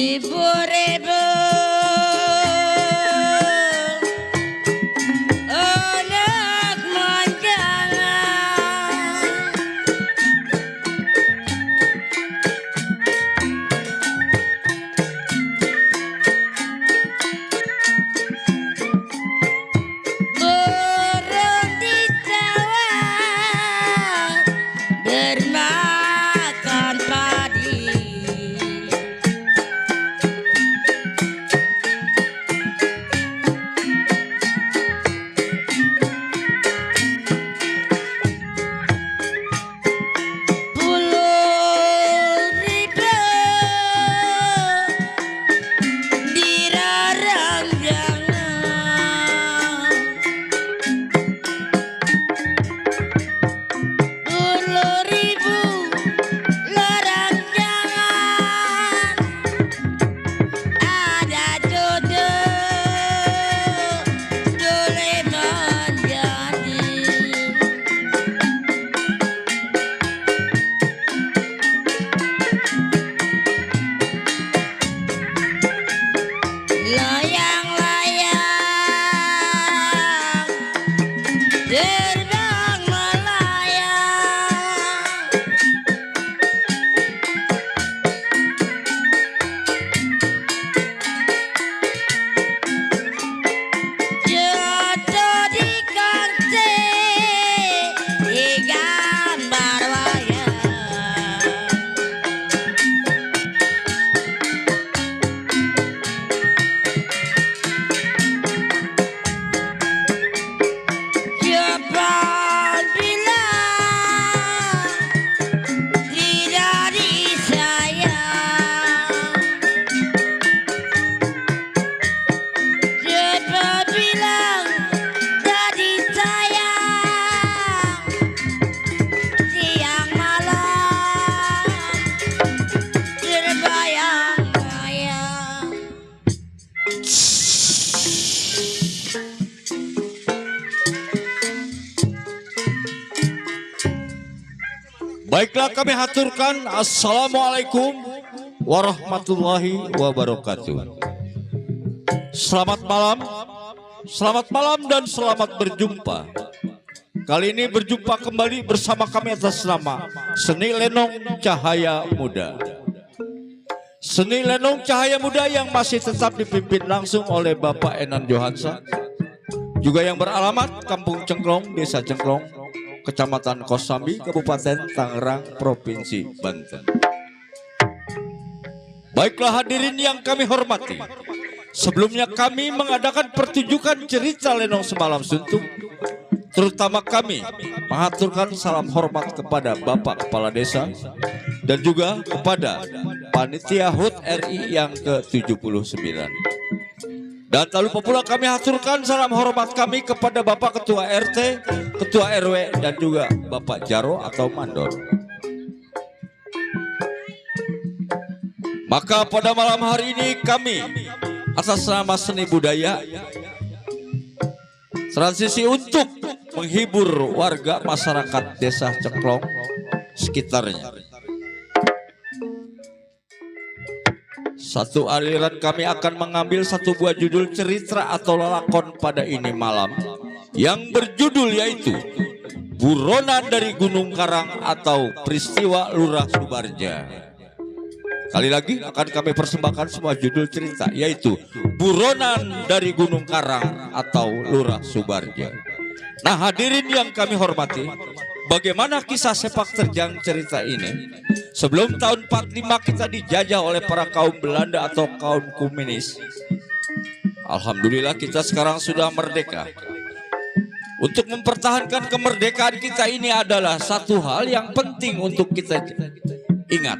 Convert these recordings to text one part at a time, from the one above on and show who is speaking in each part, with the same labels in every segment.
Speaker 1: Ibu-ibu anak manjangan burung di sawah bermakan padi. Terbang melayang jatuh di kancing di gambar wayang.
Speaker 2: Baiklah, kami haturkan assalamualaikum warahmatullahi wabarakatuh. Selamat malam dan selamat berjumpa. Kali ini berjumpa kembali bersama kami atas nama Seni Lenong Cahaya Muda. Seni Lenong Cahaya Muda yang masih tetap dipimpin langsung oleh Bapak Enan Johansa, juga yang beralamat Kampung Cengklong, Desa Cengklong, Kecamatan Kosambi, Kabupaten Tangerang, Provinsi Banten. Baiklah hadirin yang kami hormati, sebelumnya kami mengadakan pertunjukan cerita Lenong Semalam Suntuk. Terutama kami mengaturkan salam hormat kepada Bapak Kepala Desa dan juga kepada Panitia HUT RI yang ke-79. Dan tak lupa pula kami haturkan salam hormat kami kepada Bapak Ketua RT, Ketua RW, dan juga Bapak Jaro atau Mandor. Maka pada malam hari ini kami atas nama Seni Budaya transisi untuk menghibur warga masyarakat Desa Cengklong sekitarnya. Satu aliran kami akan mengambil satu buah judul cerita atau lelakon pada ini malam yang berjudul yaitu Buronan dari Gunung Karang atau Peristiwa Lurah Subarja. Kali lagi akan kami persembahkan semua judul cerita yaitu Buronan dari Gunung Karang atau Lurah Subarja. Nah hadirin yang kami hormati, bagaimana kisah sepak terjang cerita ini? Sebelum tahun 45 kita dijajah oleh para kaum Belanda atau kaum komunis. Alhamdulillah kita sekarang sudah merdeka. Untuk mempertahankan kemerdekaan kita ini adalah satu hal yang penting untuk kita ingat.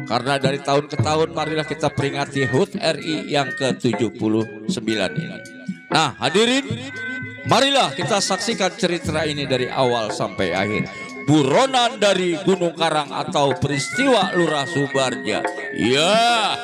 Speaker 2: Karena dari tahun ke tahun marilah kita peringati HUT RI yang ke-79 ini. Nah hadirin, marilah kita saksikan cerita ini dari awal sampai akhir. Buronan dari Gunung Karang atau Peristiwa Lurah Subarja. Ya.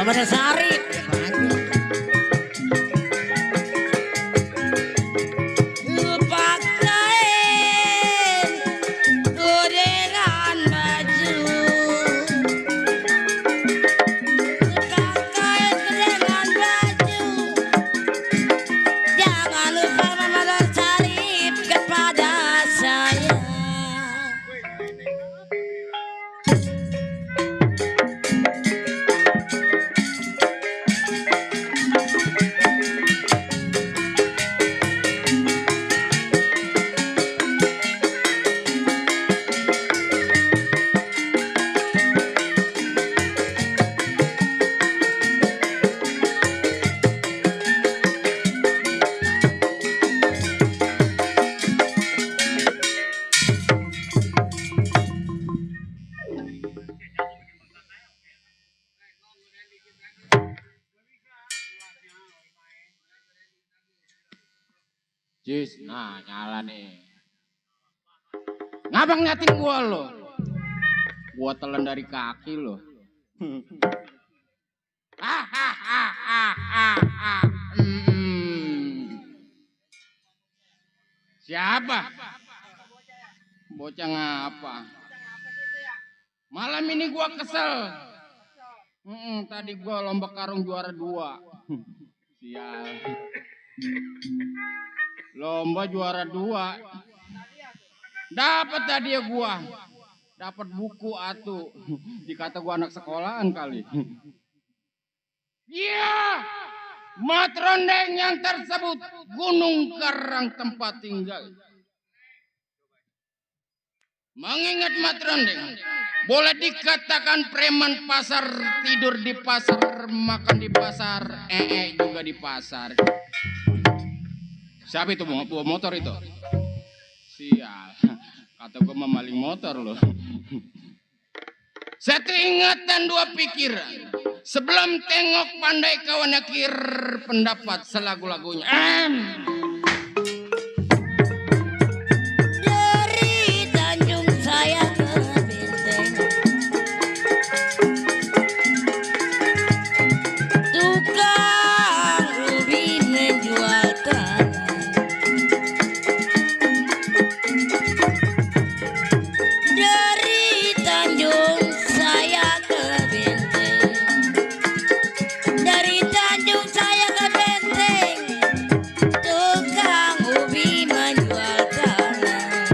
Speaker 1: Pada Sarip. Lupa kain gorengan baju. Lupa kain gorengan baju. Jangan lupa memeluk Sarip kepada saya.
Speaker 3: Jis, nah nyala nih. Ngabang ngeliatin gua lo? Gua telan dari kaki lo. Siapa? Bocah ngapa? Malam ini gua kesel. Tadi gua lomba karung juara 2. Sial. Lomba juara 2. Dapat tadi ya gua. Dapat buku atuh. Dikata gua anak sekolahan kali. Iya. Mat Rondeng yang tersebut Gunung Karang tempat tinggal. Mengingat Mat Rondeng, boleh dikatakan preman pasar, tidur di pasar, makan di pasar, juga di pasar. Siapa itu bawa motor itu? Sial, kata gue memaling motor loh. Satu ingatan dua pikiran. Sebelum tengok pandai kawan akhir pendapat selagu-lagunya.
Speaker 1: Dari Tanjung saya ke Benteng, tukang ubi menjual tanah. Dari Tanjung saya ke Benteng, dari Tanjung saya ke Benteng, tukang ubi menjual tanah.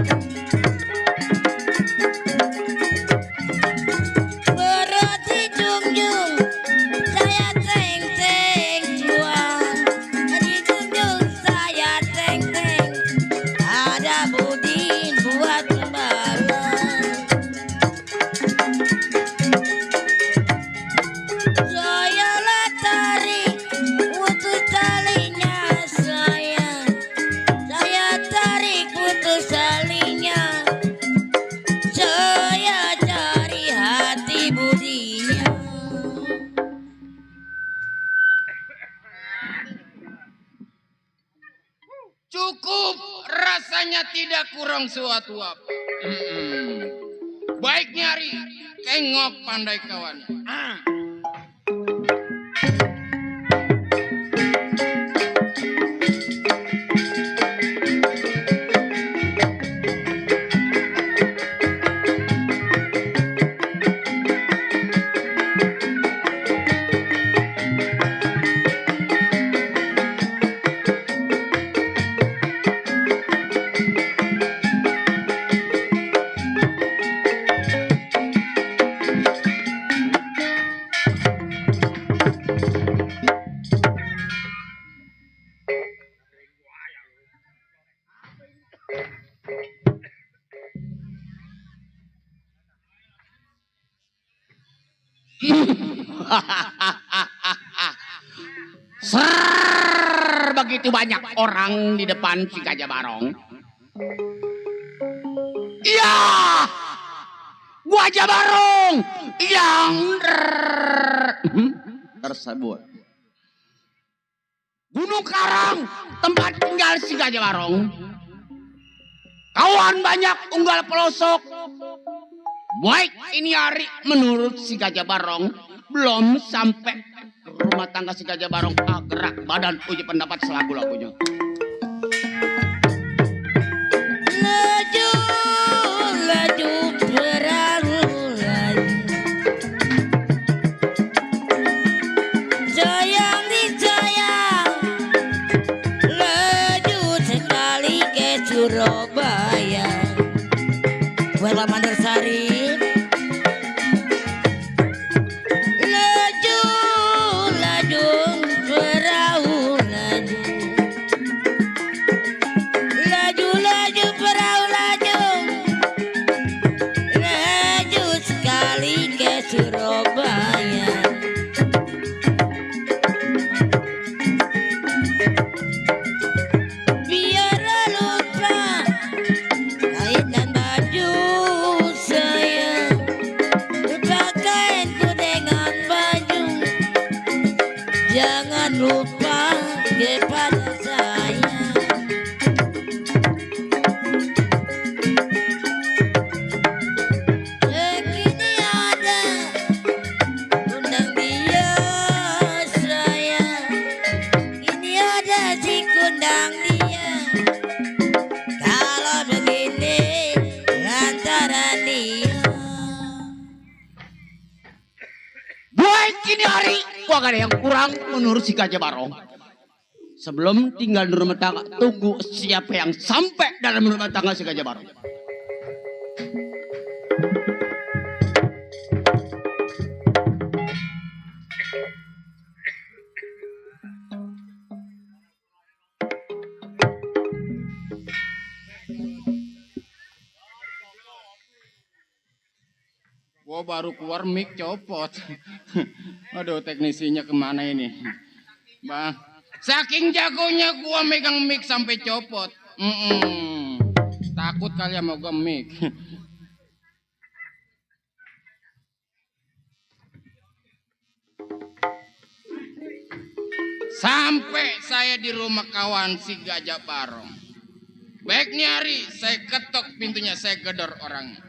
Speaker 1: Perut di Jungjung saya teng-teng jual, di Jungjung saya teng-teng, ada budin buat kembali. Saya lah tarik putus talinya saya tarik putus talinya, saya cari hati budinya.
Speaker 3: Cukup, rasanya tidak kurang suatu apa. Baik nyari, tengok pandai kawan. Begitu banyak orang di depan si Gajah Barong. Iya, Gajah Barong yang tersebut. Gunung Karang tempat tinggal si Gajah Barong. Kawan banyak unggal pelosok. Baik ini hari menurut si Gajah Barong belum sampai rumah tangga si Gajah Barong. Gerak badan uji pendapat selagu lagunya.
Speaker 1: Laju, laju perahu laju. Sayang disayang, laju sekali ke Surabaya. Buat Pak Mandarsari. Laju, laju perahu laju. Laju, laju perahu laju. Laju sekali ke Surabaya. Biar lupa kaitan baju saya. Pakaianku dengan baju. Jangan lupa kepada saya. Kini ada undang dia saya. Ini ada si kundang dia. Kalau begini antara dia.
Speaker 3: Buat kini hari, gua gak ada yang kurang menurut si Gajah Barong. Sebelum tinggal di rumah tangga, tunggu siapa yang sampai dalam rumah tangga si Gajah Barong. Gua baru keluar mic copot. Aduh, teknisinya kemana ini? Bang, saking jagonya gua megang mic sampai copot. Takut kali sama gua mic. Sampai saya di rumah kawan si Gajah Barong. Baik nih hari, saya ketok pintunya, saya gedor orangnya.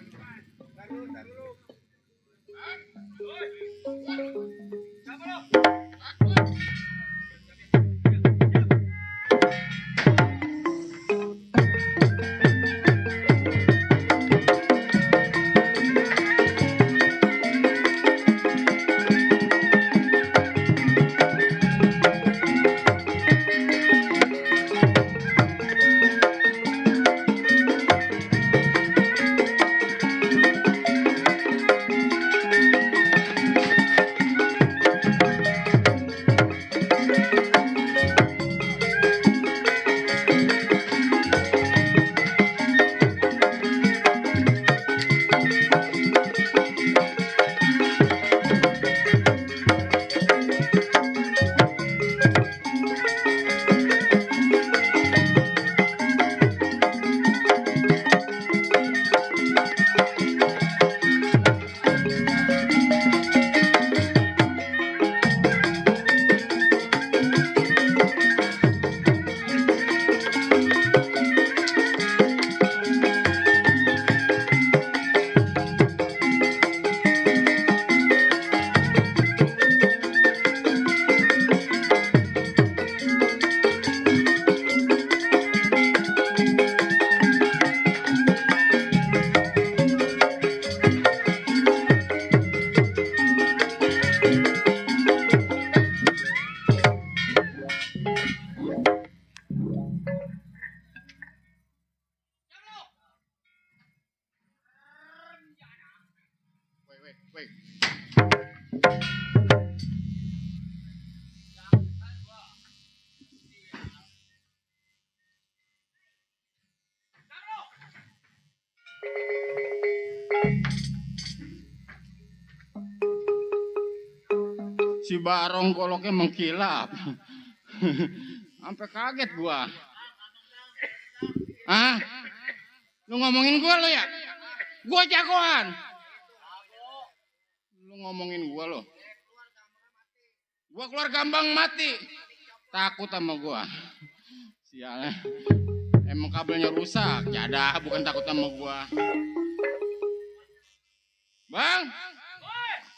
Speaker 3: Si Barong goloknya mengkilap. Sampai kaget gua. Hah? Lu ngomongin gua lo ya? Gua jagoan. Lu ngomongin gua lo. Gua keluar gampang mati. Takut sama gua. Sialnya. Emang kabelnya rusak. Jadah, bukan takut sama gua. Bang,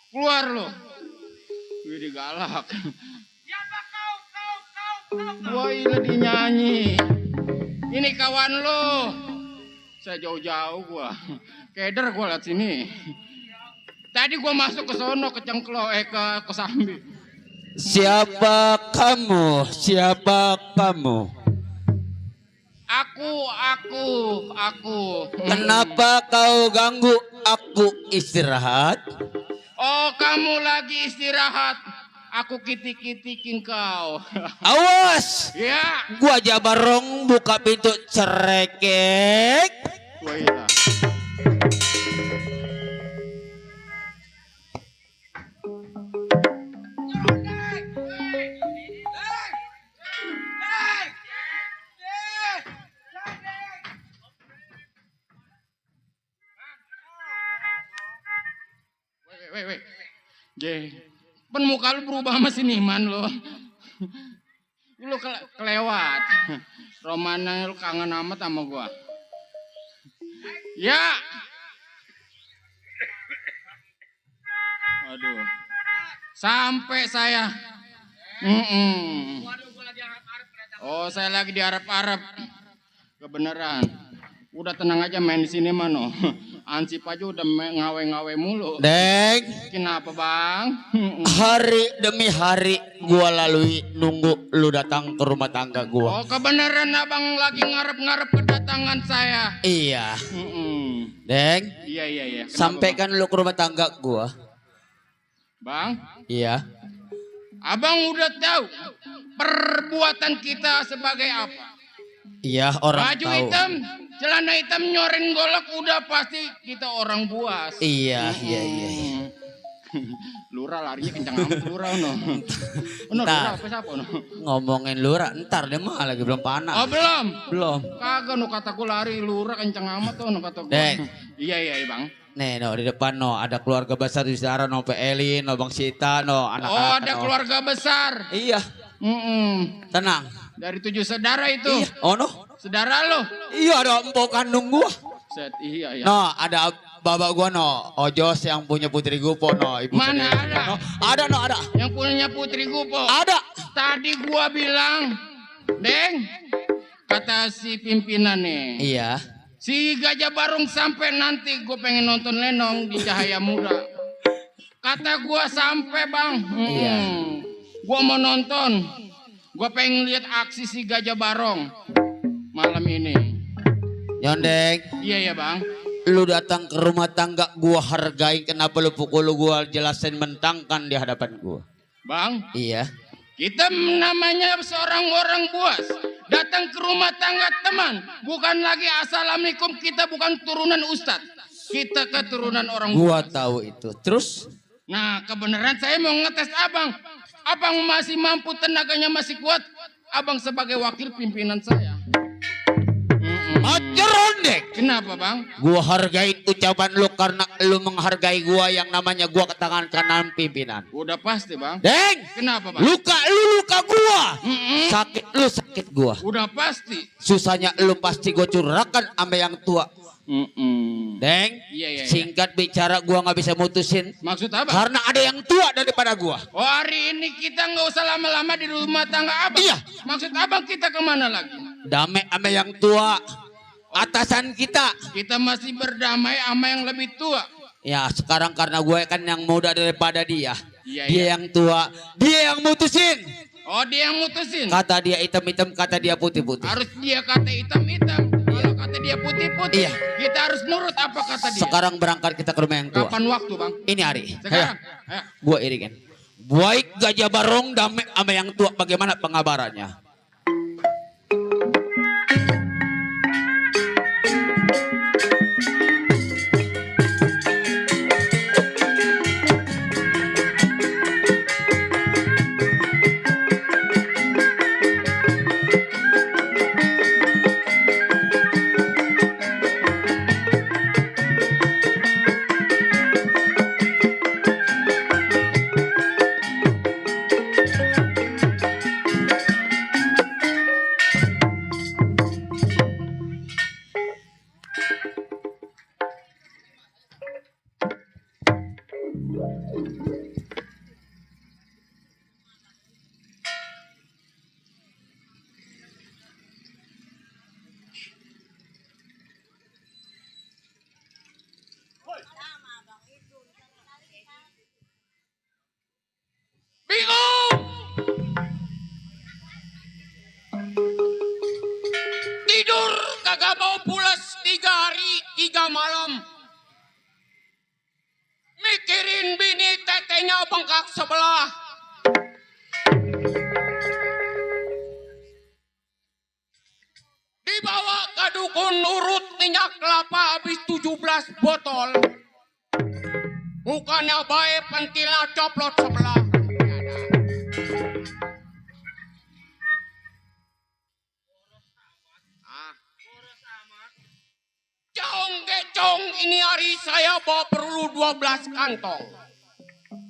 Speaker 3: keluar lo. Wih galak. Gua ini lagi nyanyi. Ini kawan lo. Saya jauh-jauh gua. Keder gua liat sini. Tadi gua masuk ke sono ke Cengklo ke Sambi.
Speaker 2: Siapa kamu? Siapa kamu?
Speaker 3: Aku.
Speaker 2: Kenapa kau ganggu aku istirahat?
Speaker 3: Oh, kamu lagi istirahat. Aku kitik-kitikin kau.
Speaker 2: Awas!
Speaker 3: Ya.
Speaker 2: Gua Jabarong buka pintu cerekek.
Speaker 3: Gua hilang. Wait. J. Pen muka lu berubah sama siniman lo. Lu kelewat. Romana lu kangen amat sama gua. Ya. Aduh. Sampai saya. Oh, saya lagi di Arab. Kebenaran. Udah tenang aja main di sini mano. Ansip aja udah ngawe-ngawe mulu.
Speaker 2: Deng,
Speaker 3: Kenapa bang?
Speaker 2: hari demi hari gua lalui nunggu lu datang ke rumah tangga gua.
Speaker 3: Oh kebenaran abang lagi ngarep-ngarep kedatangan saya.
Speaker 2: Iya. Deng,
Speaker 3: Iya. Kenapa,
Speaker 2: sampaikan lu ke rumah tangga gua.
Speaker 3: Bang?
Speaker 2: Iya.
Speaker 3: Abang udah tahu perbuatan kita sebagai apa?
Speaker 2: Iya, orang
Speaker 3: Baju
Speaker 2: tahu.
Speaker 3: hitam, celana hitam nyoren golok udah pasti kita orang buas.
Speaker 2: Iya.
Speaker 3: Lurah larinya kencang amat lurah no. Lurah apa siapa no?
Speaker 2: Ngomongin lurah, ntar dia mah lagi belum panas.
Speaker 3: Oh belum.
Speaker 2: Belum.
Speaker 3: Kagak no kataku lari lurah kencang amat tuh no kataku.
Speaker 2: Deng.
Speaker 3: Iya bang.
Speaker 2: Nih no di depan no ada keluarga besar di sana no Elin, no Bang Sita, no anak-anak.
Speaker 3: Oh ada keluarga besar.
Speaker 2: Iya. Tenang.
Speaker 3: Dari 7 saudara itu.
Speaker 2: Iya. Oh no.
Speaker 3: Saudara lo.
Speaker 2: Iya ada empok kandung gua.
Speaker 3: Set iya.
Speaker 2: No ada bapak gua no. Ojos yang punya putri Gupo no. Ibu
Speaker 3: Mana
Speaker 2: sendiri.
Speaker 3: ada?
Speaker 2: No. Ada.
Speaker 3: Yang punya putri Gupo.
Speaker 2: Ada.
Speaker 3: Tadi gua bilang, Deng, kata si pimpinan nih.
Speaker 2: Iya.
Speaker 3: Si Gajah Barong sampai nanti gue pengen nonton Lenong di Cahaya Muda. Kata gua sampai bang.
Speaker 2: Iya.
Speaker 3: Gua mau nonton. Gua pengen lihat aksi si Gajah Barong malam ini.
Speaker 2: Nyondeng.
Speaker 3: Iya bang.
Speaker 2: Lu datang ke rumah tangga gua hargain, kenapa lu pukul gua, jelasin mentangkan di hadapan gua.
Speaker 3: Bang.
Speaker 2: Iya.
Speaker 3: Kita namanya seorang orang buas. Datang ke rumah tangga teman. Bukan lagi assalamualaikum. Kita bukan turunan ustadz. Kita keturunan orang
Speaker 2: Gua
Speaker 3: buas.
Speaker 2: tahu itu. Terus?
Speaker 3: Nah kebenaran saya mau ngetes abang. Abang masih mampu, tenaganya masih kuat. Abang sebagai wakil pimpinan saya.
Speaker 2: Acerondek.
Speaker 3: Kenapa bang?
Speaker 2: Gua hargain ucapan lu karena lu menghargai gua yang namanya gua ke tangan kanan pimpinan.
Speaker 3: Udah pasti bang.
Speaker 2: Deng.
Speaker 3: Kenapa bang?
Speaker 2: Luka gua. Sakit lu sakit gua.
Speaker 3: Udah pasti.
Speaker 2: Susahnya lu pasti gua curahkan sama yang tua. Deng.
Speaker 3: Iya.
Speaker 2: Singkat bicara gua nggak bisa mutusin.
Speaker 3: Maksud apa?
Speaker 2: Karena ada yang tua daripada gua.
Speaker 3: Oh hari ini kita nggak usah lama-lama di rumah tangga abang.
Speaker 2: Iya.
Speaker 3: Maksud abang kita kemana lagi?
Speaker 2: Damai sama yang tua. Atasan kita.
Speaker 3: Kita masih berdamai sama yang lebih tua.
Speaker 2: Ya sekarang karena gue kan yang muda daripada dia.
Speaker 3: Iya,
Speaker 2: Dia
Speaker 3: iya.
Speaker 2: yang tua. Dia yang mutusin.
Speaker 3: Oh dia yang mutusin.
Speaker 2: Kata dia hitam-hitam, kata dia putih-putih.
Speaker 3: Harus dia kata hitam-hitam. Kalau kata dia putih-putih.
Speaker 2: Iya.
Speaker 3: Kita harus nurut apa kata dia.
Speaker 2: Sekarang berangkat kita ke rumah yang tua.
Speaker 3: Kapan waktu bang?
Speaker 2: Ini hari.
Speaker 3: Sekarang. Ayo.
Speaker 2: Gue iringin. Baik Gajah Barong damai sama yang tua, bagaimana pengabarannya?
Speaker 3: kagak mau pulas 3 hari 3 malam. Mikirin bini tetenya bengkak sebelah. Dibawa ke dukun urut minyak kelapa habis 17 botol. Bukannya baik pentilnya coplot sebelah. Cong, ini hari saya bawa perlu 12 kantong.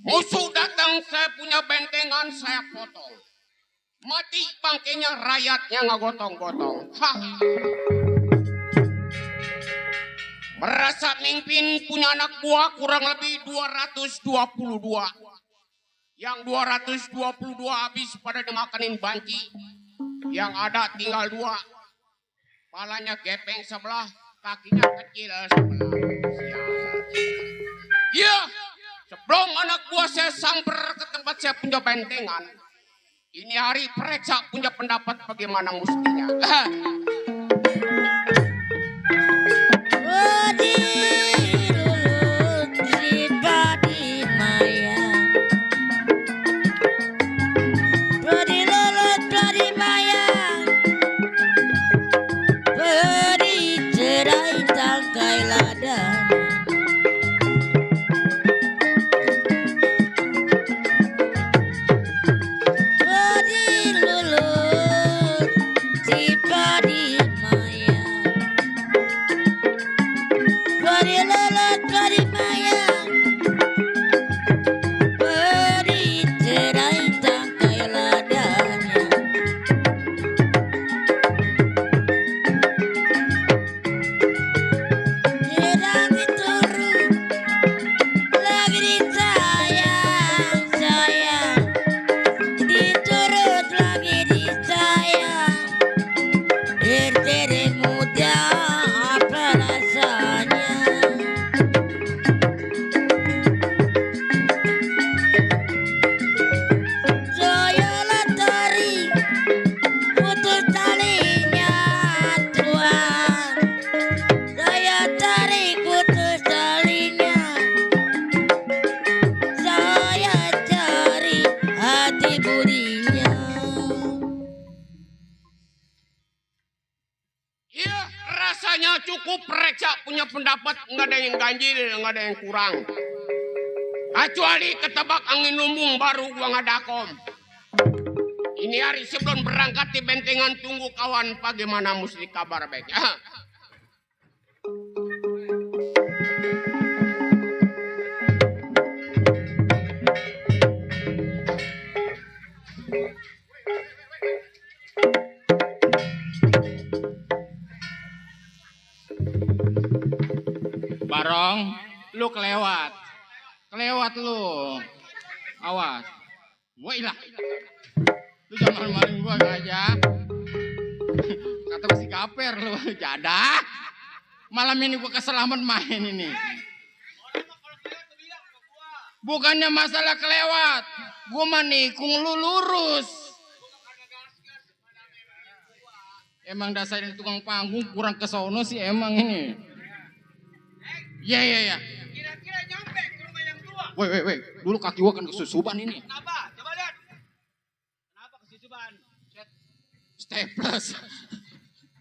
Speaker 3: Musuh datang, saya punya bentengan, saya potong. Mati bangkainya, rakyatnya ngagotong-gotong. Merasa mimpin punya anak buah kurang lebih 222. Yang 222 habis pada dimakanin banci. Yang ada tinggal 2. Palanya gepeng sebelah, kakinya kecil sebelah. Iya, sebelum anak buah saya samper ke tempat saya punya bentengan. Ini hari periksa punya pendapat bagaimana mustinya. Cukup periksa punya pendapat, nggak ada yang ganjil, nggak ada yang kurang. Kecuali ketebak angin lumbung baru gua ngadakom. Ini hari sebelum berangkat di bentengan tunggu kawan bagaimana mesti kabar baiknya. Barong, lu kelewat lu, awas, wailah, lu jangan maling gua aja, kata masih kaper lu, jadah, malam ini gua keselamat main ini, bukannya masalah kelewat, gua manikung lu lurus, emang dasarnya tukang panggung kurang kesono sih emang ini. Iya.
Speaker 4: Kira-kira nyampe ke rumah yang tua.
Speaker 3: Woi. Dulu kaki gua kan kesusuban ini.
Speaker 4: Kenapa? Coba lihat. Kenapa kesusuban?
Speaker 3: Staples.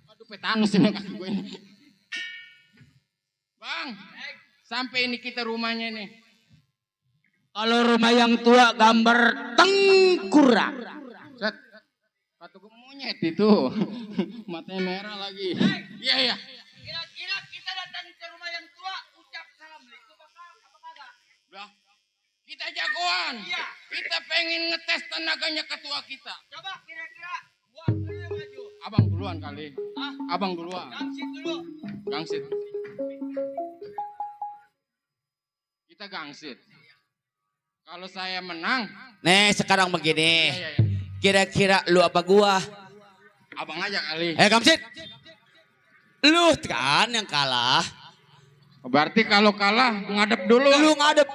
Speaker 3: Aduh petanus ini kaki gua ini. Bang, sampai ini kita rumahnya nih.
Speaker 4: Kalau rumah yang tua gambar tengkurap.
Speaker 3: Set. Batu monyet itu. Matanya merah lagi. Iya.
Speaker 4: Kira-kira kita datang ke rumah yang tua, ucap assalamualaikum apa kagak?
Speaker 3: Udah. Kita jagoan.
Speaker 4: Iya.
Speaker 3: Kita pengen ngetes tenaganya ketua kita.
Speaker 4: Coba kira-kira gua dulu yang maju.
Speaker 3: Abang duluan kali.
Speaker 4: Hah?
Speaker 3: Abang duluan.
Speaker 4: Gangsit dulu.
Speaker 3: Gangsit. Kita gangsit. Kalau saya menang.
Speaker 5: Nih sekarang begini.
Speaker 3: Iya.
Speaker 5: Kira-kira lu apa gua?
Speaker 3: Abang aja kali.
Speaker 5: Kamsit. Lu kan yang kalah.
Speaker 3: Berarti kalau kalah ngadep dulu.
Speaker 5: Lu ngadep.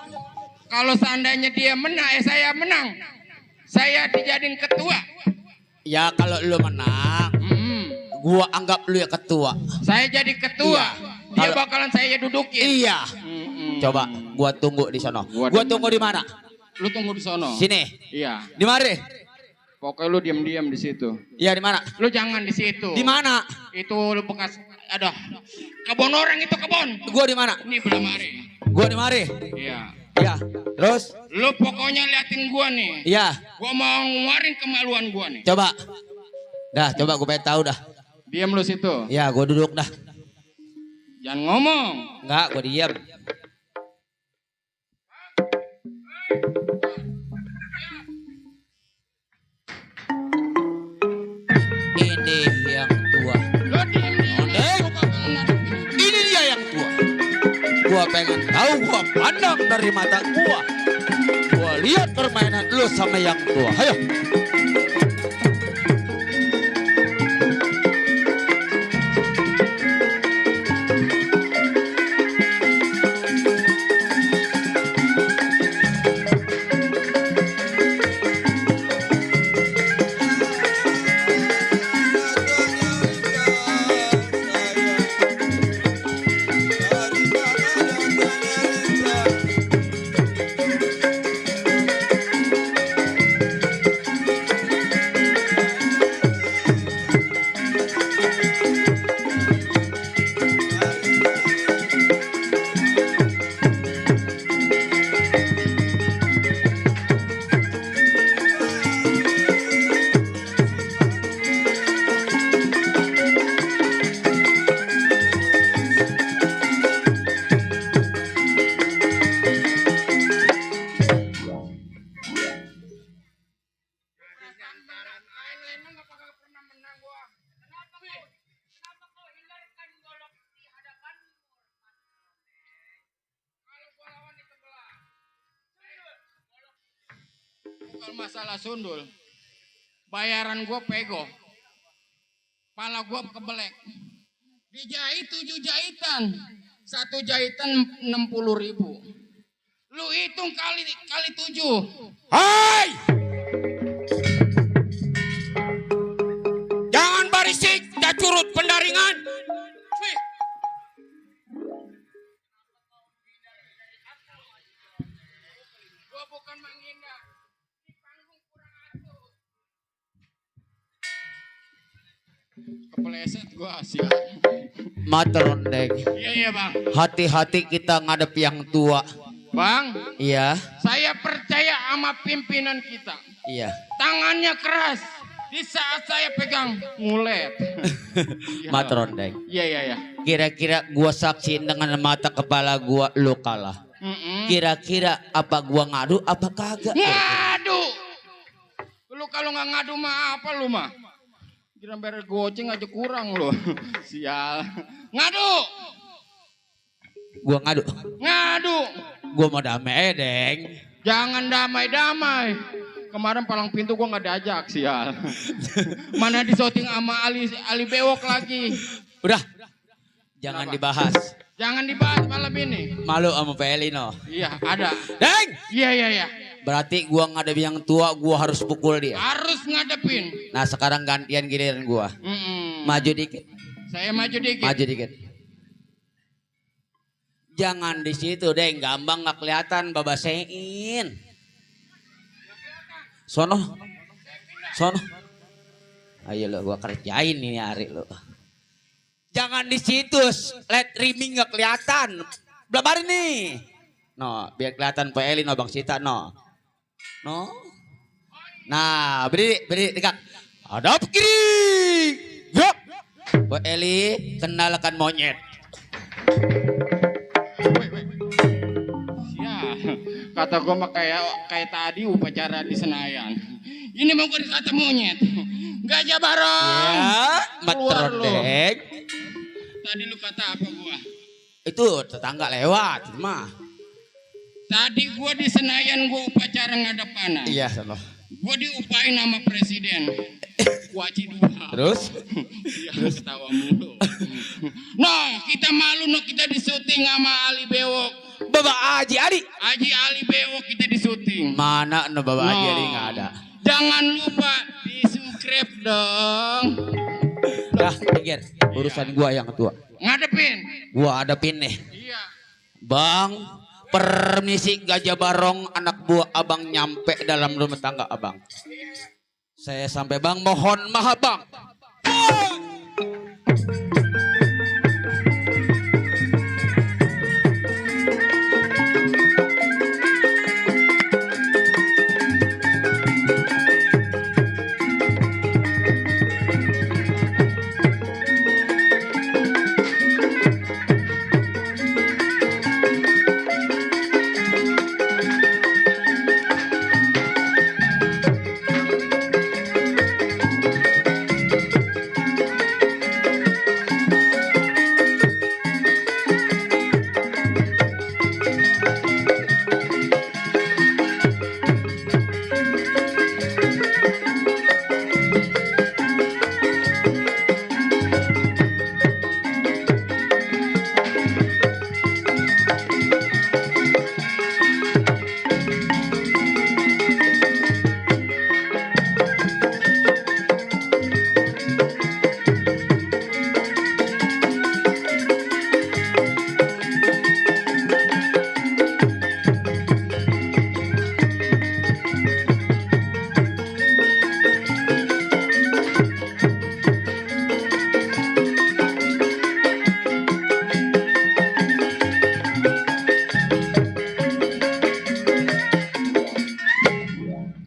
Speaker 3: Kalau seandainya dia menang, saya menang. Saya dijadiin ketua.
Speaker 5: Ya kalau lu menang, Gua anggap lu ya ketua.
Speaker 3: Saya jadi ketua.
Speaker 5: Iya.
Speaker 3: Dia
Speaker 5: Kalau-
Speaker 3: bakalan saya dudukin.
Speaker 5: Iya. Coba gua tunggu di sono. Gua tunggu di mana?
Speaker 3: Lu tunggu di sono.
Speaker 5: Sini.
Speaker 3: Iya.
Speaker 5: Di mari.
Speaker 3: Pokoknya lu diam-diam di situ.
Speaker 5: Iya di mana?
Speaker 3: Lu jangan di situ.
Speaker 5: Di mana?
Speaker 3: Itu lu bekas ada kebun orang itu kebun.
Speaker 5: Gua di mana?
Speaker 3: Ini belah mari.
Speaker 5: Gua di mari.
Speaker 3: Iya.
Speaker 5: Iya. Terus?
Speaker 3: Lu pokoknya liatin gua nih.
Speaker 5: Iya.
Speaker 3: Gua mau ngeluarin kemaluan gua nih.
Speaker 5: Coba. Dah, coba gua pengen tahu dah.
Speaker 3: Diam lu situ.
Speaker 5: Ya, gua duduk dah.
Speaker 3: Jangan ngomong.
Speaker 5: Enggak, gua diam. Ini yang tua.
Speaker 3: Lu diam-diam.
Speaker 5: Ini dia yang tua. Gua pengen tahu, gua pandang dari mata gua. Gua lihat permainan lu sama yang tua. Ayo.
Speaker 3: Bukan masalah sundul. Bayaran gua pego. Pala gua kebelek. Dijahit 7 jahitan. Satu jahitan 60.000. Lu hitung kali 7.
Speaker 2: Hai! Jangan berisik, dah curut pendaringan.
Speaker 3: Wih. Gua bukan menghina. Di panggung kurang atur. Kepleset gua sial.
Speaker 5: Matrondeng.
Speaker 3: Iya bang.
Speaker 5: Hati-hati kita ngadep yang tua.
Speaker 3: Bang,
Speaker 5: Iya.
Speaker 3: saya percaya sama pimpinan kita.
Speaker 5: Iya.
Speaker 3: Tangannya keras. Di saat saya pegang ngulet.
Speaker 5: Matrondeng.
Speaker 3: Iya iya iya.
Speaker 5: Kira-kira gua saksiin dengan mata kepala gua lu kalah. Kira-kira apa gua ngadu apa kagak?
Speaker 3: Ngadu. Lu kalau nggak ngadu mah apa lu mah? Kira bayar goceng aja kurang lu. Sial. Ngadu.
Speaker 5: Gua ngadu.
Speaker 3: Ngadu.
Speaker 5: Gua mau damai, Deng.
Speaker 3: Jangan damai-damai. Kemarin palang pintu gua nggak diajak sial. Mana disoting sama Ali Bewok lagi.
Speaker 5: Udah. Jangan
Speaker 3: Kenapa?
Speaker 5: dibahas.
Speaker 3: Jangan dibahas malam ini.
Speaker 5: Malu sama Pelino.
Speaker 3: Iya ada.
Speaker 5: Deng!
Speaker 3: Iya iya iya.
Speaker 5: Berarti gua ngadep yang tua, gua harus pukul dia.
Speaker 3: Harus ngadepin.
Speaker 5: Nah, sekarang gantian giliran gua. Maju dikit.
Speaker 3: Saya maju dikit.
Speaker 5: Maju dikit. Jangan di situ, Deng. Gampang nggak kelihatan babasein. Sono. Sono. Ayo lo, gua kerjain ini hari lo. Jangan di situ, let riming nggak kelihatan. Blabar nih. No, biar kelihatan Pak Eli, no Bang Sita, no. No. Nah, berdiri tegak. Hadap kiri. Yup. Pak Eli, kenalkan monyet.
Speaker 3: Ya, kata gue mah kayak tadi upacara di Senayan. Ini mau gue dikata monyet. Gajah bareng.
Speaker 5: Ya,
Speaker 3: Keluar lu.
Speaker 5: Matrondeng.
Speaker 3: Tadi lu kata apa gua?
Speaker 5: Itu tetangga lewat, mah.
Speaker 3: Tadi gua di Senayan gua upacara ngadep kanan.
Speaker 5: Iya, sono.
Speaker 3: Gua diupain sama presiden. Waci 2.
Speaker 5: Terus?
Speaker 3: Ya, ketawa mulu. Nah, kita malu no kita disuting sama Ali Bewok.
Speaker 5: Bapak Haji Adi.
Speaker 3: Haji Ali Bewok kita disuting.
Speaker 5: Mana no Bapak Haji Adi nggak ada.
Speaker 3: Jangan lupa di subscribe dong.
Speaker 5: Dah, pinggir. Urusan gua yang tua.
Speaker 3: Ngadepin.
Speaker 5: Gua hadapin nih.
Speaker 3: Iya.
Speaker 5: Bang, permisi Gajah Barong, anak buah abang nyampe dalam rumah tangga abang. Saya sampai bang, mohon maaf bang.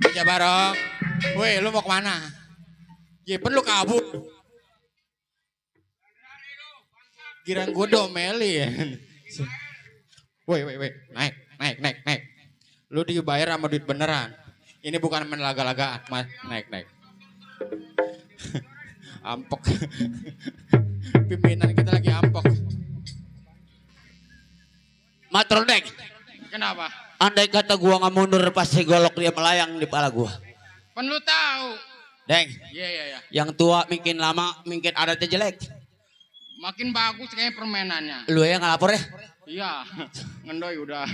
Speaker 3: Gajah Barong. Woi, lu mau kemana? Jepen lu kabur. Girang gue domelin. Woi. Naik. Lu dibayar sama duit beneran. Ini bukan main laga-lagaan. Naik. Ampok. Pimpinan kita lagi ampok.
Speaker 5: Matrodek,
Speaker 3: Kenapa?
Speaker 5: andai kata gua nggak mundur pasti golok dia melayang di kepala gua.
Speaker 3: Kan lu tahu.
Speaker 5: Deng,
Speaker 3: Iya.
Speaker 5: yang tua mungkin lama, mungkin adatnya jelek.
Speaker 3: Makin bagus kayaknya permainannya.
Speaker 5: Lu yang nggak lapor ya?
Speaker 3: Iya. Ngendoy udah.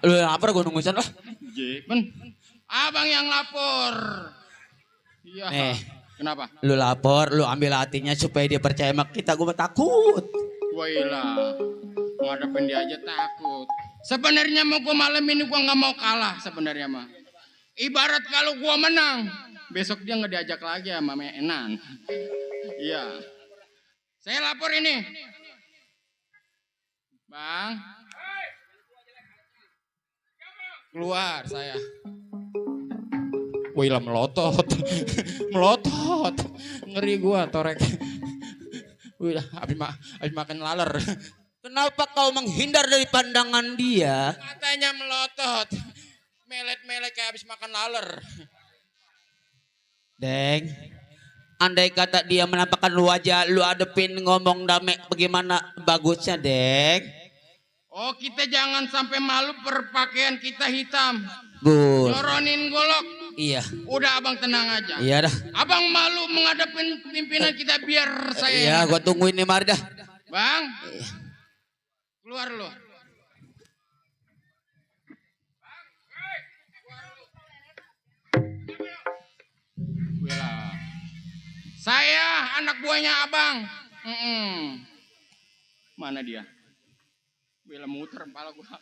Speaker 5: Lu yang lapor gua nungguin lah.
Speaker 3: Jepen. Abang yang lapor. Iya.
Speaker 5: Nih.
Speaker 3: Kenapa?
Speaker 5: Lu lapor, lu ambil hatinya supaya dia percaya sama kita. Gua mah takut.
Speaker 3: Wailah. Ngadepin dia aja takut. Sebenarnya mau gua malam ini gua nggak mau kalah sebenarnya mah. Ibarat kalau gua menang, besok dia nggak diajak lagi sama Enan. Iya. Saya lapor ini. Bang. Keluar saya. Wailah melotot. Melotot. Ngeri gua torek. Wih, habis makan laler.
Speaker 5: Kenapa kau menghindar dari pandangan dia?
Speaker 3: Katanya melotot. Melet-melet kayak habis makan laler.
Speaker 5: Deng, andai kata dia menampakkan wajah, lu adepin ngomong damai, bagaimana bagusnya, Deng?
Speaker 3: Oh, kita jangan sampai malu perpakaian kita hitam.
Speaker 5: Gus,
Speaker 3: Nyoronin golok.
Speaker 5: iya,
Speaker 3: Udah abang tenang aja.
Speaker 5: iya dah.
Speaker 3: Abang malu menghadapin pimpinan kita biar saya.
Speaker 5: Iya, gua tungguin nih Marda.
Speaker 3: Bang. Keluar lo. Saya anak buahnya abang. Mana dia? Bela muter kepala gua.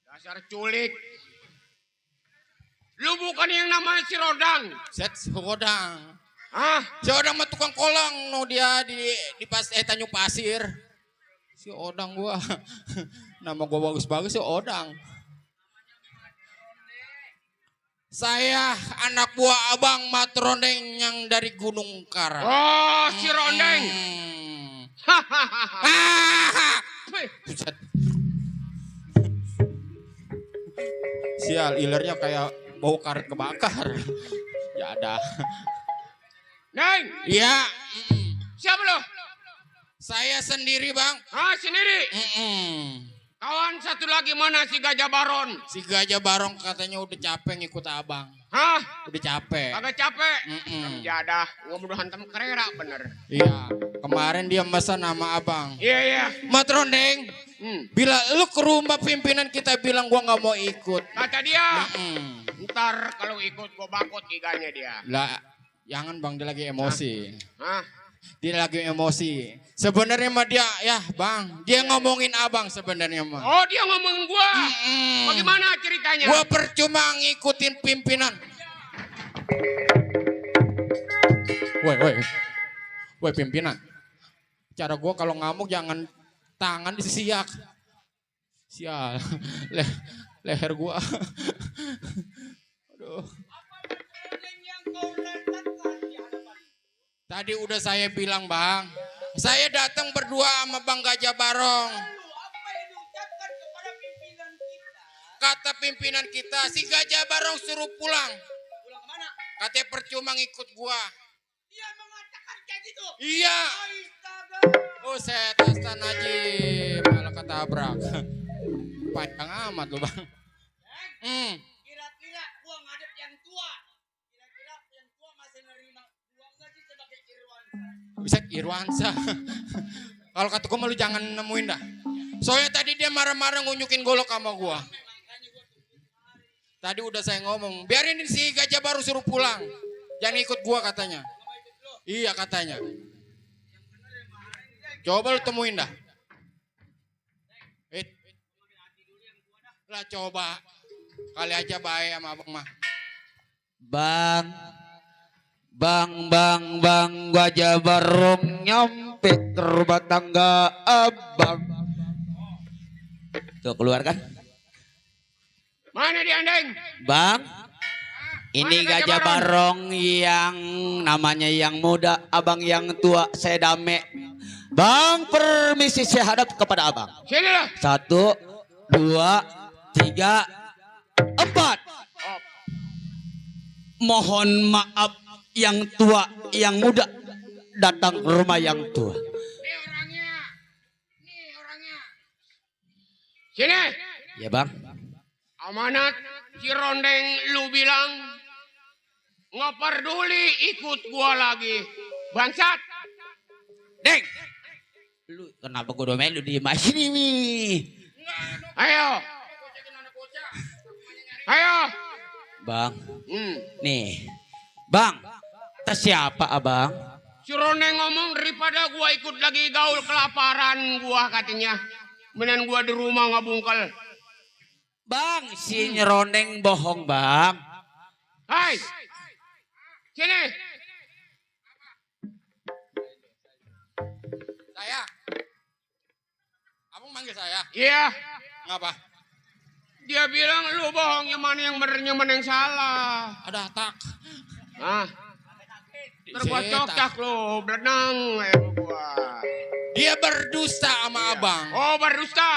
Speaker 3: Dasar culik.
Speaker 4: Lu bukan yang namanya si Rodang.
Speaker 3: Set si Odang.
Speaker 4: Hah?
Speaker 3: Si Odang mah tukang kolong. No dia di Tanjung Pasir. Si Odang gua. Nama gua bagus-bagus si Odang. Saya anak buah abang Matrondeng yang dari Gunung Karang.
Speaker 4: Oh, si Rondeng.
Speaker 3: Buset. Sial, ilernya kayak bau karet kebakar. Ya ada.
Speaker 4: Neng,
Speaker 3: Iya.
Speaker 4: siapa lo?
Speaker 3: Saya sendiri bang.
Speaker 4: Ah, sendiri. Kawan satu lagi mana si Gajah Baron?
Speaker 3: Si Gajah Barong katanya udah capek ngikut abang.
Speaker 4: Hah?
Speaker 3: Udah capek.
Speaker 4: Agak capek. Jadah, gua udah hantam kerera bener.
Speaker 3: Iya. Kemarin dia pesan nama abang.
Speaker 4: Iya.
Speaker 3: Matrondeng. Bila lu ke rumah pimpinan kita bilang gua nggak mau ikut.
Speaker 4: Kata dia, ntar kalau ikut gua bakot iganya dia.
Speaker 3: Lah, Jangan bang, dia lagi emosi.
Speaker 6: Hah?
Speaker 3: Dia lagi emosi. Sebenarnya mah dia, ya bang, dia ngomongin abang sebenarnya mah.
Speaker 6: Oh dia ngomongin gua. Bagaimana ceritanya?
Speaker 3: Gua percuma ngikutin pimpinan. Woi pimpinan. Cara gua kalau ngamuk jangan tangan disiak. Sial, leher gua. Aduh. Tadi udah saya bilang bang, saya datang berdua sama Bang Gajah Barong.
Speaker 4: Apa yang diucapkan kepada pimpinan kita?
Speaker 3: Kata pimpinan kita, si Gajah Barong suruh pulang.
Speaker 4: Pulang kemana?
Speaker 3: Katanya percuma ngikut gua.
Speaker 4: Dia mengatakan kayak gitu.
Speaker 3: Iya.
Speaker 4: Astaga.
Speaker 3: Buset, Astan Haji malah ketabrak. Panjang amat lu bang.
Speaker 4: Kira-kira gua ngadep yang tua. Kira-kira yang tua masih nerima gua enggak sih sebagai Irwansa?
Speaker 3: Bisa Irwansa. Kalau kata gua lu jangan nemuin dah. Soalnya tadi dia marah-marah ngunyukin golok sama gua. Tadi udah saya ngomong, biarin si Gajah Baru suruh pulang. Jangan ikut gua katanya. Iya katanya. Coba lu temuin dah. Lah coba. Kali aja baik sama abang mah.
Speaker 5: Bang, Gajah Barong nyampe ke rumah tangga abang. Tuh keluar kan?
Speaker 6: Mana dia Andeng?
Speaker 5: Bang, ini
Speaker 6: Mana Gajah
Speaker 5: Gajah Barong yang namanya yang muda, abang yang tua, saya Dame. Bang, permisi saya hadap kepada abang.
Speaker 6: Sini lah.
Speaker 5: 1, 2, 3, 4. Mohon maaf yang tua, yang muda datang ke rumah yang tua.
Speaker 6: Nih orangnya. Nih orangnya. Sini.
Speaker 5: Ya bang.
Speaker 6: Amanat si Rondeng lu bilang nggak peduli ikut gua lagi. Bangsat.
Speaker 5: Deng. Lu kenapa gue domain lu di sini nih?
Speaker 6: Ayo. Ayo.
Speaker 5: Bang,
Speaker 6: Hmm.
Speaker 5: nih. Bang, tas siapa abang?
Speaker 6: Si Rondeng ngomong daripada gua ikut lagi gaul kelaparan gua katanya. Mending gua di rumah ngabungkel.
Speaker 5: Bang, si nyerondeng bohong bang.
Speaker 6: Hai. Sini.
Speaker 3: Saya. Abang manggil saya.
Speaker 6: Iya.
Speaker 3: Ngapa?
Speaker 6: Dia bilang lu bohong, yang mana yang bener, yang mana yang salah.
Speaker 3: Ada tak.
Speaker 6: Hah? Terbuat
Speaker 3: Setan.
Speaker 6: cocok lu, berenang gua.
Speaker 3: Dia berdusta sama abang.
Speaker 6: Oh, berdusta.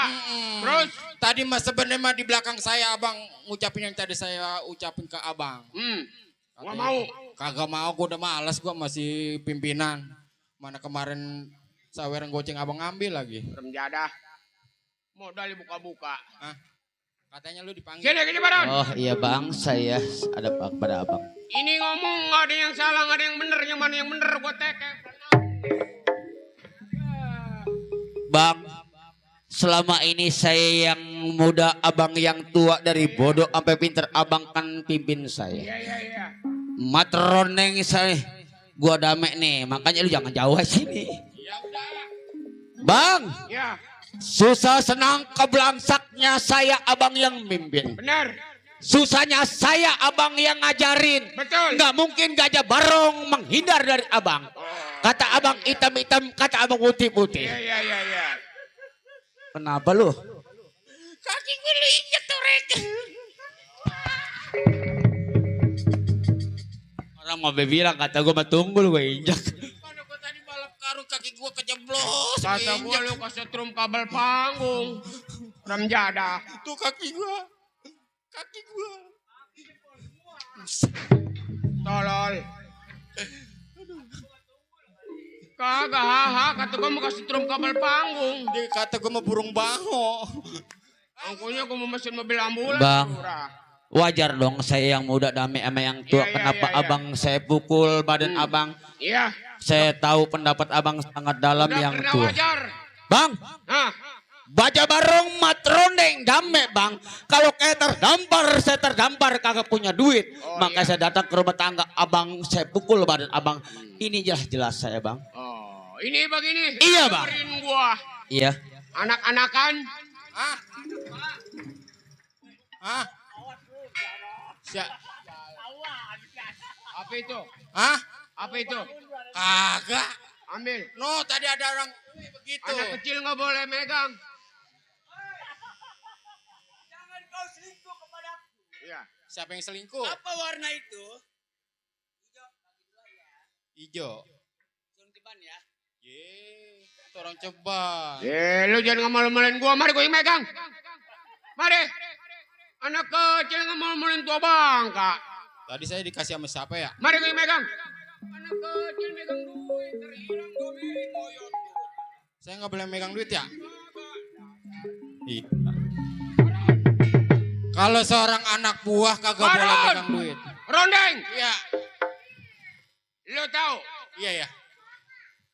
Speaker 6: Terus?
Speaker 3: Tadi mas sebenarnya mah di belakang saya abang ngucapin yang tadi saya ucapin ke abang.
Speaker 6: Gua mau.
Speaker 3: Kagak mau, gue udah malas, gue masih pimpinan. Mana kemarin sawer goceng abang ngambil lagi.
Speaker 6: Serem jadah. Modal buka-buka.
Speaker 3: Hah? Katanya lu dipanggil.
Speaker 6: Sini Baron.
Speaker 5: Oh iya bang, saya ada pada abang.
Speaker 6: Ini ngomong nggak ada yang salah, nggak ada yang bener. Yang mana yang bener gua tekek.
Speaker 5: Bang, selama ini saya yang muda, abang yang tua, dari bodoh sampai pinter, abang kan pimpin saya.
Speaker 6: Iya.
Speaker 5: Matroneng saya, gua Dame nih, makanya lu jangan jauh sini.
Speaker 6: Ya udah.
Speaker 5: Bang,
Speaker 6: Ya,
Speaker 5: susah senang kebelangsaknya saya abang yang mimpin.
Speaker 6: benar.
Speaker 5: Susahnya saya abang yang ngajarin.
Speaker 6: Betul.
Speaker 5: Nggak mungkin Gajah Barong menghindar dari abang. Kata abang hitam-hitam, kata abang putih-putih.
Speaker 6: Iya.
Speaker 5: Kenapa lu?
Speaker 6: Kaki gue lu injek torek.
Speaker 5: Orang mau bilang kata gue mah tunggul gue injak.
Speaker 3: Mana gue tadi balap karung kaki gue kejeblos.
Speaker 6: Kata gua lu kesetrum kabel panggung. Serem jadah.
Speaker 3: Tuh kaki gue. Kaki gue.
Speaker 6: Tolol. Kagak haha, kata gua mau kasih trum kabel panggung.
Speaker 3: Dia kata gue mau burung bango.
Speaker 6: Angkunya gua mau mesin mobil ambulan.
Speaker 5: Bang.
Speaker 6: murah.
Speaker 5: Wajar dong saya yang muda Dame sama yang tua.
Speaker 6: Iya,
Speaker 5: Kenapa
Speaker 6: iya.
Speaker 5: abang saya pukul badan abang?
Speaker 6: Iya.
Speaker 5: Saya tahu pendapat abang sangat dalam
Speaker 6: Udah
Speaker 5: yang
Speaker 6: kena
Speaker 5: tua.
Speaker 6: wajar.
Speaker 5: Bang,
Speaker 6: Hah?
Speaker 5: Gajah Barong matro rondeng dame bang. Kalau kayak terdampar, saya terdampar kagak punya duit. Maka saya datang ke rumah tangga abang, saya pukul badan abang. Ini jelas saya bang.
Speaker 6: Oh, ini begini.
Speaker 5: Iya, Bang.
Speaker 6: Dengerin gua.
Speaker 5: Iya.
Speaker 6: Anak-anakan.
Speaker 3: Hah? Hah?
Speaker 6: Apa itu?
Speaker 3: Hah?
Speaker 6: Apa itu?
Speaker 3: Kagak.
Speaker 6: Ambil.
Speaker 3: No, tadi ada orang begitu.
Speaker 6: Anak kecil nggak boleh megang.
Speaker 4: Jangan kau selingkuh kepadaku.
Speaker 6: Iya.
Speaker 3: Siapa yang selingkuh?
Speaker 4: Apa warna itu?
Speaker 3: Hijau.
Speaker 4: Sun ceban ya.
Speaker 3: Ye, itu orang ceban.
Speaker 6: Lu jangan ngemal-malin gua. Mari gua yang megang. Mari. Anak kecil ngemal-malin tua bangka.
Speaker 3: Tadi saya dikasih sama siapa ya?
Speaker 6: Mari gua yang megang. Anak kecil megang duit. Terhilang duit. Koyot.
Speaker 3: Saya nggak boleh megang duit ya? Iya. Kalau seorang anak buah kagak boleh
Speaker 6: Baron!
Speaker 3: megang duit.
Speaker 6: Rondeng.
Speaker 3: Iya.
Speaker 6: Lu tahu?
Speaker 3: Iya ya.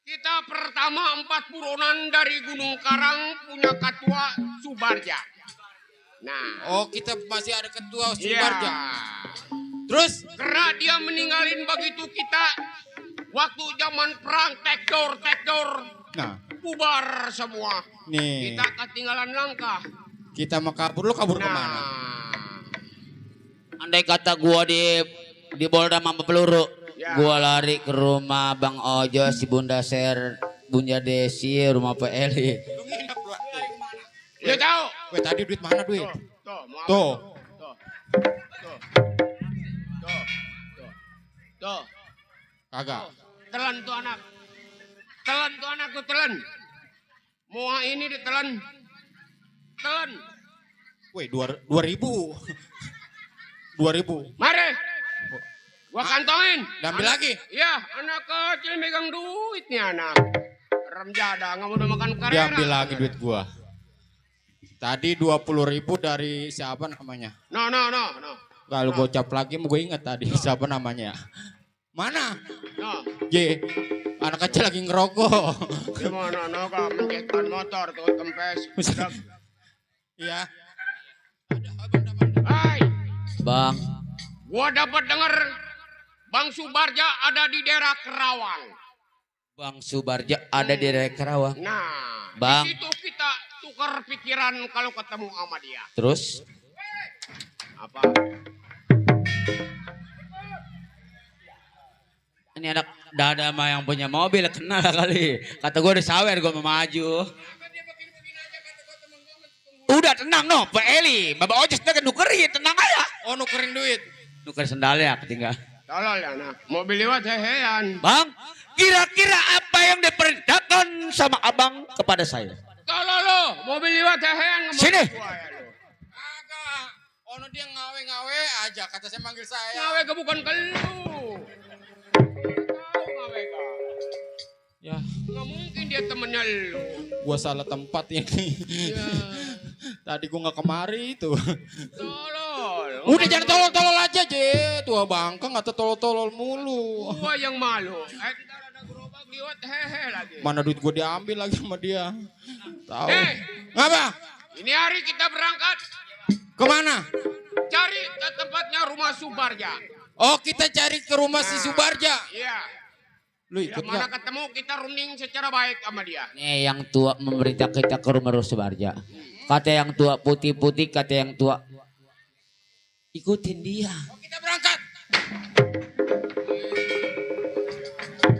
Speaker 6: Kita pertama 4 buronan dari Gunung Karang punya ketua Subarja. Nah.
Speaker 3: Oh, kita masih ada ketua
Speaker 6: Iya.
Speaker 3: Subarja. Terus?
Speaker 6: Karena dia meninggalin begitu kita waktu zaman perang tekdor.
Speaker 3: Nah,
Speaker 6: Bubar semua.
Speaker 3: nih.
Speaker 6: Kita ketinggalan langkah.
Speaker 3: Kita mau kabur, lu kabur kemana?
Speaker 6: Nah.
Speaker 5: Andai kata gua di Polda Mamba Peluru,
Speaker 6: Ya.
Speaker 5: gua lari ke rumah Bang Ojo, si Bunda Ser, Bunda Desi, rumah Pak Eli.
Speaker 3: Lu nginep lu.
Speaker 6: Lu tahu?
Speaker 3: Weh, tadi duit mana duit?
Speaker 6: Tuh, mau apa?
Speaker 3: Tuh.
Speaker 6: Tuh.
Speaker 3: Kagak.
Speaker 6: Telan tuh anak. Telan tuh anak tuh telan. Mua ini ditelan. Telan.
Speaker 3: Weh, 2000. 2000.
Speaker 6: Mari. Gua kantongin.
Speaker 3: Diambil lagi?
Speaker 6: Iya, anak kecil megang duit nih anak. Remjada nggak mau makan karera.
Speaker 3: Diambil lagi duit gua. Tadi 20.000 dari siapa namanya?
Speaker 6: No.
Speaker 3: Kalau gocap lagi mau gue inget tadi siapa namanya. Mana?
Speaker 6: No.
Speaker 3: Ye, anak kecil lagi ngerokok.
Speaker 6: Gimana kak mencetkan motor tuh kempes.
Speaker 3: Iya.
Speaker 6: Hai,
Speaker 5: Bang,
Speaker 6: gua dapat dengar Bang Subarja ada di daerah Kerawang.
Speaker 5: Bang Subarja ada di daerah Karawang.
Speaker 6: Nah,
Speaker 5: Bang.
Speaker 6: di situ kita tukar pikiran kalau ketemu sama dia.
Speaker 5: Terus?
Speaker 6: Apa?
Speaker 5: Ini anak dada mah yang punya mobil kenal kali. Kata gue udah sawer gue mau maju. Udah tenang no, Pak Eli. Bapak Ojes udah nukerin, tenang aja.
Speaker 3: Oh, nukerin duit.
Speaker 5: Nuker sendalnya ketinggalan.
Speaker 6: Tolol ya nak, mobil lewat hehean.
Speaker 5: Bang, kira-kira apa yang diperintahkan sama abang kepada saya?
Speaker 6: Tolol lo, mobil lewat hehean.
Speaker 5: Sini.
Speaker 3: Kagak. Ono dia ngawe-ngawe aja kata saya manggil saya.
Speaker 6: Ngawe ke bukan ke lu. Tahu ngawe ke.
Speaker 3: Ya,
Speaker 6: Nggak mungkin dia temennya lu.
Speaker 3: gua salah tempat ini.
Speaker 6: Ya,
Speaker 3: Tadi gua nggak kemari itu.
Speaker 6: tolol.
Speaker 3: Udah jangan tolol-tolol aja, Je. Tua bangka nggak tolol-tolol mulu.
Speaker 6: Gua yang malu. Kita ada gerobak lewat hehe lagi.
Speaker 3: Mana duit gua diambil lagi sama dia. Tahu.
Speaker 6: Ngapa? Ini hari kita berangkat
Speaker 3: Kemana?
Speaker 6: cari ke tempatnya rumah Subarja.
Speaker 3: Oh, kita cari ke rumah si Subarja.
Speaker 6: Iya.
Speaker 3: Lu
Speaker 6: Bila
Speaker 3: ikut
Speaker 6: mana
Speaker 3: nggak?
Speaker 6: ketemu kita runding secara baik sama dia.
Speaker 5: Nih yang tua memerintah kita ke rumah Subarja. Kata yang tua putih-putih, kata yang tua ikutin dia.
Speaker 3: Oh, kita berangkat.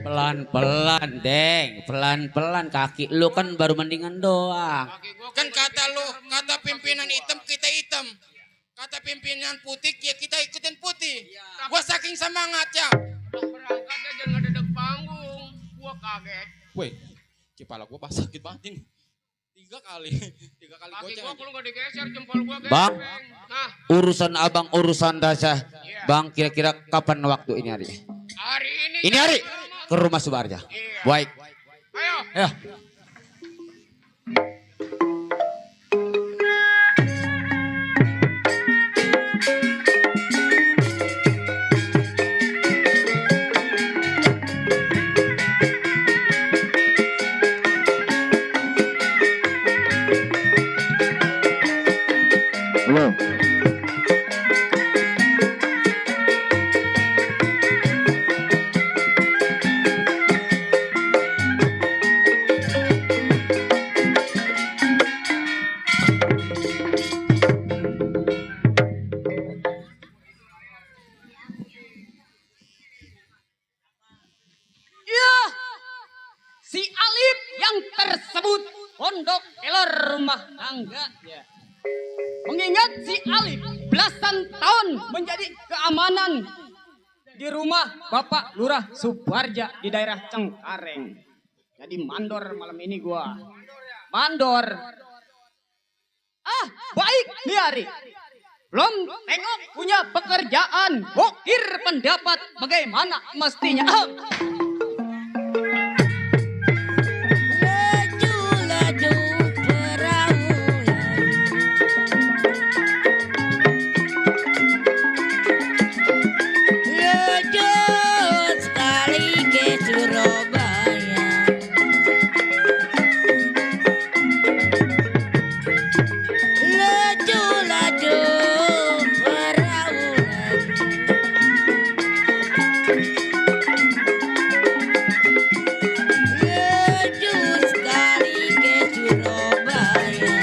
Speaker 5: Pelan-pelan, Deng. Pelan-pelan kaki lu kan baru mendingan doang.
Speaker 6: Kaki gua
Speaker 3: Kan kata lu, kata pimpinan hitam kita hitam. Kata pimpinan putih ya kita ikutin putih. Gua saking semangatnya.
Speaker 6: udah berangkat aja ngededek panggung. Gua kaget.
Speaker 3: Woi, kepala gua pas sakit banget ini. 3 kali. 3 kali
Speaker 6: Kaki
Speaker 3: goceng.
Speaker 6: gua kalau nggak digeser jempol gua
Speaker 5: Bang.
Speaker 6: gepeng. Nah,
Speaker 5: Urusan abang, urusan dasar.
Speaker 6: Iya.
Speaker 5: Bang, kira-kira kapan waktu ini hari?
Speaker 6: hari ini.
Speaker 5: Ini hari ke rumah Subarja.
Speaker 6: Iya.
Speaker 5: Baik.
Speaker 6: Ayo.
Speaker 5: Ya.
Speaker 7: pondok kelor rumah tangga. Ya. Mengingat si Alif belasan tahun menjadi keamanan di rumah Bapak Lurah Subarja di daerah Cengkareng. Jadi mandor malam ini gua. Mandor. Baik nih Ari. Belum tengok punya pekerjaan. Bokir pendapat bagaimana mestinya.
Speaker 1: Laju-laju perahu laju sekali ke Surabaya. Laju-laju perahu laju sekali ke Surabaya.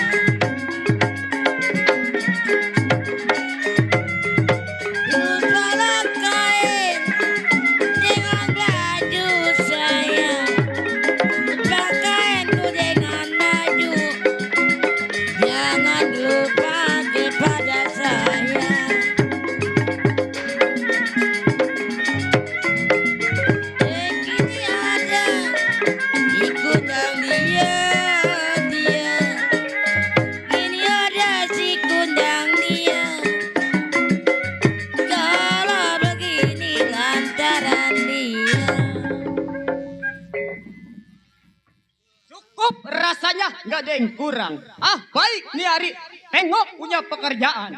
Speaker 1: Lupalah kain dengan baju saya, pakaianku dengan baju, jangan lupa kepada saya. Kini ada ikutang dia. Kini ada si kundang dia. Kalau begini lantaran dia.
Speaker 7: Cukup rasanya nggak ada yang kurang. Baik nih Ari. Tengok punya pekerjaan.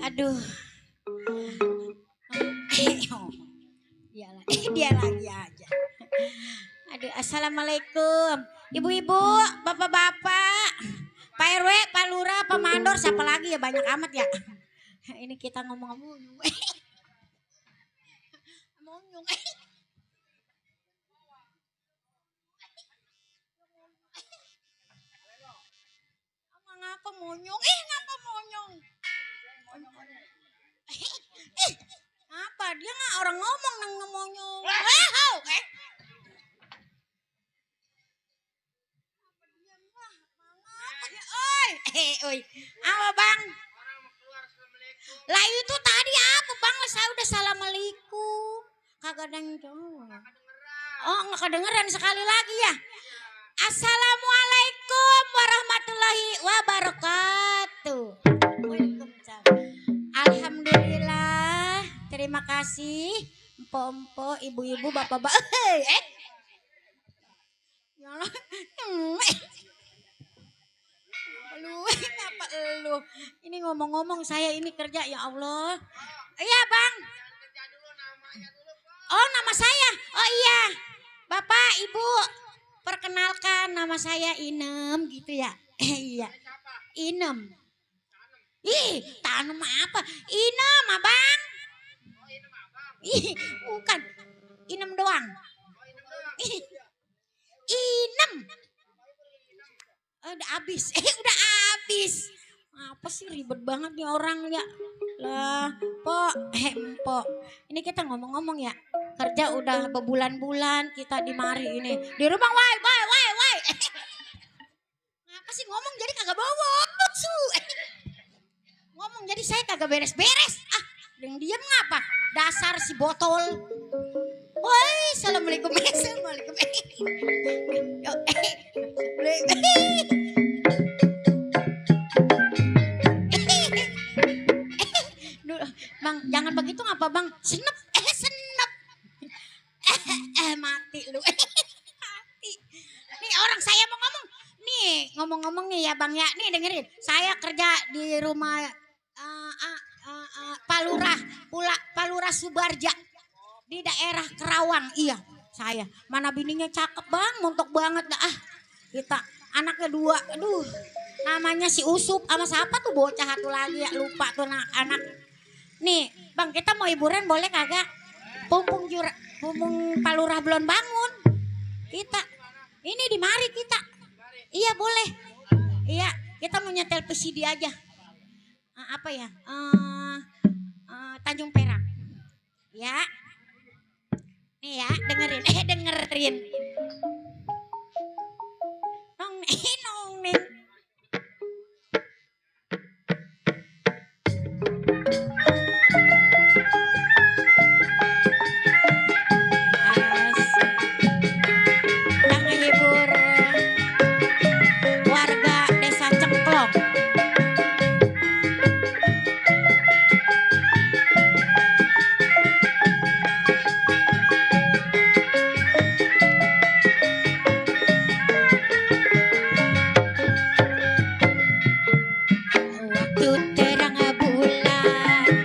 Speaker 1: Aduh. Dia lagi aja. Aduh, assalamualaikum. Ibu-ibu, bapak-bapak, Pak RW, Pak Lurah, Pak Mandor, siapa lagi ya, banyak amat ya. Ini kita ngomong-ngomong. Ngomong. Ngapa monyong? Ngapa monyong? Apa dia nggak orang ngomong nang monyong? Oi, apa bang? Lah itu tadi apa bang? Saya udah assalamualaikum. Kagak ada yang jawab. Oh nggak kedengeran sekali lagi ya. Assalamualaikum warahmatullahi wabarakatuh. Waalaikumsalam. Alhamdulillah. Terima kasih. Empo-empo, ibu-ibu, bapak-bapak. Apa lu? Ini ngomong-ngomong saya ini kerja ya Allah. Iya bang. Oh nama saya. Oh iya. Bapak, ibu. Perkenalkan nama saya Inem gitu ya. Iya. Inem. Ih, tanam apa? Inem abang. Bukan. Inem doang. Inem. Udah habis. Udah habis. Apa sih ribet banget nih orang ya. Lah, Pok. Ini kita ngomong-ngomong ya. Kerja udah berbulan-bulan kita di mari ini. Di rumah wai. Ngapa sih ngomong jadi kagak bawa su. Ngomong jadi saya kagak beres-beres. Ah, yang diem ngapa? Dasar si botol. Woi, assalamualaikum. Assalamualaikum. Bang, jangan begitu ngapa bang? Senep. Mati lu. Mati. Nih orang saya mau ngomong. Nih ngomong-ngomong nih ya bang ya. Nih dengerin. Saya kerja di rumah Palurah Subarja. Di daerah Kerawang. Iya saya. Mana bininya cakep bang. Montok banget dah. Kita anaknya 2. Aduh. Namanya si Usup. Sama siapa tuh bocah satu lagi ya. Lupa tuh anak. Nih bang kita mau hiburan boleh kagak? Pumpung Palurah belum bangun. Kita ini di mari kita. Iya boleh. Iya kita mau nyetel PCD aja. Apa ya? Tanjung Perak. Ya. Nih ya dengerin. Dengerin. Nong nih. Waktu terang bulan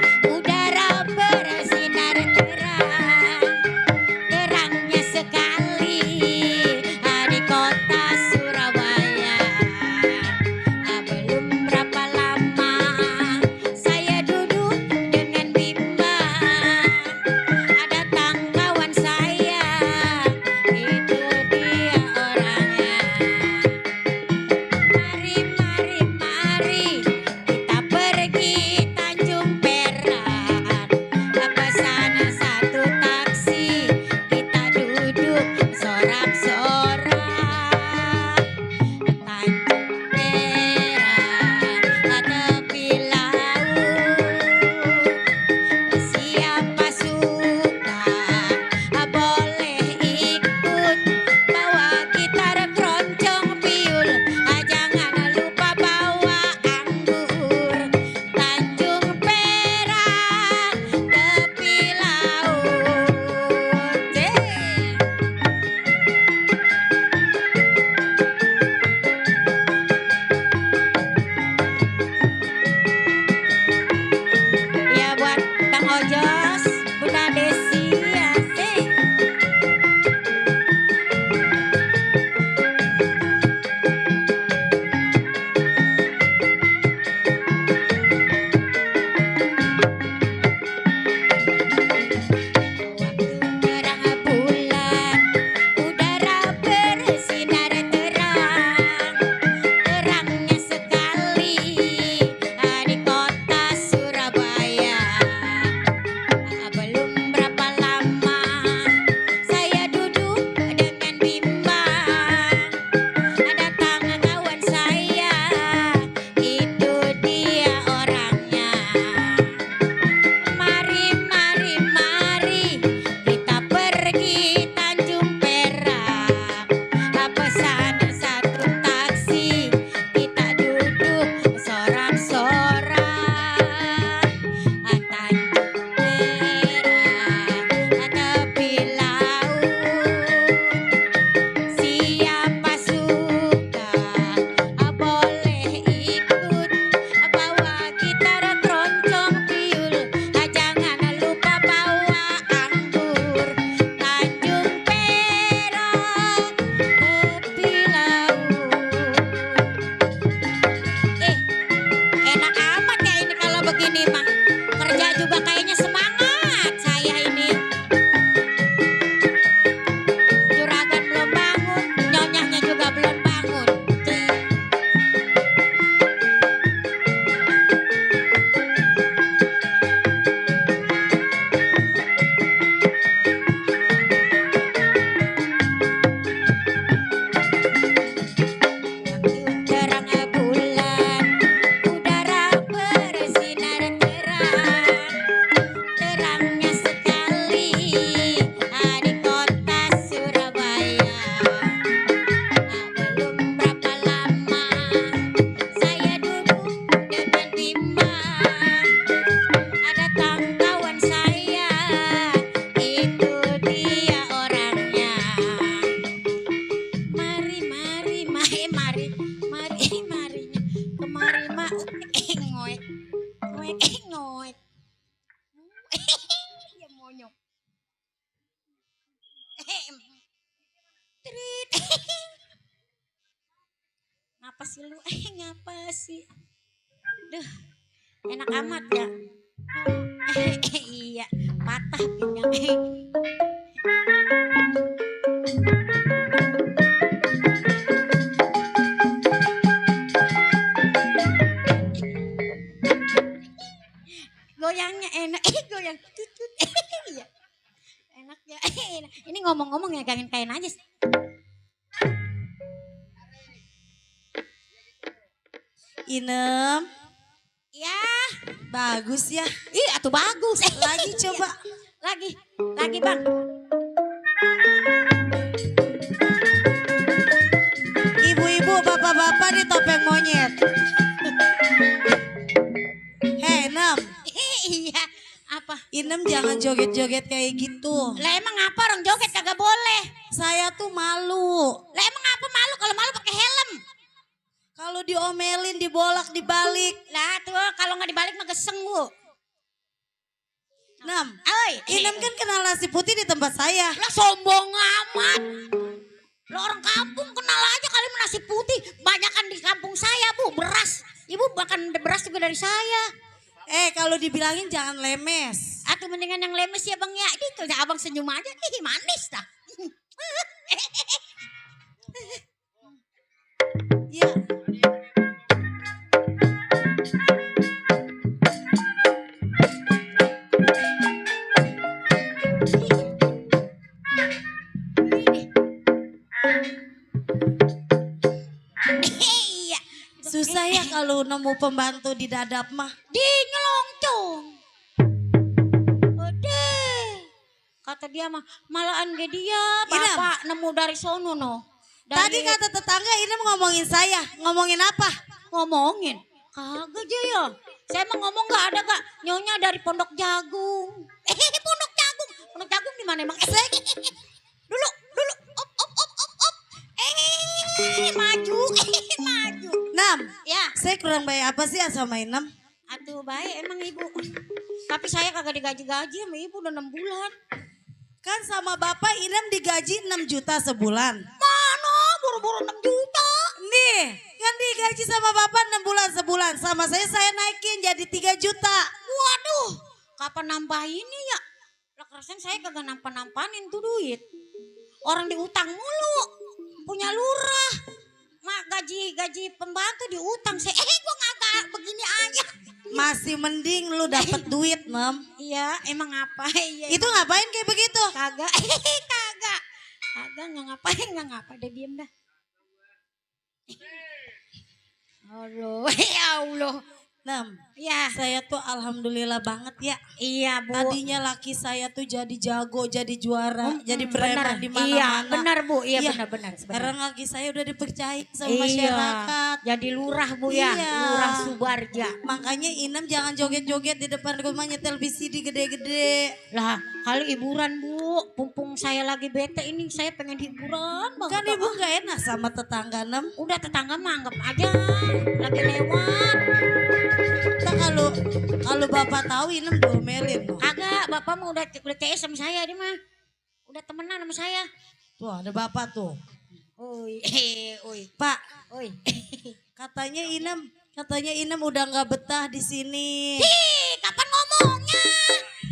Speaker 1: Ngoek. Ngoek. Ngoek. Ya monyok. Trit. Ngapa sih lu? Ngapa sih? Duh, enak amat ya. Iya, patah pinggang. Goyangnya enak, goyang tutut. Iya. Enak ya. Ini ngomong-ngomong ya gangin kain aja.
Speaker 8: Inem,
Speaker 1: Ya,
Speaker 8: bagus ya.
Speaker 1: ih atuh bagus.
Speaker 8: Lagi coba.
Speaker 1: Lagi Bang.
Speaker 8: Ibu-ibu, bapak-bapak di topeng monyet. Hei, Nem.
Speaker 1: Iya, apa?
Speaker 8: Inem jangan joget-joget kayak gitu.
Speaker 1: Lah emang apa orang joget kagak boleh?
Speaker 8: Saya tuh malu.
Speaker 1: Lah emang apa malu kalau malu pakai helm?
Speaker 8: Kalau diomelin, dibolak, dibalik.
Speaker 1: Lah tuh kalau nggak dibalik mah geseng Bu.
Speaker 8: Nem,
Speaker 1: Oi,
Speaker 8: Inem kan kenal nasi putih di tempat saya.
Speaker 1: lah sombong amat. Lo orang kampung kenal aja kali nasi putih. Banyakan di kampung saya Bu, beras. Ibu bahkan beras juga dari saya.
Speaker 8: Kalau dibilangin jangan lemes.
Speaker 1: Atau mendingan yang lemes ya Bang ya. Itu abang senyum aja, ih manis dah.
Speaker 8: Iya.
Speaker 1: Iya.
Speaker 8: Susah ya kalau nemu pembantu di dadap mah.
Speaker 1: Di nyelongcong. Ode. Kata dia mah malahan ge dia
Speaker 8: Inem.
Speaker 1: bapak nemu dari sono no.
Speaker 8: Tadi kata tetangga Inem ngomongin saya. Ngomongin apa?
Speaker 1: ngomongin. Kagak aja ya. Saya mau ngomong gak ada gak. Nyonya dari Pondok Jagung. Pondok Jagung. Pondok Jagung di mana emang? Dulu. Op. Maju. Maju.
Speaker 8: Nam,
Speaker 1: Ya.
Speaker 8: saya kurang baik apa sih ya sama Inem?
Speaker 1: Aduh baik emang ibu. Tapi saya kagak digaji-gaji sama ibu udah 6 bulan.
Speaker 8: Kan sama bapak Inem digaji 6 juta sebulan.
Speaker 1: Mana buru-buru 6 juta.
Speaker 8: Nih, kan digaji sama bapak 6 bulan sebulan. Sama saya naikin jadi 3 juta.
Speaker 1: Waduh. Kapan nambah ini ya? Lah kerasan saya kagak nampan-nampanin tuh duit. Orang diutang mulu. Punya lurah. Mak gaji pembantu diutang. Saya gua kagak begini aja.
Speaker 8: Masih mending lu dapet duit, Mem.
Speaker 1: Iya, emang apa? Iya.
Speaker 8: Itu ngapain kayak begitu?
Speaker 1: kagak. Kagak nggak ngapain, nggak ngapa deh diem dah. Aduh, ya Allah.
Speaker 8: Nem,
Speaker 1: Ya,
Speaker 8: saya tuh alhamdulillah banget ya.
Speaker 1: iya Bu.
Speaker 8: Tadinya laki saya tuh jadi jago, jadi juara, jadi
Speaker 1: benar
Speaker 8: preman di
Speaker 1: Iya,
Speaker 8: mana-mana.
Speaker 1: benar Bu. Iya,
Speaker 8: Iya.
Speaker 1: benar.
Speaker 8: Sekarang laki saya udah dipercaya sama
Speaker 1: Iya.
Speaker 8: masyarakat.
Speaker 1: Jadi lurah Bu ya,
Speaker 8: Iya.
Speaker 1: lurah Subarja.
Speaker 8: Makanya Inem jangan joget-joget di depan rumah nyetel VCD gede-gede.
Speaker 1: Lah, kali hiburan Bu. Pumpung saya lagi bete ini, saya pengen hiburan banget.
Speaker 8: Kan ibu gak enak sama tetangga, Nem.
Speaker 1: Udah tetangga mah anggap aja lagi lewat.
Speaker 8: Nah, kalau bapak tahu Inem diomelin loh.
Speaker 1: Kagak, bapak mah udah CS sama saya dia mah. Udah temenan sama saya.
Speaker 8: Tuh ada bapak tuh.
Speaker 1: Oi, oi,
Speaker 8: Pak,
Speaker 1: oi.
Speaker 8: katanya Inem udah nggak betah di sini.
Speaker 1: Kapan ngomongnya?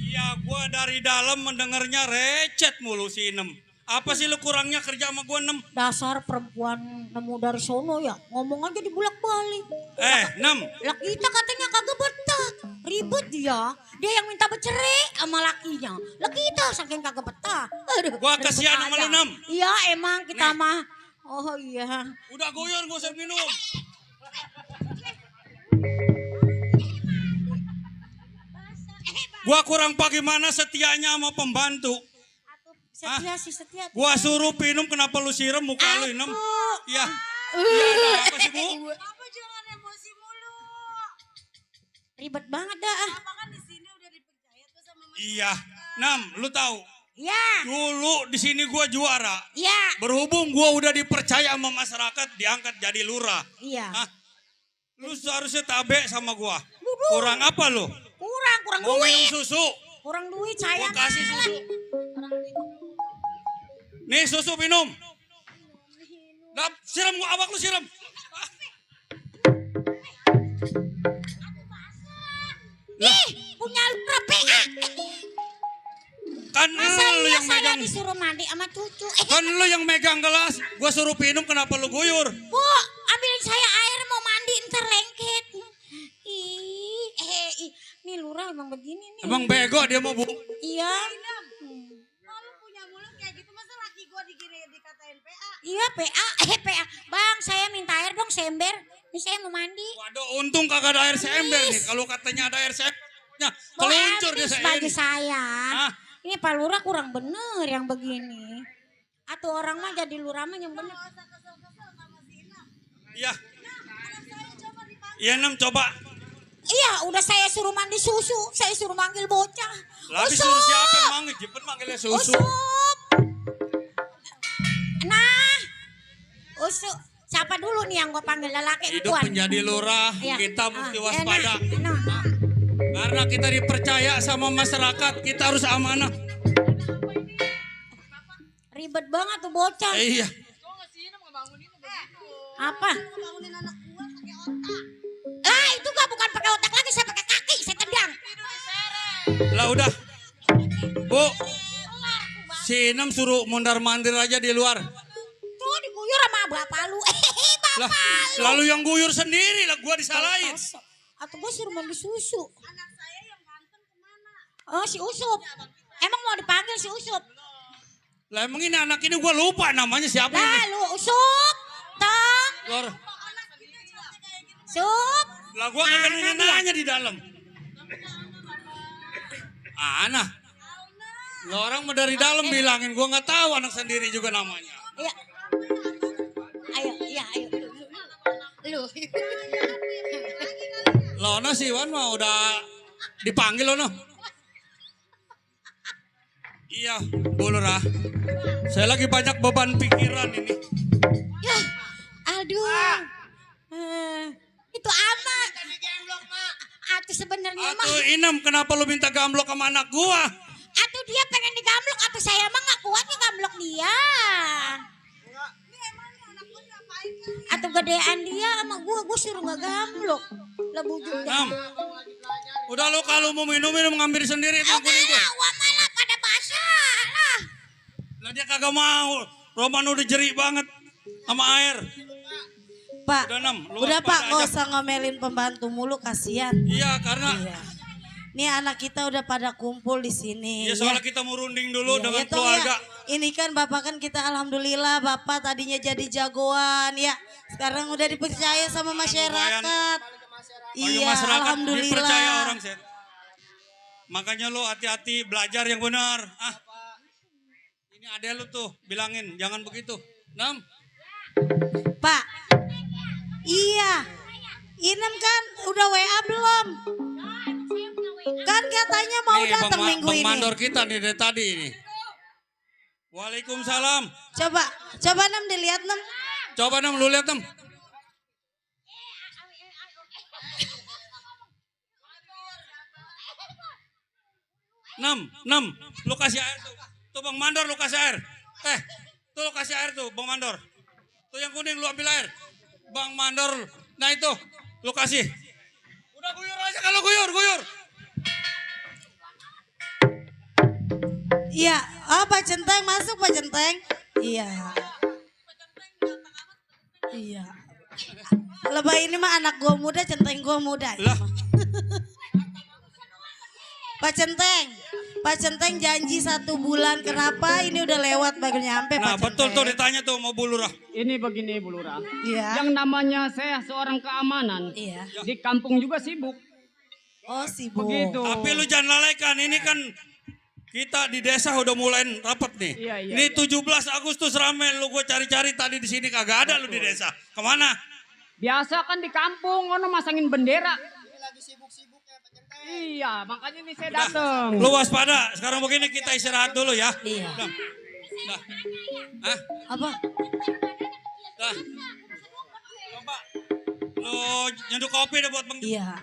Speaker 9: Iya, gua dari dalam mendengarnya recet mulu si Inem. Apa sih lu kurangnya kerja sama gua, Nem?
Speaker 1: Dasar perempuan nemu dari sono ya. Ngomong aja dibulak-balik.
Speaker 9: Nem,
Speaker 1: Lah kita katanya kagak betah. Ribet dia. Dia yang minta bercerai sama lakinya. Lah kita saking kagak betah. Aduh,
Speaker 9: gua
Speaker 1: ribet
Speaker 9: kasihan sama
Speaker 1: aja.
Speaker 9: lu, Nem.
Speaker 1: Iya emang kita
Speaker 9: Nih.
Speaker 1: mah. Oh iya.
Speaker 9: Udah goyor gua usah minum. Gua kurang bagaimana setianya sama pembantu.
Speaker 1: Setia sih setia.
Speaker 9: Gua suruh minum kenapa lu siram muka lu, Nem?
Speaker 1: Aduh.
Speaker 9: Iya. Iya, ada apa sih, Bu?
Speaker 8: Apa jangan emosi mulu.
Speaker 1: Ribet banget dah.
Speaker 8: Bapak kan di sini udah dipercaya tuh sama
Speaker 9: Iya. Nem, lu tahu?
Speaker 1: Ya,
Speaker 9: Dulu di sini gua juara.
Speaker 1: ya,
Speaker 9: Berhubung gua udah dipercaya sama masyarakat, diangkat jadi lurah.
Speaker 1: iya.
Speaker 9: Hah? Lu seharusnya tabe sama gua. Kurang apa lu?
Speaker 1: Kurang
Speaker 9: Mau minum
Speaker 1: duit.
Speaker 9: susu?
Speaker 1: Kurang duit saya.
Speaker 9: Gua kasih susu. Nih susu minum. Siram gua, abak lu siram.
Speaker 1: Ih, punya lura PA.
Speaker 9: Kan
Speaker 1: Masa
Speaker 9: lu
Speaker 1: iya
Speaker 9: yang
Speaker 1: saya
Speaker 9: megang.
Speaker 1: disuruh mandi sama cucu.
Speaker 9: Kan lu yang megang gelas. Gua suruh minum, kenapa lu guyur?
Speaker 1: Bu, ambilin saya air mau mandi ntar lengket. Nih lurah emang begini nih.
Speaker 9: Emang bego dia mau bu.
Speaker 1: Iya.
Speaker 8: Kalau punya mulut kayak gitu masa laki gua dikatain PA.
Speaker 1: Iya PA, PA. Bang, saya minta air dong sember. Ini saya mau mandi.
Speaker 9: Waduh, untung kagak ada air seember nih. Kalau katanya ada air seembernya,
Speaker 1: Mau
Speaker 9: keluncur dia
Speaker 1: habis
Speaker 9: saya
Speaker 1: baju
Speaker 9: ini.
Speaker 1: saya.
Speaker 9: Hah?
Speaker 1: Ini Pak Lurah kurang bener yang begini. Atau orang mah jadi lurah mah yang bener.
Speaker 9: Iya. Iya, Nem, coba.
Speaker 1: Iya, udah saya suruh mandi susu. Saya suruh manggil bocah.
Speaker 9: Lebih suruh siapa yang manggil? Jepet manggilnya susu.
Speaker 1: Usup. Nah, Usup. Siapa dulu nih yang gue panggil lelaki?
Speaker 9: Hidup
Speaker 1: Tuan.
Speaker 9: menjadi lurah,
Speaker 1: Iya.
Speaker 9: kita mesti
Speaker 1: Ah,
Speaker 9: waspada.
Speaker 1: nah.
Speaker 9: Karena kita dipercaya sama masyarakat, kita harus amanah.
Speaker 1: Ribet banget tuh bocah.
Speaker 9: Iya.
Speaker 1: Apa? Ah, itu gak bukan pakai otak lagi, saya pakai kaki, saya tendang.
Speaker 9: Lah udah. Bu, si Inem suruh mondar-mandir aja di luar.
Speaker 1: Tuh diguyur sama bapak lu.
Speaker 9: Lah,
Speaker 1: Bapak lu.
Speaker 9: lalu yang guyur sendiri lah, gua disalahin.
Speaker 1: Atau gue suruh mandi susu. Anak saya yang ganteng kemana? Oh, si Usup. Emang mau dipanggil si Usup?
Speaker 9: Lah emang ini anak ini gua lupa namanya siapa
Speaker 1: Lah
Speaker 9: ini.
Speaker 1: lu Usup. Tong.
Speaker 9: Lor.
Speaker 1: Sup.
Speaker 9: Lah gua kagak nanya-nanya di dalam. Ana. Lah orang mau dari dalam bilangin, gua nggak tahu anak sendiri juga namanya.
Speaker 1: Iya. Ayo, iya, ayo. Lu.
Speaker 9: Lono si Iwan mah udah dipanggil Lono. Iya, Bu Lurah. Saya lagi banyak beban pikiran ini.
Speaker 1: Ya, aduh. Itu amat. Atuh sebenarnya mah.
Speaker 9: Atuh Inem, kenapa lu minta gamblok sama anak gua?
Speaker 1: Atuh dia pengen digamblok, atuh saya mah gak kuat ngegamblok dia. Atuh gedean dia sama gua suruh ngegamblok. Lah bujur dah.
Speaker 9: Nam, udah lu kalau mau minum ngambil sendiri itu kuning tuh.
Speaker 1: Wah malah pada basah lah.
Speaker 9: Lah dia kagak mau. Roman udah jerik banget sama air.
Speaker 8: Pak,
Speaker 9: Udah, Nam, lu
Speaker 8: udah
Speaker 9: waspada
Speaker 8: Pak, nggak
Speaker 9: aja.
Speaker 8: usah ngomelin pembantu mulu, kasihan.
Speaker 9: Iya, karena
Speaker 8: Iya. Nih anak kita udah pada kumpul di sini.
Speaker 9: ya soalnya kita mau runding dulu
Speaker 8: Iya,
Speaker 9: dengan
Speaker 8: ya, Tong,
Speaker 9: keluarga.
Speaker 8: ya. Ini kan Bapak kan kita alhamdulillah Bapak tadinya jadi jagoan ya. Sekarang udah dipercaya sama masyarakat.
Speaker 9: Bagi
Speaker 8: Iya,
Speaker 9: masyarakat
Speaker 8: alhamdulillah.
Speaker 9: dipercaya orang, Set. Makanya lu hati-hati belajar yang benar. Ah. Ini ada lu tuh, bilangin jangan begitu. Nam.
Speaker 8: Pak, iya. Inem kan udah WA belum? Kan katanya mau
Speaker 9: Nih,
Speaker 8: datang
Speaker 9: Bang
Speaker 8: minggu ini.
Speaker 9: Mandor kita nih dari tadi ini. Waalaikumsalam.
Speaker 8: Coba Nem dilihat Nem.
Speaker 9: Coba Nam, lu lihat Nam. Nam, lu kasih air tuh. Tuh Bang Mandor lu kasih air. Tuh lu kasih air tuh Bang Mandor. Tuh yang kuning lu ambil air. Bang Mandor, nah itu lu kasih. Udah guyur aja kalau guyur.
Speaker 8: Iya, oh Pak Centeng masuk Pak Centeng. Iya. Iya. Lebay ini mah anak gua muda, Centeng gua muda.
Speaker 9: Lah.
Speaker 8: Pak Centeng janji 1 bulan, kenapa ini udah lewat baru nyampe
Speaker 9: Nah
Speaker 8: Pak
Speaker 9: betul tuh
Speaker 8: Centeng.
Speaker 9: ditanya tuh mau Bu Lurah.
Speaker 7: Ini begini Bu Lurah.
Speaker 8: Iya.
Speaker 7: Yang namanya saya seorang keamanan.
Speaker 8: Iya.
Speaker 7: Di kampung juga sibuk.
Speaker 8: Oh sibuk.
Speaker 7: Begitu.
Speaker 9: Tapi lu jangan lalaikan, ini kan kita di desa udah mulai rapat nih.
Speaker 7: Iya, iya,
Speaker 9: Ini
Speaker 7: iya.
Speaker 9: 17 Agustus rame, lu gue cari-cari tadi di sini kagak ada lu di desa. Kemana?
Speaker 7: Biasa kan di kampung ono masangin bendera. Iya, makanya ini saya datang.
Speaker 9: Lu waspada. Sekarang begini kita istirahat dulu ya.
Speaker 8: Iya.
Speaker 9: Dah. Hah?
Speaker 8: Apa?
Speaker 9: Dah. Coba. Lu Tuh nyeduh kopi deh buat Bang.
Speaker 8: Iya.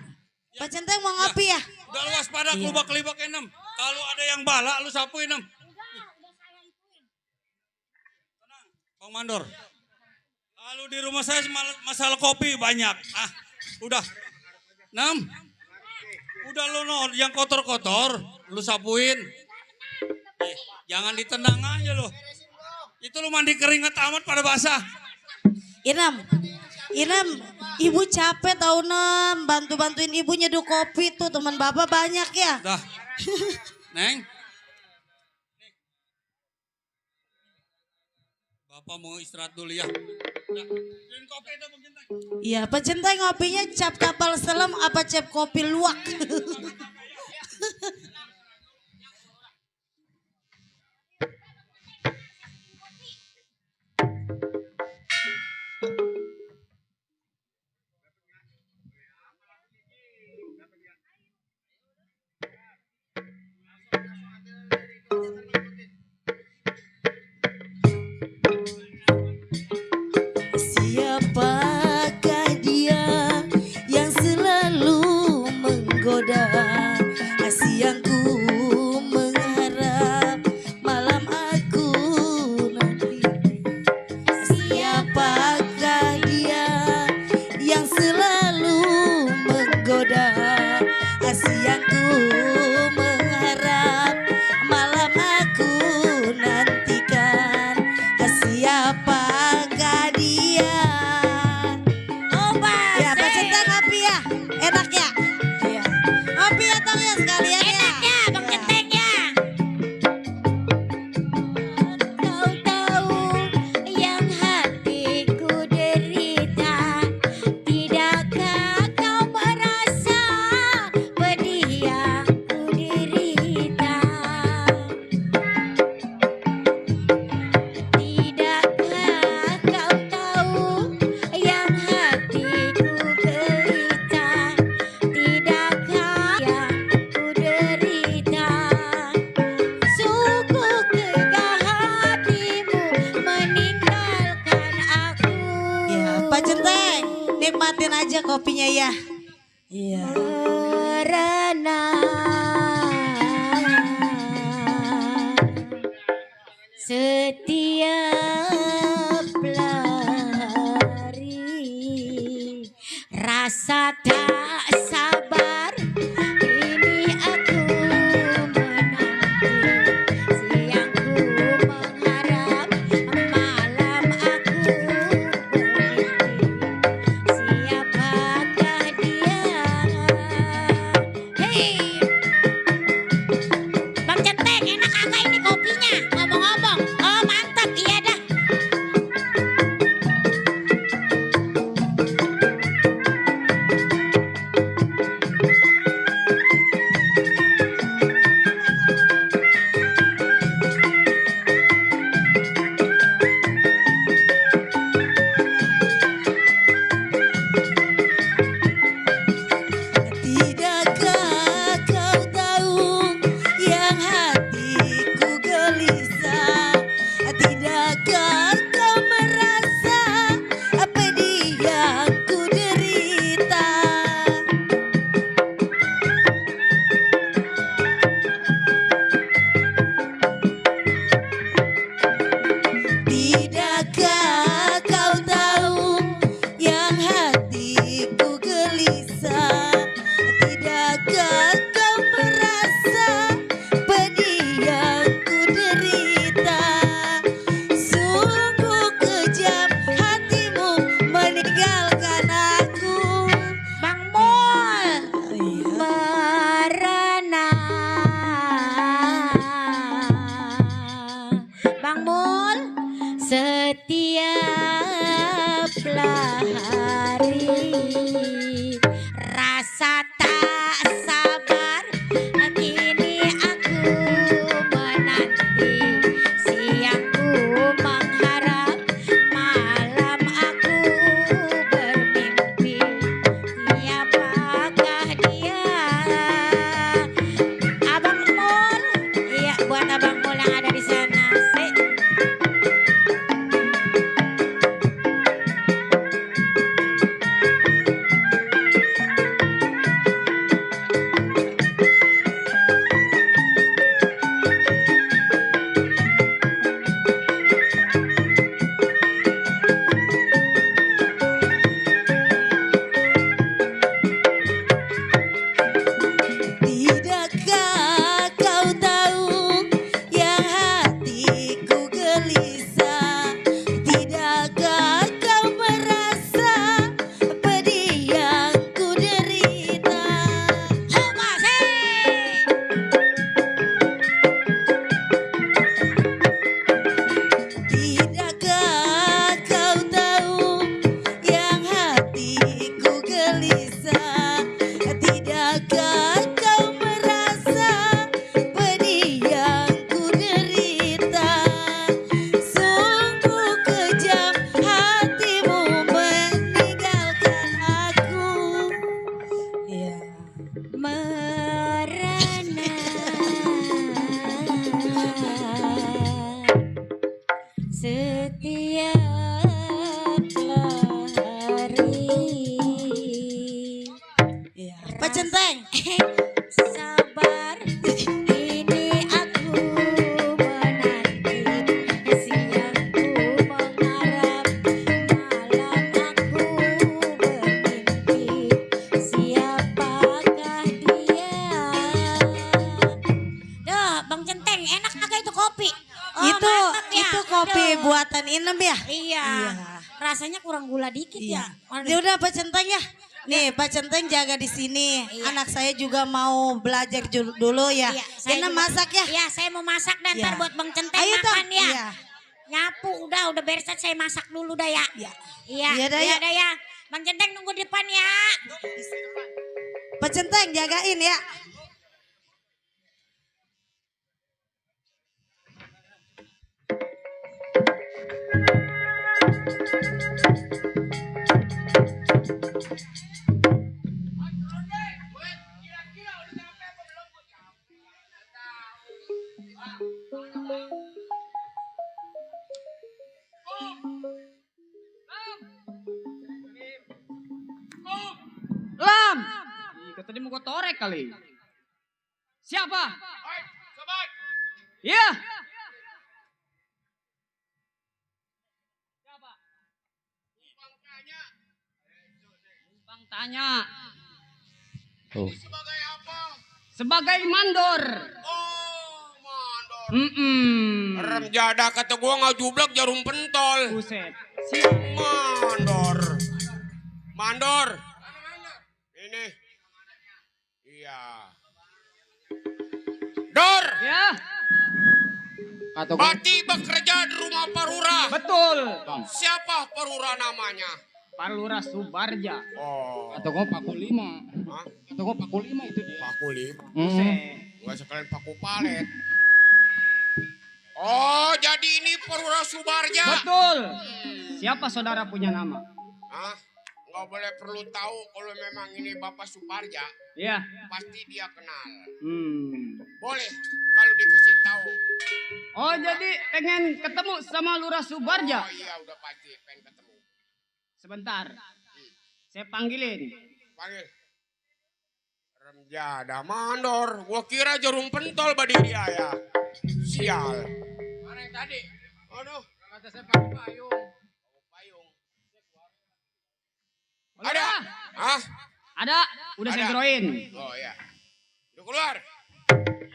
Speaker 8: Pak Centeng mau ngopi ya?
Speaker 9: Udah lu waspada
Speaker 8: Iya.
Speaker 9: kelibak Enem. Kalau ada yang bala lu sapuin Enem. Tenang, Bang Mandor. Kalau di rumah saya masalah kopi banyak. Ah, udah. 6. Udah lu yang kotor-kotor lu sapuin. Jangan ditendang aja lu. Itu lu mandi keringat amat pada basah.
Speaker 8: Inem, ibu capek tau Nem, bantuin ibu nyeduh kopi tuh, teman bapak banyak ya.
Speaker 9: Dah. Neng. Bapak mau istirahat dulu ya. Dah. Bikin kopi itu Bang Centeng.
Speaker 8: Iya, Pak Centeng ngopinya cap kapal selam apa cap kopi luwak? Siapakah dia yang selalu menggoda? Siangku mengharap, malam aku nanti. Siapakah dia yang selalu menggoda? Siangku mengharap, malam aku nantikan. Siapakah dia? Ya, Pak Centeng ngopi ya? Enak ya? Iya. Ngopi ya Tong ya sekalian ya?
Speaker 1: Enak ya Bang Centeng ya. Kau tahu yang hatiku derita, tidakkah kau merasa pedih yang ku derita? Tidakkah kau tahu yang hatiku gelita, tidakkah yang ku derita? Sungguh tegah hatimu meninggalkan aku.
Speaker 8: Ya, Pak Centeng, nikmatin aja kopinya ya. Iya.
Speaker 1: Karena setiap lari rasa tak sabar ini aku menanti, siangku mengharap, malam aku bermimpi. Siapakah dia? Hei, Bang Centeng, enak kagak ini kopinya? Ngomong-ngomong, oh mantap, iya dah.
Speaker 8: Tidakkah kau tahu yang hatiku gelisah? Tidakkah kau merasa pedih yang ku derita? Tidakkah kau tahu yang hatiku gelisah? Tidakkah kau merasa pedih yang ku derita? Sungguh kejam hatimu meninggalkan aku.
Speaker 1: Bang Mul, merana. Bang Mul, setiap hari rasa tak sabar kini aku menanti, siangku mengharap, malam aku bermimpi. Siapakah dia? Abang Mul, iya buat Abang Mul yang ada di sana. merana setiap hari.
Speaker 8: Iya. Pak Centeng.
Speaker 1: Sabar, ini aku menanti, siangku mengharap, malam aku bermimpi, siapakah dia? Duh, Bang Centeng, enak agak itu kopi. Oh,
Speaker 8: itu
Speaker 1: mantap ya.
Speaker 8: itu kopi
Speaker 1: Aduh.
Speaker 8: buatan Inem ya?
Speaker 1: Iya. Rasanya kurang gula dikit
Speaker 8: Iya.
Speaker 1: ya.
Speaker 8: Ya udah Pak Centeng ya. Nih Pak Centeng jaga di sini.
Speaker 1: Iya.
Speaker 8: Anak saya juga mau belajar dulu ya.
Speaker 1: Iya, saya
Speaker 8: Inem
Speaker 1: juga-
Speaker 8: masak ya.
Speaker 1: Iya, saya mau masak dan
Speaker 8: Iya.
Speaker 1: ntar buat Bang Centeng
Speaker 8: Ayo Tong.
Speaker 1: makan ya.
Speaker 8: Iya.
Speaker 1: Nyapu udah beres, saya masak dulu dah ya.
Speaker 8: Iya.
Speaker 1: Iya,
Speaker 8: Iya dah,
Speaker 1: iya
Speaker 8: ya.
Speaker 1: dah ya. Bang Centeng nunggu di depan ya.
Speaker 8: Pak Centeng jagain ya.
Speaker 7: Lam. Ih, tadi mau gue torek kali. Siapa? Iya. Siapa? Bang tanya.
Speaker 2: Oh.
Speaker 3: Sebagai apa?
Speaker 7: Sebagai mandor.
Speaker 3: Oh, mandor.
Speaker 6: Rem jada kata gua nggak jublek jarum pentol.
Speaker 7: Buset.
Speaker 6: Mandor. Mandor. Ini. Iya. Dor.
Speaker 7: Ya.
Speaker 3: Kata gua,
Speaker 6: Bati bekerja di rumah Parura.
Speaker 7: Betul.
Speaker 6: Siapa Parura namanya?
Speaker 7: Pak Lurah Subarja.
Speaker 6: Oh.
Speaker 3: kata gua paku 5.
Speaker 6: Hah?
Speaker 3: Kata gua paku 5 itu dia.
Speaker 6: Paku lima.
Speaker 7: Buset.
Speaker 6: Gua sekalian paku palet. Oh, jadi ini Parura Subarja.
Speaker 7: Betul. Siapa saudara punya nama?
Speaker 6: Hah? Nggak boleh perlu tahu kalau memang ini Bapak Suparja.
Speaker 7: Iya.
Speaker 6: Pasti dia kenal.
Speaker 7: Boleh
Speaker 6: Kalau dikasih tahu.
Speaker 7: Oh jadi pengen ketemu sama Lurah Subarja?
Speaker 6: Oh iya udah pasti pengen ketemu.
Speaker 7: Sebentar. Saya panggilin.
Speaker 6: Panggil. Remjada mandor. Gua kira jarum pentol badi dia ya. Sial.
Speaker 3: Mana yang tadi?
Speaker 6: Aduh.
Speaker 3: Kata saya pakai payung.
Speaker 6: Payung.
Speaker 7: Ada?
Speaker 6: Hah?
Speaker 7: Ada. Udah saya
Speaker 6: Ada.
Speaker 7: geroin.
Speaker 6: Oh iya. Udah keluar.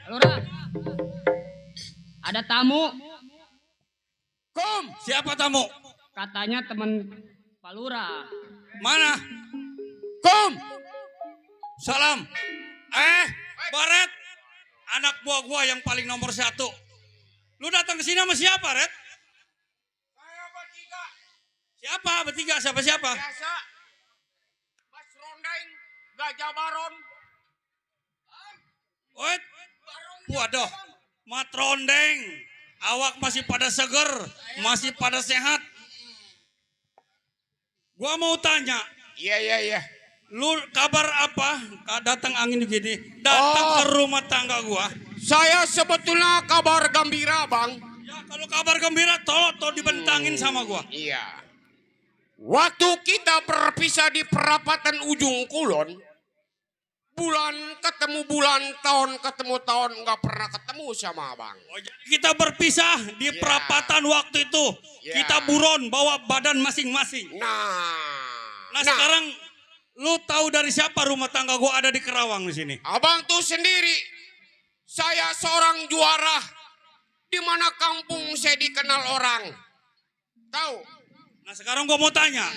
Speaker 7: Lurah. Ada tamu.
Speaker 9: Kom, siapa tamu?
Speaker 7: Katanya teman Pak Lurah.
Speaker 9: Mana? Kom. Salam. Baret. Anak buah gua yang paling nomor 1. Lu datang ke sini sama siapa, Red?
Speaker 6: Saya bertiga.
Speaker 9: Siapa? Bertiga, siapa?
Speaker 6: Biasa. Mas Rondeng. Gajah Baron.
Speaker 9: Wait. Waduh. Matrondeng. Awak masih pada seger. Masih pada sehat. Gua mau tanya.
Speaker 6: Iya.
Speaker 9: Lu kabar apa? Datang angin begini. Datang ke rumah tangga gua.
Speaker 6: Saya sebetulnya kabar gembira, Bang.
Speaker 9: Ya kalau kabar gembira tolong dibentangin sama gua.
Speaker 6: Iya. Waktu kita berpisah di perapatan ujung kulon, bulan ketemu bulan, tahun ketemu tahun, nggak pernah ketemu sama abang.
Speaker 9: Oh, jadi kita berpisah di
Speaker 6: Ya.
Speaker 9: perapatan waktu itu.
Speaker 6: Ya.
Speaker 9: Kita buron bawa badan masing-masing.
Speaker 6: Nah,
Speaker 9: Sekarang lu tahu dari siapa rumah tangga gua ada di Kerawang di sini?
Speaker 6: abang tuh sendiri, saya seorang juara, di mana kampung saya dikenal orang. Tahu?
Speaker 9: Nah sekarang gua mau tanya,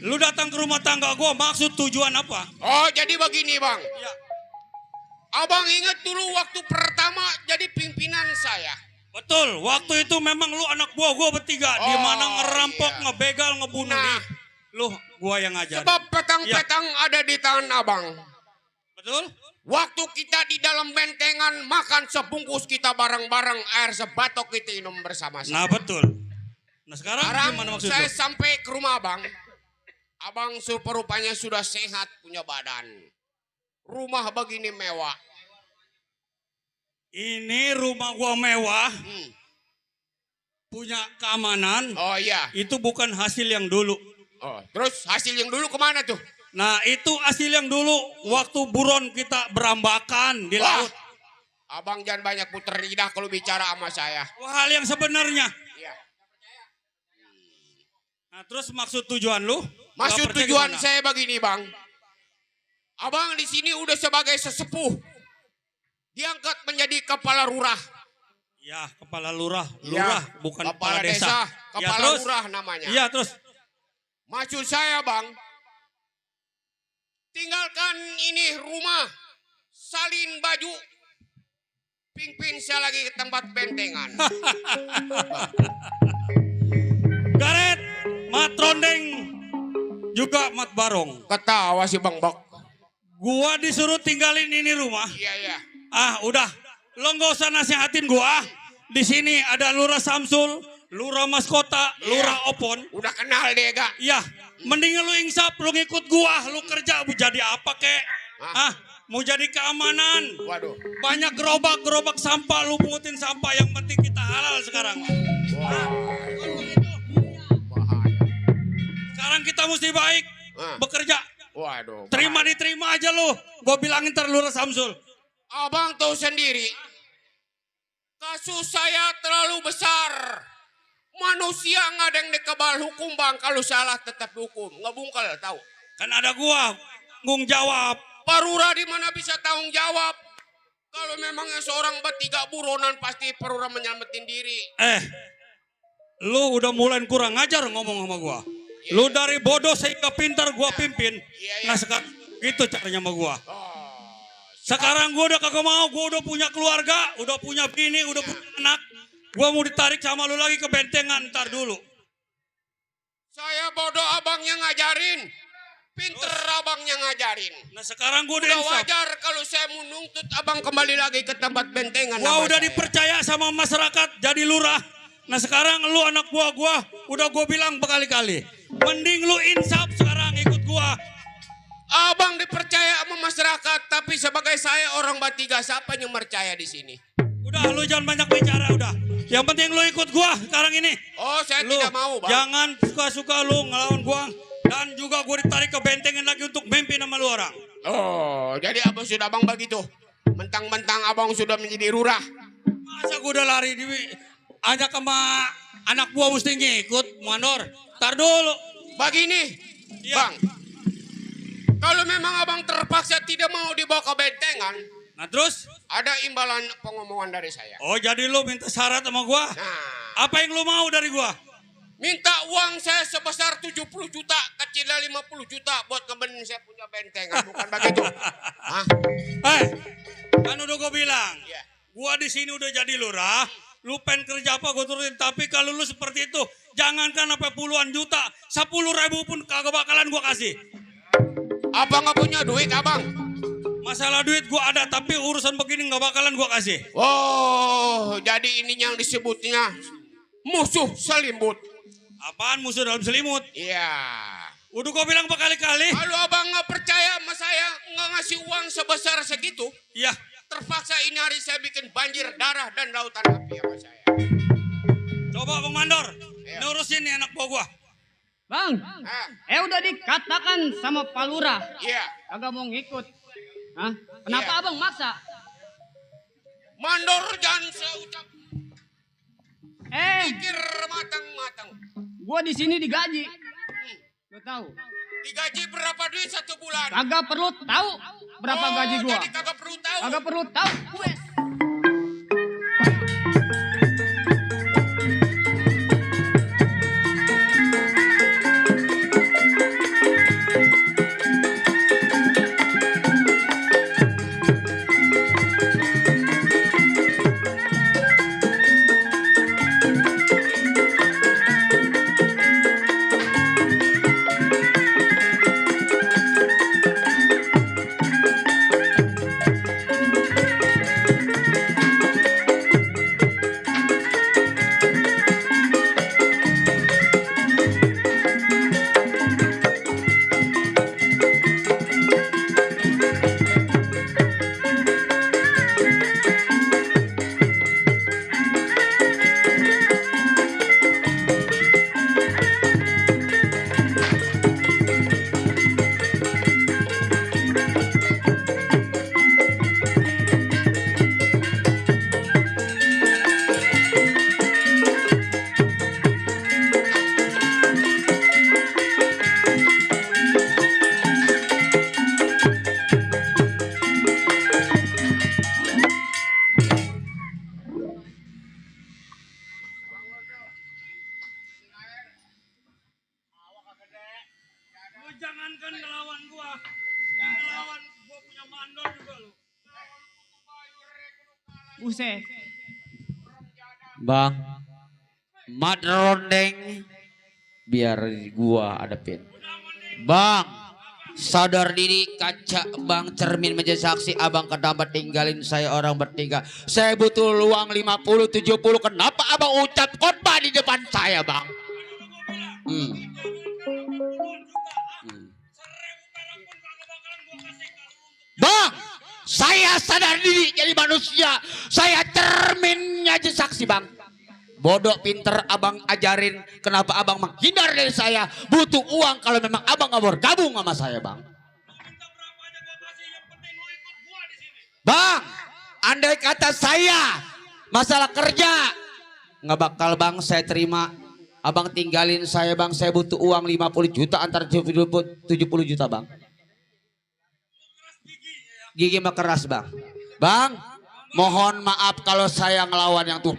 Speaker 9: lu datang ke rumah tangga gua maksud tujuan apa?
Speaker 6: Oh, jadi begini, Bang.
Speaker 9: Ya.
Speaker 6: Abang ingat dulu waktu pertama jadi pimpinan saya.
Speaker 9: Betul, waktu itu memang lu anak buah gua bertiga, di
Speaker 6: Oh,
Speaker 9: mana ngerampok,
Speaker 6: iya.
Speaker 9: ngebegal, ngebunuh
Speaker 6: Nah.
Speaker 9: nih. Lu gua yang ngajarin.
Speaker 6: Sebab petang-petang ada di tangan abang.
Speaker 9: Betul?
Speaker 6: Waktu kita di dalam bentengan makan sebungkus kita bareng-bareng, air sebatok kita minum bersama-sama.
Speaker 9: Nah betul. Nah sekarang
Speaker 6: Sekarang
Speaker 9: gimana maksud
Speaker 6: saya
Speaker 9: lu?
Speaker 6: sampai ke rumah abang. Abang rupanya sudah sehat, punya badan. rumah begini mewah?
Speaker 9: Ini rumah gua mewah,
Speaker 6: Hmm.
Speaker 9: punya keamanan.
Speaker 6: Oh iya.
Speaker 9: Itu bukan hasil yang dulu.
Speaker 6: Oh, terus hasil yang dulu kemana tuh?
Speaker 9: Nah itu hasil yang dulu waktu buron kita berambakan di
Speaker 6: Wah,
Speaker 9: laut.
Speaker 6: abang jangan banyak puter lidah kalau bicara sama saya.
Speaker 9: Wah, hal yang sebenarnya.
Speaker 6: Iya.
Speaker 9: Nah terus maksud tujuan lu?
Speaker 6: Maksud
Speaker 9: Lapornya
Speaker 6: tujuan
Speaker 9: gimana?
Speaker 6: saya begini bang. Abang di sini udah sebagai sesepuh. Diangkat menjadi kepala lurah.
Speaker 9: Ya kepala lurah,
Speaker 6: Ya,
Speaker 9: lurah bukan kepala desa. Ya,
Speaker 6: Kepala
Speaker 9: terus?
Speaker 6: lurah namanya.
Speaker 9: Iya terus.
Speaker 6: Maksud saya bang. Tinggalkan ini rumah. Salin baju. Pingpin saya lagi ke tempat bentengan.
Speaker 9: Garet, mat rondeng, juga mat barong.
Speaker 6: Ketawa si bang Bok.
Speaker 9: Gua disuruh tinggalin ini rumah.
Speaker 6: Iya iya.
Speaker 9: Ah udah, lo nggak usah nasihatin gua. Di sini ada Lurah Samsul, Lurah Maskota, Lurah Opon.
Speaker 6: Udah kenal deh gak?
Speaker 9: Iya, mendingan lu insaf, lu ngikut gua, lu kerja mau jadi apa kek? Ah, mau jadi keamanan.
Speaker 6: Waduh.
Speaker 9: Banyak gerobak sampah, lu pungutin sampah. Yang penting kita halal sekarang.
Speaker 6: Bahaya.
Speaker 9: Sekarang kita mesti baik, bekerja.
Speaker 6: Waduh.
Speaker 9: Terima
Speaker 6: bahaya.
Speaker 9: diterima aja lu. Gua bilangin ntar Lurah Samsul.
Speaker 6: Abang tahu sendiri. Kasus saya terlalu besar. Manusia nggak ada yang dikebal hukum bang. Kalau salah tetap hukum. Ngebungkel tahu.
Speaker 9: Kan ada gua, tanggung jawab.
Speaker 6: Pak Lurah di mana bisa tanggung jawab? Kalau memangnya seorang bertiga buronan pasti Pak Lurah menyelamatin diri.
Speaker 9: Lu udah mulai kurang ajar ngomong sama gua. Lu dari bodoh sehingga pintar gua pimpin. Nah sekarang gitu caranya sama gua. Sekarang gua udah kagak mau, gua udah punya keluarga, udah punya bini, udah punya anak. Gua mau ditarik sama lu lagi ke bentengan, ntar dulu.
Speaker 6: Saya bodoh abangnya ngajarin. Pinter abangnya ngajarin.
Speaker 9: Nah sekarang gua udah
Speaker 6: Udah
Speaker 9: insaf.
Speaker 6: wajar kalau saya mau nuntut abang kembali lagi ke tempat bentengan.
Speaker 9: Gua
Speaker 6: sama
Speaker 9: udah
Speaker 6: saya.
Speaker 9: dipercaya sama masyarakat jadi lurah. Nah sekarang lu anak gua udah gua bilang berkali-kali. Mending lu insaf sekarang ikut gua.
Speaker 6: Abang dipercaya sama masyarakat, tapi sebagai saya orang bertiga, siapa yang percaya di sini?
Speaker 9: Udah lu jangan banyak bicara udah. Yang penting lu ikut gua sekarang ini.
Speaker 6: Oh, saya
Speaker 9: Lu
Speaker 6: tidak mau, bang.
Speaker 9: jangan suka-suka lu ngelawan gua. Dan juga gua ditarik ke bentengan lagi untuk mimpi sama lu orang.
Speaker 6: Oh, jadi abang sudah abang begitu. Mentang-mentang abang sudah menjadi lurah.
Speaker 9: Masa gua udah lari di ajak sama anak gua mesti ngikut mandor. Tar dulu.
Speaker 6: Begini,
Speaker 9: Iya.
Speaker 6: bang. Kalau memang abang terpaksa tidak mau dibawa ke bentengan,
Speaker 9: Nah terus?
Speaker 6: ada imbalan pengomongan dari saya.
Speaker 9: Oh jadi lu minta syarat sama gua?
Speaker 6: Nah,
Speaker 9: Apa yang lu mau dari gua?
Speaker 6: minta uang saya sebesar 70 juta, kecilnya 50 juta buat kebenin saya punya bentengan, bukan begitu? Hah?
Speaker 9: Kan udah gua bilang.
Speaker 6: Iya.
Speaker 9: Gua di sini udah jadi lurah. Lu pengen kerja apa gua turutin. Tapi kalau lu seperti itu, jangankan apa puluhan juta, 10.000 pun kagak bakalan gua kasih.
Speaker 6: Abang nggak punya duit, abang?
Speaker 9: Masalah duit gua ada, tapi urusan begini nggak bakalan gua kasih.
Speaker 6: Oh, jadi ini yang disebutnya musuh selimut.
Speaker 9: Apaan musuh dalam selimut?
Speaker 6: Iya.
Speaker 9: Udah gua bilang berkali-kali.
Speaker 6: Kalau abang nggak percaya sama saya, nggak ngasih uang sebesar segitu,
Speaker 9: Iya.
Speaker 6: terpaksa ini hari saya bikin banjir darah dan lautan api sama saya.
Speaker 9: Coba Bang Mandor,
Speaker 6: Iya.
Speaker 9: nurusin nih anak buah gua.
Speaker 7: Bang, udah dikatakan sama Pak Lurah,
Speaker 6: Iya.
Speaker 7: kagak mau ngikut. Hah? Kenapa
Speaker 6: Iya.
Speaker 7: abang maksa?
Speaker 6: Mandor jangan seucap pikir matang-matang.
Speaker 7: Gua di sini digaji. Lu tahu?
Speaker 6: Digaji berapa duit satu bulan?
Speaker 7: Kagak perlu tahu berapa
Speaker 6: Oh,
Speaker 7: gaji gua.
Speaker 6: Jadi kagak perlu tahu.
Speaker 7: Kagak perlu tahu. Wes. Buset.
Speaker 5: Bang, mat rondeng biar gua adepin. Bang, sadar diri kaca bang, cermin menjadi saksi abang kenapa tinggalin saya orang bertiga. Saya butuh uang 50-70, kenapa abang ucap khotbah di depan saya bang? Bang, saya sadar diri jadi manusia. Saya cerminnya aja saksi bang. Bodoh pinter abang ajarin. Kenapa abang menghindar dari saya? Butuh uang kalau memang abang nggak mau gabung sama saya bang. Bang, andai kata saya masalah kerja nggak bakal bang saya terima. Abang tinggalin saya bang. Saya butuh uang 50 juta antar 70 juta bang. Gigi mah keras bang. Bang, mohon maaf kalau saya ngelawan yang tuh.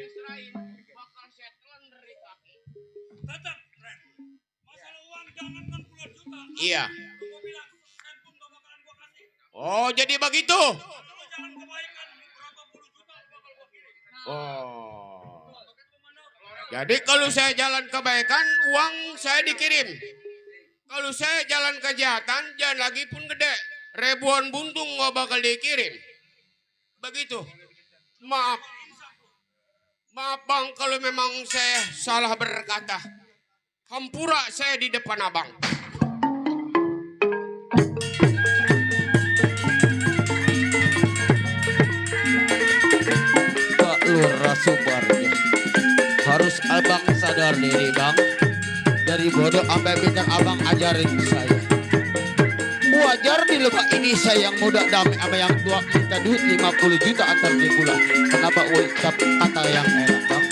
Speaker 6: diserahin bakal saya telan dari kaki.
Speaker 9: Tetap, Ren. Masalah uang jangan kan puluhan juta.
Speaker 6: Iya.
Speaker 9: Lu mau bilang handphone gak bakalan gua kasih.
Speaker 6: Oh, jadi begitu.
Speaker 9: Kalau jangan kebaikan berapa puluh juta bakal gua kirim.
Speaker 6: Oh. Jadi kalau saya jalan kebaikan, uang saya dikirim. Kalau saya jalan kejahatan, jangan lagi pun gede. Ribuan buntung gak bakal dikirim. Begitu. Maaf. Maaf bang, kalau memang saya salah berkata. Hampura saya di depan abang.
Speaker 5: Pak Lurah Subarja. Harus abang sadar diri bang. Dari bodoh sampai pintar abang ajarin saya. Wajar di lembah ini saya yang muda damai sama yang tua minta duit 50 juta antar di bulan. Kenapa ucap kata yang enak bang?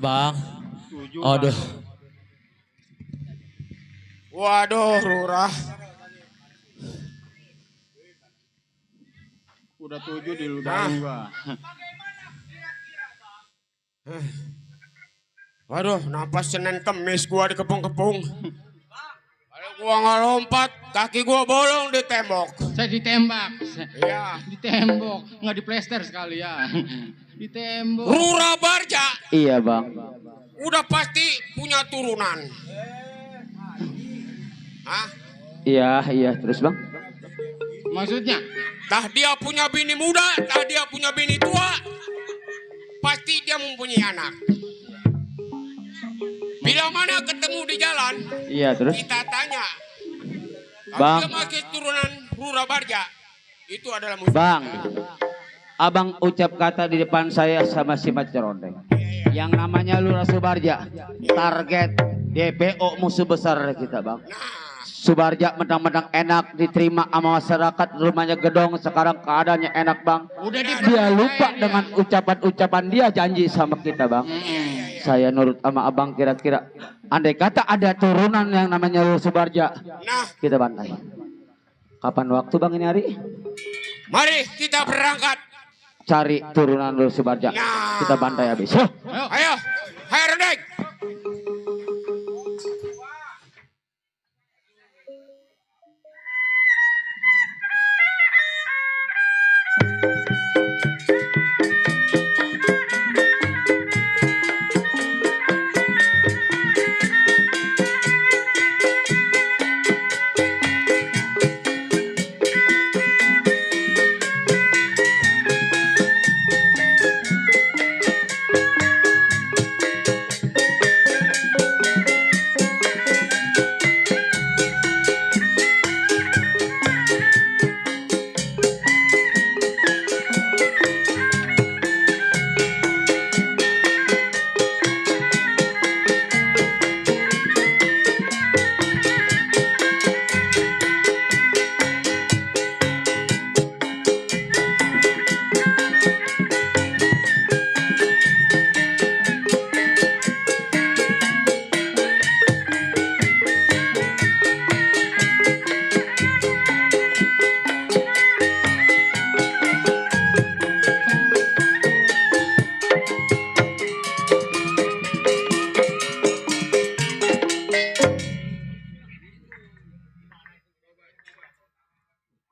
Speaker 5: Bang.
Speaker 3: Setuju,
Speaker 5: Aduh.
Speaker 3: Bang.
Speaker 6: Waduh, Lurah.
Speaker 3: Udah 7 diludahin gua.
Speaker 6: Waduh, napas Senin Kemis gua dikepung-kepung. Kalau gua nggak lompat, kaki gua bolong di tembok.
Speaker 3: Saya ditembak.
Speaker 6: Iya.
Speaker 3: Ditembok, nggak diplester sekali ya. Ditembok.
Speaker 6: Lurah Barja
Speaker 5: Iya bang.
Speaker 6: udah pasti punya turunan. Hah?
Speaker 5: Iya terus bang.
Speaker 3: Maksudnya?
Speaker 6: Tah dia punya bini muda, tah dia punya bini tua. Pasti dia mempunyai anak. Bila mana ketemu di jalan,
Speaker 5: Iya terus.
Speaker 6: kita tanya. Kalau
Speaker 5: Bang.
Speaker 6: dia masih turunan Lurah Barja, itu adalah musuh.
Speaker 5: Bang. Abang ucap kata di depan saya sama si Macerondeng. Yang namanya Lurah Subarja. Target DPO musuh besar kita bang. Subarja mentang-mentang enak diterima sama masyarakat, rumahnya gedong, sekarang keadaannya enak bang.
Speaker 3: Udah
Speaker 5: Dia lupa dengan ucapan-ucapan dia janji sama kita bang. Saya nurut sama abang, kira-kira andai kata ada turunan yang namanya Lurah Subarja, kita bantai. Kapan waktu bang ini hari?
Speaker 6: Mari kita berangkat.
Speaker 5: Cari turunan Lurah Subarja, kita bantai habis.
Speaker 6: Ayo, ayo Rendeng.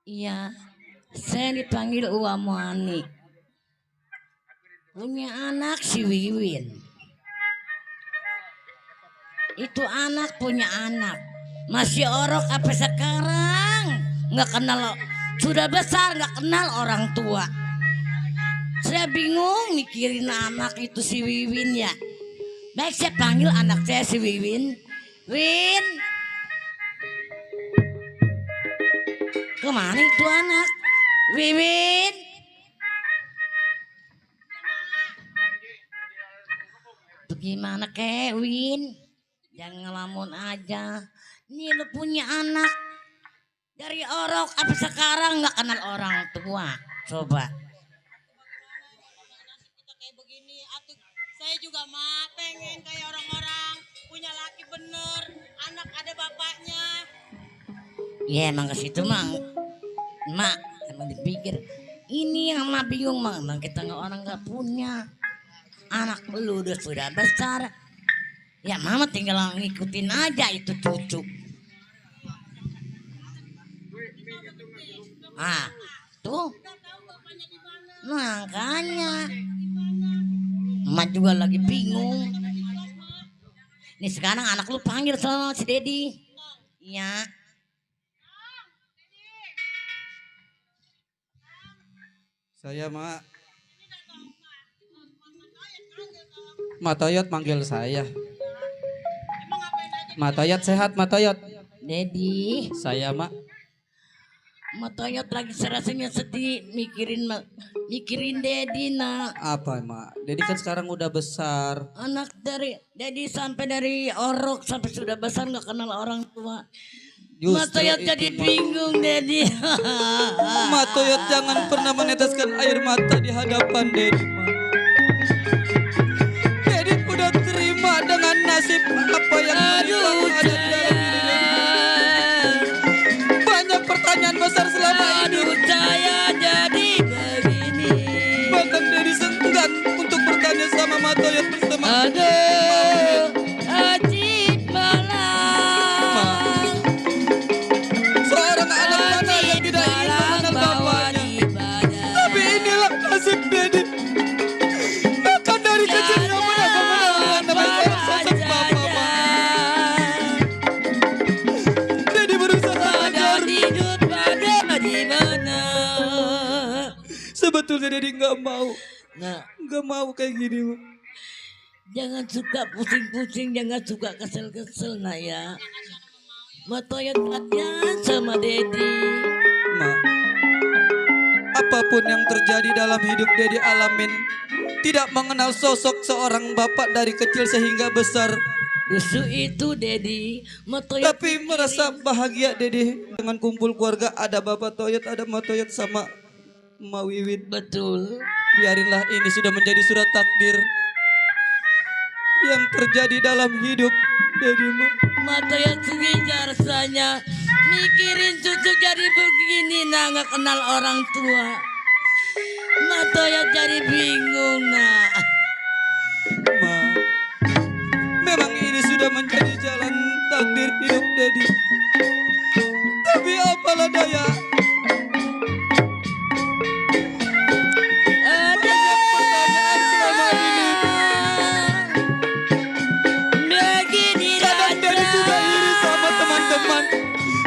Speaker 1: Iya, saya dipanggil Uamani. Punya anak si Wiwin. Itu anak punya anak. Masih orok apa sekarang? Nggak kenal, sudah besar nggak kenal orang tua. Saya bingung mikirin anak itu si Wiwin ya. Baik saya panggil anak saya si Wiwin. Win. Kemana itu anak? Wiwin. Bagaimana Kevin? Jangan ngelamun aja. Ini lu punya anak. Dari orok apa sekarang nggak kenal orang tua. Coba.
Speaker 8: Kayak begini, saya juga pengen kayak orang-orang punya laki bener, anak ada bapaknya.
Speaker 1: Ya emang ke situ mang. Mak emang dipikir. Ini yang mak bingung mang. Emang kita orang nggak punya. Anak lu sudah besar. Ya mama tinggal ngikutin aja itu cucu. Ah, tuh. Makanya. Emak juga lagi bingung. Nih sekarang anak lu panggil sama si Dedi. Iya.
Speaker 10: Saya Matoyot manggil saya. Matoyot sehat Matoyot.
Speaker 1: Dedi.
Speaker 10: Saya
Speaker 1: Matoyot lagi serasanya sedih mikirin Dedi nak.
Speaker 10: Apa mak? Dedi kan sekarang udah besar.
Speaker 1: Anak dari Dedi sampai dari orok sampai sudah besar nggak kenal orang tua. Matoyot jadi bingung Dedi.
Speaker 10: Matoyot jangan pernah meneteskan air mata di hadapan Dedi. Dedi udah Sebetulnya Dedi nggak mau.
Speaker 11: Nah,
Speaker 10: Nggak mau kayak gini, Ma.
Speaker 11: jangan suka pusing-pusing, jangan suka kesel-kesel nak ya. Matoyot latihan sama Dedi.
Speaker 10: Ma, apapun yang terjadi dalam hidup Dedi alamin, tidak mengenal sosok seorang bapak dari kecil sehingga besar.
Speaker 11: Justru itu Dedi, Matoyot
Speaker 10: Tapi merasa bahagia Dedi dengan kumpul keluarga, ada Bapak Toyot, ada Ma Toyot sama Ma Wiwin.
Speaker 11: betul.
Speaker 10: Biarinlah ini sudah menjadi surat takdir yang terjadi dalam hidup Dedi, Ma.
Speaker 11: Matoyot sendiri rasanya mikirin cucu jadi begini nah nggak kenal orang tua. Matoyot jadi bingung nah.
Speaker 10: Ma, memang ini sudah menjadi jalan takdir hidup Dedi. Tapi apalah daya, banyak pertanyaan selama ini.
Speaker 11: Begini
Speaker 10: Kadang Dedi sudah iri sama teman-teman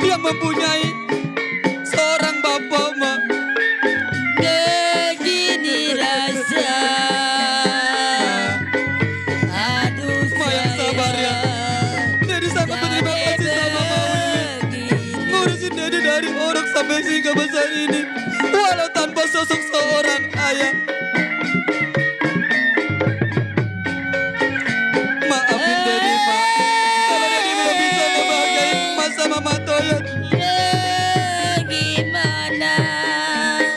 Speaker 10: yang mempunyai seorang bapak, Ma.
Speaker 11: begini rasa. Aduh
Speaker 10: Ma yang sabar ya. Dedi sangat berterima kasih sama Ma Wiwin. Ngurusin Dedi dari orang sampai sehingga besar ini, walau tanpa sosok seorang ayah. Maafin Dedi, Ma. Kalau Dedi belum bisa ngebahagiain Ma sama Ma Toyot.
Speaker 11: Gimana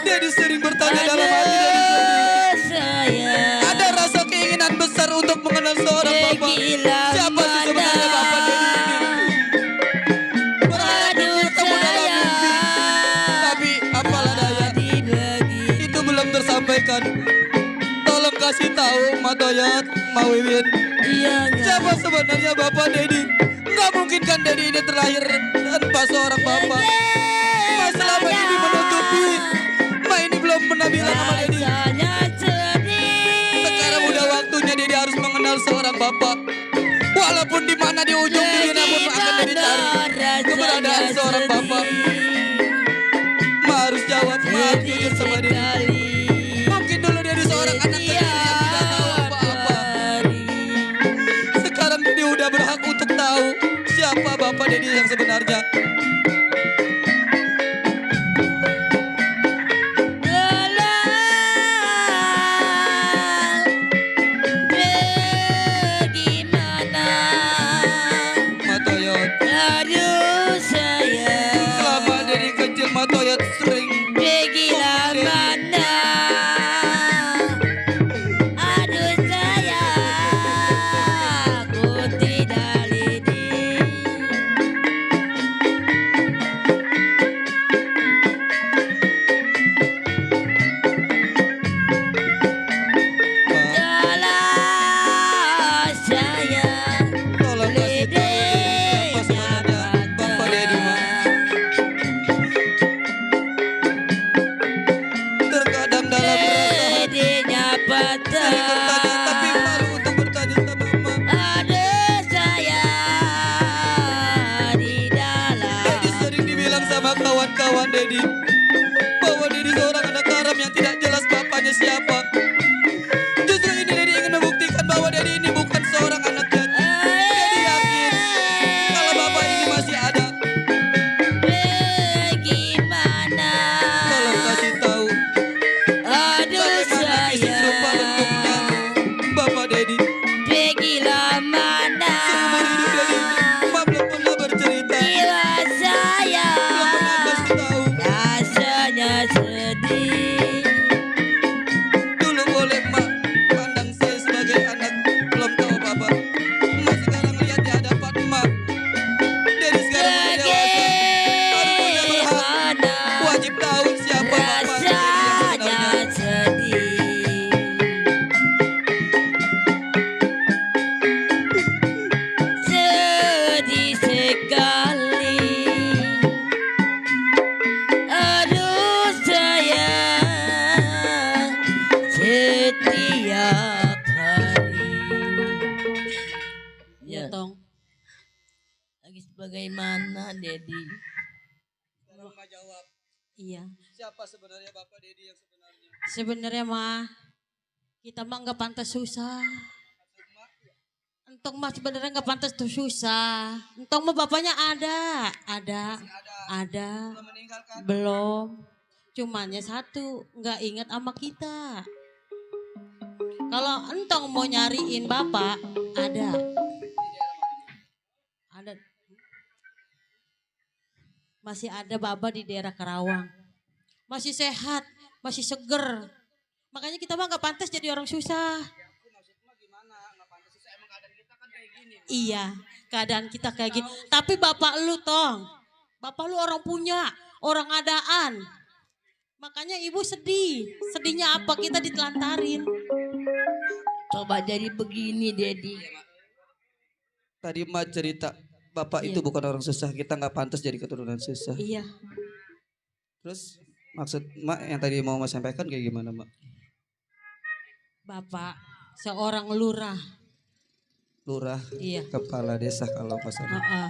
Speaker 10: Dedi sering bertanya dalam hati Dedi sendiri.
Speaker 11: saya
Speaker 10: Ada rasa keinginan besar untuk mengenal seorang bapak. Siapa sih sebenarnya bapak Dedi ini? Berharap bertemu dalam mimpi. Tapi apalah daya, itu belum tersampaikan. Tolong kasih tahu Ma Toyot, Ma Wiwin,
Speaker 11: Iya
Speaker 10: siapa sebenarnya bapak Dedi? Nggak mungkin kan Dedi ini terlahir tanpa seorang bapak. Ma selama ini menutupi. Ma ini belum pernah bilang sama Dedi.
Speaker 11: rasanya sedih.
Speaker 10: Sekarang udah waktunya Dedi harus mengenal seorang bapak. Walaupun di mana di ujung dunia pun akan Dedi cari keberadaan seorang bapak. Ma harus jawab, Ma harus jujur sama Dedi. Mungkin dulu Dedi seorang anak kecil yang tidak tahu apa-apa. Sekarang Dedi udah berhak untuk tahu siapa bapak Dedi yang sebenarnya.
Speaker 11: Bagaimana
Speaker 10: Ma Toyot,
Speaker 11: aduh saya
Speaker 10: selama Dedi kecil Ma Toyot sering
Speaker 11: Begilah
Speaker 10: Dedi.
Speaker 11: mana aduh saya aku tidak lidi.
Speaker 10: Ma,
Speaker 11: Jalan saya
Speaker 10: tolong kasih tahu Dedi siapa sebenarnya bapak Dedi, Ma. Terkadang dalam rasa
Speaker 11: Dedinya patah.
Speaker 10: sering bertanya tapi malu untuk bertanya sama Ma.
Speaker 11: Aduh saya di dalam.
Speaker 10: Dedi sering dibilang sama kawan-kawan Dedi bahwa Dedi seorang anak haram yang tidak jelas bapaknya siapa. Justru ini Dedi ingin membuktikan bahwa Dedi ini bukan seorang anak yatim. Dedi yakin kalau bapak ini masih ada.
Speaker 11: Bagaimana
Speaker 10: Tolong kasih tahu
Speaker 11: aduh
Speaker 10: bagaimana isi
Speaker 11: saya
Speaker 10: serupa bentuknya bapak Dedi.
Speaker 11: Begilah mana
Speaker 10: Seumur hidup Dedi, Ma belum pernah bercerita,
Speaker 11: jiwa saya
Speaker 10: belum pernah kasih tahu.
Speaker 11: rasanya sedih.
Speaker 10: Dulu boleh Ma pandang saya sebagai anak belum tahu apa-apa. Ma sekarang lihat di hadapan Ma, Dedi sekarang udah dewasa, harusnya berhak,
Speaker 11: Bagaimana
Speaker 10: wajib tahu siapa bapak Dedi yang
Speaker 11: rasanya
Speaker 10: sebenarnya.
Speaker 11: sedih. Sedih sekali. Aduh saya setiap hari. Ya,
Speaker 8: Tong.
Speaker 11: lagi sebagaimana Dedi?
Speaker 10: Tolong Ma jawab,
Speaker 8: Iya.
Speaker 10: siapa sebenarnya bapak Dedi yang sebenarnya?
Speaker 1: Sebenarnya mah kita mah nggak pantas susah. Entong mah sebenarnya nggak pantas tuh susah. Entong mah bapaknya ada, belum. Cumannya satu, nggak ingat sama kita. Kalau entong mau nyariin bapak, ada. Masih ada bapak di daerah Karawang. Masih sehat, masih seger. Makanya kita mah nggak pantas jadi orang susah. Iya, keadaan kita kayak gini. Tapi bapak lu Tong, bapak lu orang punya, orang adaan. Makanya ibu sedih. Sedihnya apa? Kita ditelantarin.
Speaker 11: Coba jadi begini, Dedi.
Speaker 10: Tadi Mak cerita bapak itu bukan orang susah, kita nggak pantas jadi keturunan susah.
Speaker 1: Iya.
Speaker 10: Terus maksud Mak yang tadi mau Mak sampaikan kayak gimana Mak?
Speaker 1: Bapak seorang lurah.
Speaker 10: Lurah,
Speaker 1: Iya.
Speaker 10: kepala desa kalau pasalnya.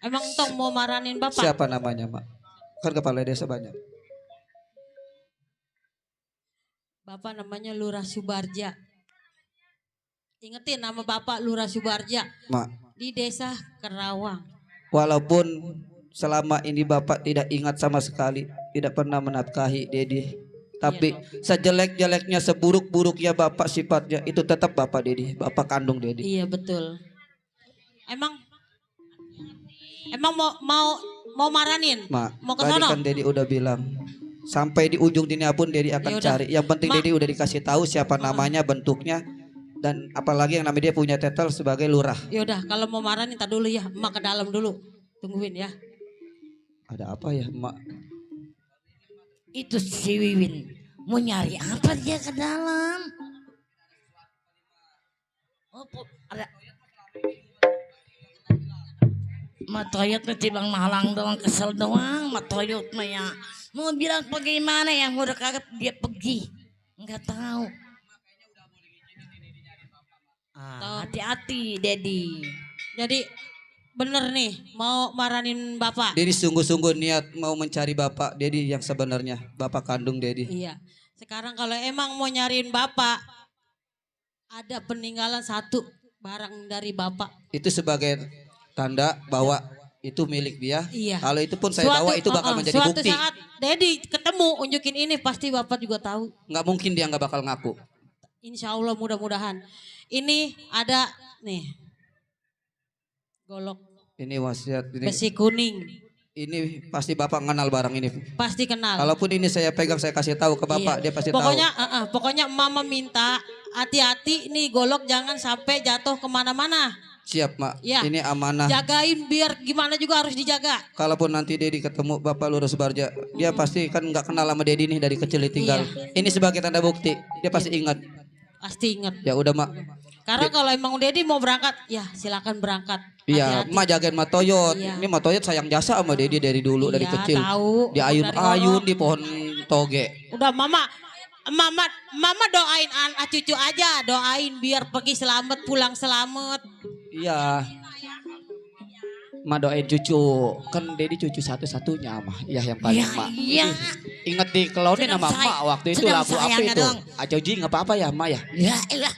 Speaker 1: Emang Tong mau marahin bapak?
Speaker 10: Siapa namanya Mak? Kan kepala desa banyak.
Speaker 1: Bapak namanya Lurah Subarja. Ingetin nama bapak Lurah Subarja.
Speaker 10: Mak,
Speaker 1: Di desa Karawang.
Speaker 10: walaupun selama ini bapak tidak ingat sama sekali, tidak pernah menafkahi Dedi. Tapi sejelek-jeleknya, seburuk-buruknya bapak sifatnya, itu tetap bapak Dedi, bapak kandung Dedi.
Speaker 1: Iya betul. Emang mau marahin?
Speaker 10: Mak,
Speaker 1: Mau ke
Speaker 10: tadi
Speaker 1: sono?
Speaker 10: kan Dedi udah bilang, sampai di ujung dunia pun Dedi akan
Speaker 1: Yaudah.
Speaker 10: cari. Yang penting
Speaker 1: Mak.
Speaker 10: Dedi udah dikasih tahu siapa namanya, bentuknya, dan apalagi yang namanya dia punya titel sebagai lurah.
Speaker 1: Yaudah kalau mau marahin tak dulu ya. Emak ke dalam dulu. Tungguin ya.
Speaker 10: Ada apa ya Mak?
Speaker 11: Itu si Wiwin mau nyari apa dia ke dalam? Oh, ada Matoyot mah tibang mahalang doang, kesel doang. Matoyot mah ya mau bilang bagaimana yang udah kagak dia pergi, nggak tahu. Hati-hati Dedi.
Speaker 1: Jadi bener nih mau marahin bapak.
Speaker 10: Dedi sungguh-sungguh niat mau mencari bapak Dedi yang sebenarnya, bapak kandung Dedi.
Speaker 1: Iya. Sekarang kalau emang mau nyariin bapak, ada peninggalan satu barang dari bapak.
Speaker 10: Itu sebagai tanda bahwa itu milik dia.
Speaker 1: Iya.
Speaker 10: Kalau itu pun saya bawa itu bakal menjadi
Speaker 1: suatu
Speaker 10: bukti.
Speaker 1: saat Dedi ketemu unjukin ini pasti bapak juga tahu.
Speaker 10: Nggak mungkin dia nggak bakal ngaku.
Speaker 1: Insya Allah mudah-mudahan. Ini ada nih golok
Speaker 10: Ini wasiat ini.
Speaker 1: besi kuning.
Speaker 10: Ini pasti bapak kenal barang ini.
Speaker 1: Pasti kenal.
Speaker 10: Kalaupun ini saya pegang, saya kasih tahu ke bapak,
Speaker 1: Iya.
Speaker 10: dia pasti
Speaker 1: Pokoknya,
Speaker 10: tahu.
Speaker 1: pokoknya mama minta hati-hati nih golok jangan sampai jatuh kemana-mana.
Speaker 10: Siap Mak,
Speaker 1: Iya.
Speaker 10: ini amanah.
Speaker 1: Jagain biar gimana juga harus dijaga.
Speaker 10: Kalaupun nanti Dedi ketemu Bapak Lurah Subarja, dia pasti kan nggak kenal sama Dedi nih dari kecil ditinggal.
Speaker 1: Iya.
Speaker 10: Ini sebagai tanda bukti, dia pasti ingat.
Speaker 1: Pasti ingat.
Speaker 10: Ya udah Mak.
Speaker 1: Karena kalau emang Dedi mau berangkat, ya silakan berangkat.
Speaker 10: Iya,
Speaker 1: Hati-hati.
Speaker 10: Mak jagain Matoyot.
Speaker 1: Iya.
Speaker 10: Ini Matoyot sayang jasa sama Dedi dari dulu, dari
Speaker 1: Iya,
Speaker 10: kecil.
Speaker 1: tahu.
Speaker 10: Di
Speaker 1: Dari
Speaker 10: ayun-ayun
Speaker 1: ngorok.
Speaker 10: di pohon toge.
Speaker 1: Udah mama doain anak cucu aja, doain biar pergi selamat, pulang selamat.
Speaker 10: Iya. Ma doain cucu, kan Dedi cucu satu-satunya mah, ya yang paling Mak.
Speaker 11: Iya.
Speaker 10: Ingat di kelaunin
Speaker 11: Sedang
Speaker 10: sama
Speaker 11: say-
Speaker 10: Mak waktu itu
Speaker 11: sedang
Speaker 10: lagu apa
Speaker 11: sayangnya
Speaker 10: itu?
Speaker 11: dong.
Speaker 10: Ajoji nggak apa-apa ya Mak ya?
Speaker 11: Ya elah.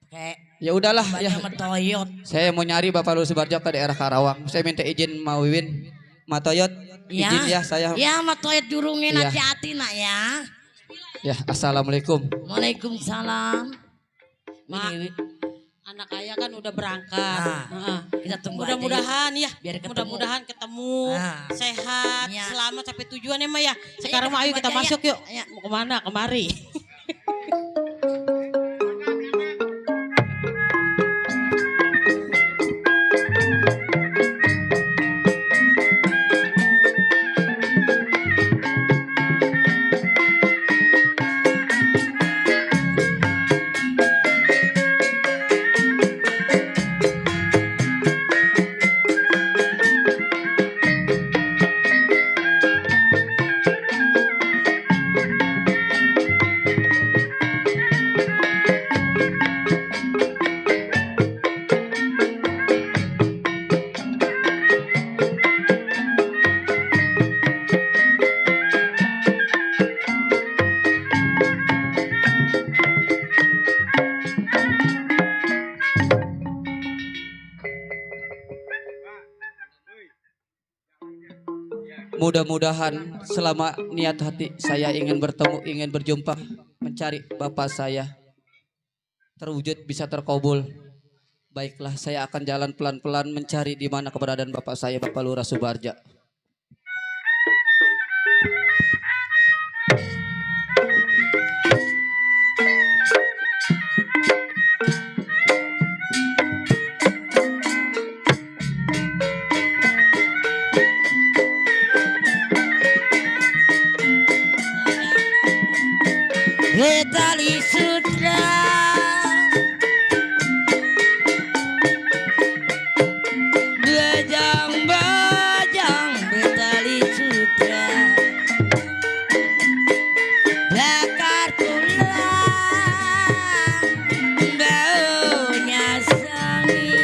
Speaker 11: Kayak
Speaker 10: Ya udahlah ya.
Speaker 11: banyak Matoyot.
Speaker 10: Saya mau nyari Bapak Lurah Subarja ke daerah Karawang. Saya minta izin Ma Wiwin, Matoyot,
Speaker 11: Ya.
Speaker 10: izin ya saya.
Speaker 11: Ya Matoyot jurungin
Speaker 10: Iya.
Speaker 11: hati-hati nak ya.
Speaker 10: Ya, assalamualaikum.
Speaker 11: Waalaikumsalam.
Speaker 1: Mak,
Speaker 11: Ini,
Speaker 1: anak ayah kan udah berangkat.
Speaker 11: Ah,
Speaker 1: Heeh.
Speaker 11: kita tunggu
Speaker 1: Mudah-mudahan ya,
Speaker 11: Biar ketemu.
Speaker 1: mudah-mudahan ketemu,
Speaker 11: Ah.
Speaker 1: sehat,
Speaker 11: Iya.
Speaker 1: selamat sampai tujuan ya Maya. Sekarang mah ayo
Speaker 11: ketemu
Speaker 1: kita
Speaker 11: aja,
Speaker 1: masuk yuk.
Speaker 11: Ayo.
Speaker 1: Mau kemana? Kemari.
Speaker 10: Mudah-mudahan selama niat hati saya ingin bertemu, ingin berjumpa, mencari bapak saya terwujud, bisa terkabul. Baiklah, saya akan jalan pelan-pelan mencari di mana keberadaan bapak saya, Bapak Lurah Subarja.
Speaker 11: Tali sutra bajang-bajang betali sutra bakar tulang baunya sangi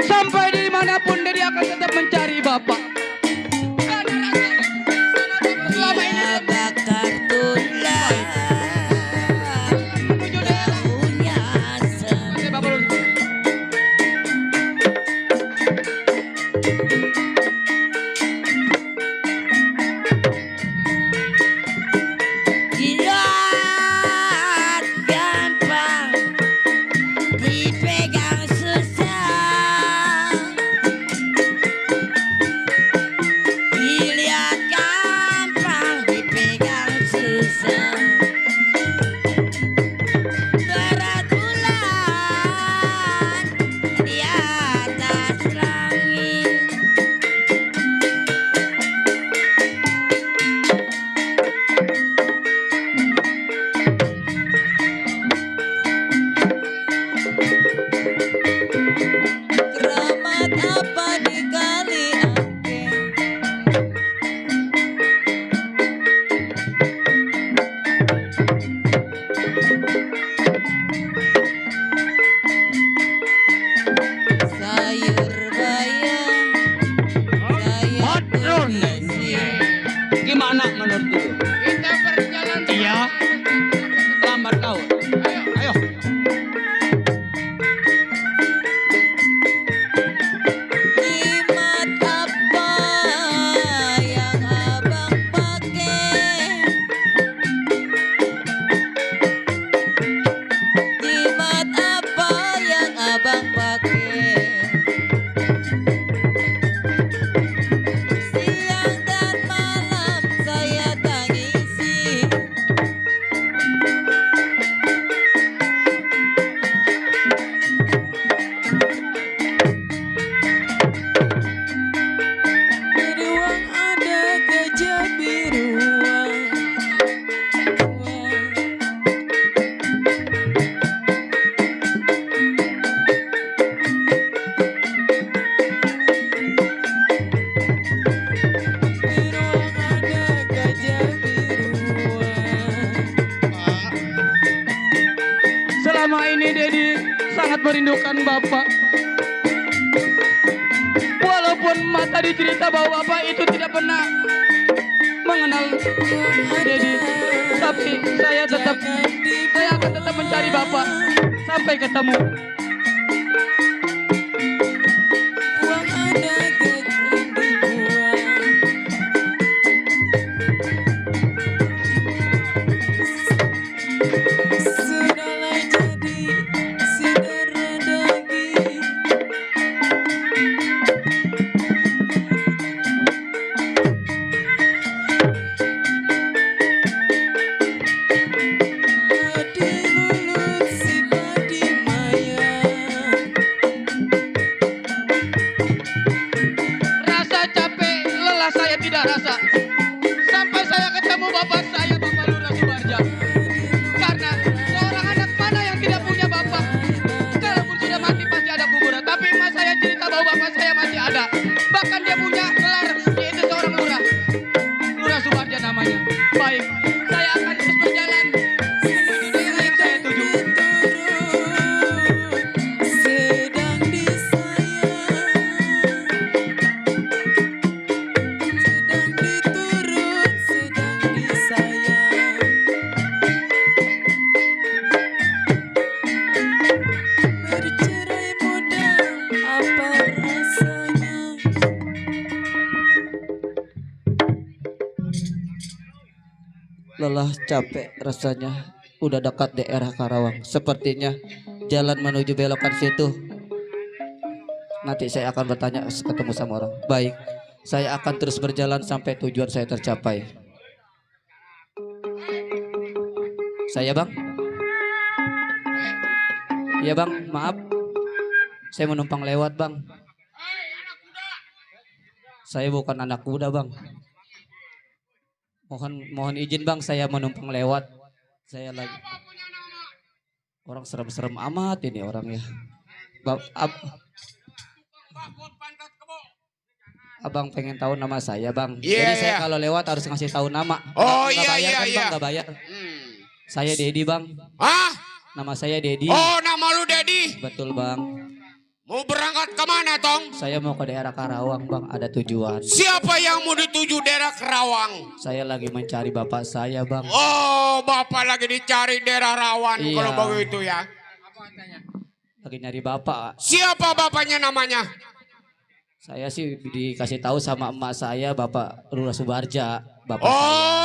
Speaker 10: Sampai dimanapun Dedi akan tetap mencari bapak. Selama ini
Speaker 11: bakar tulang baunya sangi. Dilihat gampang, dipegang susah. Dilihat gampang, dipegang susah. Berat bulan di atas langit. Keramat apa di kali Angke? Sayur bayam, saya kondisi.
Speaker 5: Gimana menurut lu?
Speaker 3: Kita berjalan.
Speaker 5: Iya. Lambat kau. Ayo.
Speaker 11: Jimat apa yang abang pakai? Jimat apa yang abang pakai? Siang dan malam saya tangisi. Beruang ada gajah biruang. Beruang ada gajah biruang.
Speaker 10: Selama ini Dedi sangat merindukan bapak. Walaupun mata dicerita bahwa bapak itu tidak pernah mengenal Dedi, tapi saya akan tetap mencari bapak sampai ketemu.
Speaker 11: Buang ada gajah dibuang. Sudahlah jadi saudara daging. Di mulut si padi maya.
Speaker 10: Rasa capek, lelah saya tidak rasa. Sampai saya ketemu bapak saya, Bapak Lurah Subarja. Karena seorang anak mana yang tidak punya bapak? Kalaupun sudah mati pasti ada kuburan. Tapi emak saya cerita bahwa bapak saya masih ada. Bahkan dia punya gelar, yaitu seorang lurah. Lurah Subarja namanya. Baik, saya akan terus berjalan menuju daerah yang saya tuju. lelah capek rasanya. Udah dekat daerah Karawang. Sepertinya jalan menuju belokan situ. Nanti saya akan bertanya ketemu sama orang. Baik, saya akan terus berjalan sampai tujuan saya tercapai. Saya bang. Iya bang, maaf. Saya menumpang lewat bang. Saya bukan anak kuda bang. Mohon izin bang, saya menumpang lewat. Saya lagi. Orang serem-serem amat ini orangnya. Abang pengen tahu nama saya bang. Jadi saya kalau lewat harus ngasih tahu nama.
Speaker 6: Oh
Speaker 10: nggak
Speaker 6: iya
Speaker 10: bayar
Speaker 6: iya
Speaker 10: kan,
Speaker 6: iya.
Speaker 10: Bang, nggak bayar. Saya Dedi bang.
Speaker 6: Hah?
Speaker 10: Nama saya Dedi.
Speaker 6: Oh nama lu Dedi.
Speaker 10: Betul bang.
Speaker 6: Mau berangkat kemana Tong?
Speaker 10: Saya mau ke daerah Karawang bang. Ada tujuan.
Speaker 6: Siapa yang mau dituju daerah Karawang?
Speaker 10: Saya lagi mencari bapak saya bang.
Speaker 6: Oh bapak lagi dicari daerah Rawan.
Speaker 10: Iya.
Speaker 6: Kalau begitu ya.
Speaker 10: Lagi nyari bapak.
Speaker 6: Siapa bapaknya namanya?
Speaker 10: Saya sih dikasih tahu sama emak saya Bapak Lurah Subarja. Bapak
Speaker 6: Oh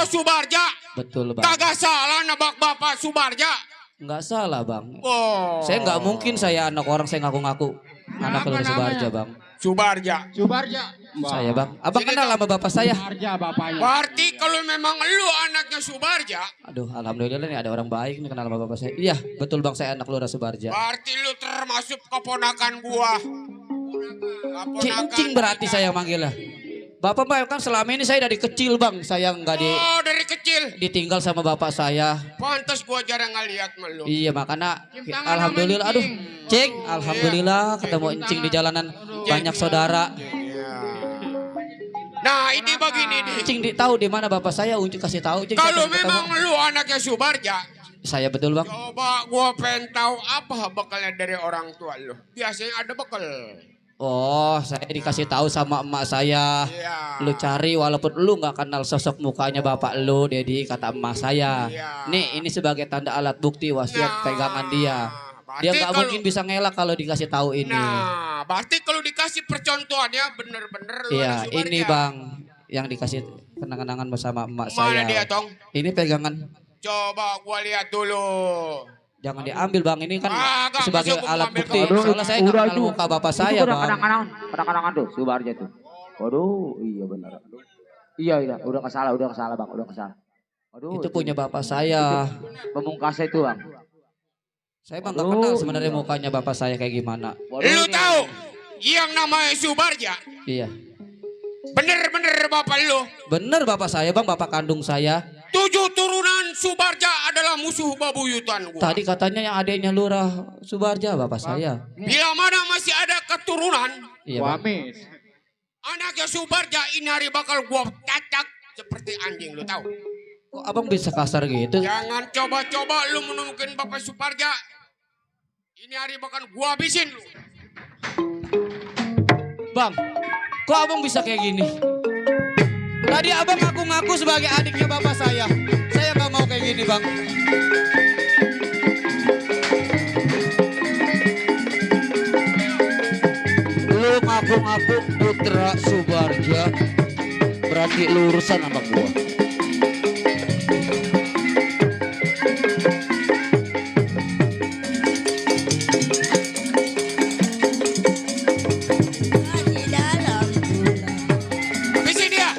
Speaker 10: saya.
Speaker 6: Subarja.
Speaker 10: Betul bang.
Speaker 6: Kagak salah nabak bapak Subarja.
Speaker 10: Enggak salah bang.
Speaker 6: Oh.
Speaker 10: Saya nggak mungkin saya anak orang saya ngaku-ngaku anak Lurah Subarja bang.
Speaker 6: Subarja.
Speaker 3: Subarja.
Speaker 10: Saya bang. Abang kenal sama bapak saya?
Speaker 3: Subarja bapaknya.
Speaker 6: Berarti kalau memang lu anaknya Subarja.
Speaker 10: Aduh alhamdulillah nih ada orang baik nih kenal sama bapak saya. Iya betul bang saya anak Lurah Subarja.
Speaker 6: Berarti lu termasuk keponakan gua.
Speaker 10: Cincing berarti saya manggilnya. Bapak kan selama ini saya dari kecil bang. Saya nggak
Speaker 6: Oh dari kecil.
Speaker 10: ditinggal sama bapak saya.
Speaker 6: Pantas gua jarang ngeliat melu.
Speaker 10: Iya makanya alhamdulillah aduh Cing alhamdulillah ketemu Encing di jalanan banyak saudara.
Speaker 6: Nah ini begini nih.
Speaker 10: Cing tahu di mana bapak saya Unci kasih tahu Cing.
Speaker 6: Kalau memang lu anaknya Subarja.
Speaker 10: Saya betul bang.
Speaker 6: Coba gua pengen tahu apa bekalnya dari orang tua lu. Biasanya ada bekal.
Speaker 10: Oh saya dikasih tahu sama emak saya.
Speaker 6: Iya.
Speaker 10: Lu cari walaupun lu nggak kenal sosok mukanya bapak lu Dedi kata emak saya.
Speaker 6: Iya.
Speaker 10: Nih ini sebagai tanda alat bukti wasiat pegangan dia. Dia nggak mungkin bisa ngelak kalau dikasih tahu ini.
Speaker 6: Nah, berarti kalau dikasih percontohannya bener-bener lu
Speaker 10: Iya,
Speaker 6: ada Subarja.
Speaker 10: ini bang yang dikasih kenang-kenangan bersama emak
Speaker 6: Mana
Speaker 10: saya.
Speaker 6: dia Tong?
Speaker 10: Ini pegangan.
Speaker 6: Coba gua lihat dulu.
Speaker 10: Jangan diambil bang, ini kan
Speaker 6: Agak
Speaker 10: sebagai
Speaker 6: masuk
Speaker 10: alat
Speaker 6: mengambil
Speaker 10: bukti.
Speaker 6: kamu.
Speaker 10: Soalnya saya nggak kenal muka bapak saya bang.
Speaker 4: Kadang-kadang tuh Subarja tuh. Waduh, iya benar. Aduh. Iya, udah kesalah bang, udah kesalah. Aduh,
Speaker 10: Itu punya bapak saya.
Speaker 4: pemungkas itu bang.
Speaker 10: Saya bang nggak kenal sebenarnya mukanya bapak saya kayak gimana.
Speaker 6: Lu tahu yang namanya Subarja?
Speaker 10: Iya.
Speaker 6: Bener-bener bapak lu.
Speaker 10: Bener bapak saya bang, bapak kandung saya.
Speaker 6: 7 turunan Subarja adalah musuh babuyutan gua.
Speaker 10: Tadi katanya yang adiknya Lurah Subarja bapak saya.
Speaker 6: Bila mana masih ada keturunan,
Speaker 10: Iya bang.
Speaker 6: anaknya Subarja ini hari bakal gua cacak seperti anjing lu tahu.
Speaker 10: Kok abang bisa kasar gitu?
Speaker 6: Jangan coba-coba lu menemukan bapak Subarja. Ini hari bakal gua habisin lu.
Speaker 10: Bang, kok abang bisa kayak gini? Tadi abang ngaku-ngaku sebagai adiknya bapak saya. Saya nggak mau kayak gini bang.
Speaker 4: Lu ngaku-ngaku putra Subarja, berarti lu urusan sama gua.
Speaker 11: Di dalam
Speaker 6: Habisin dia.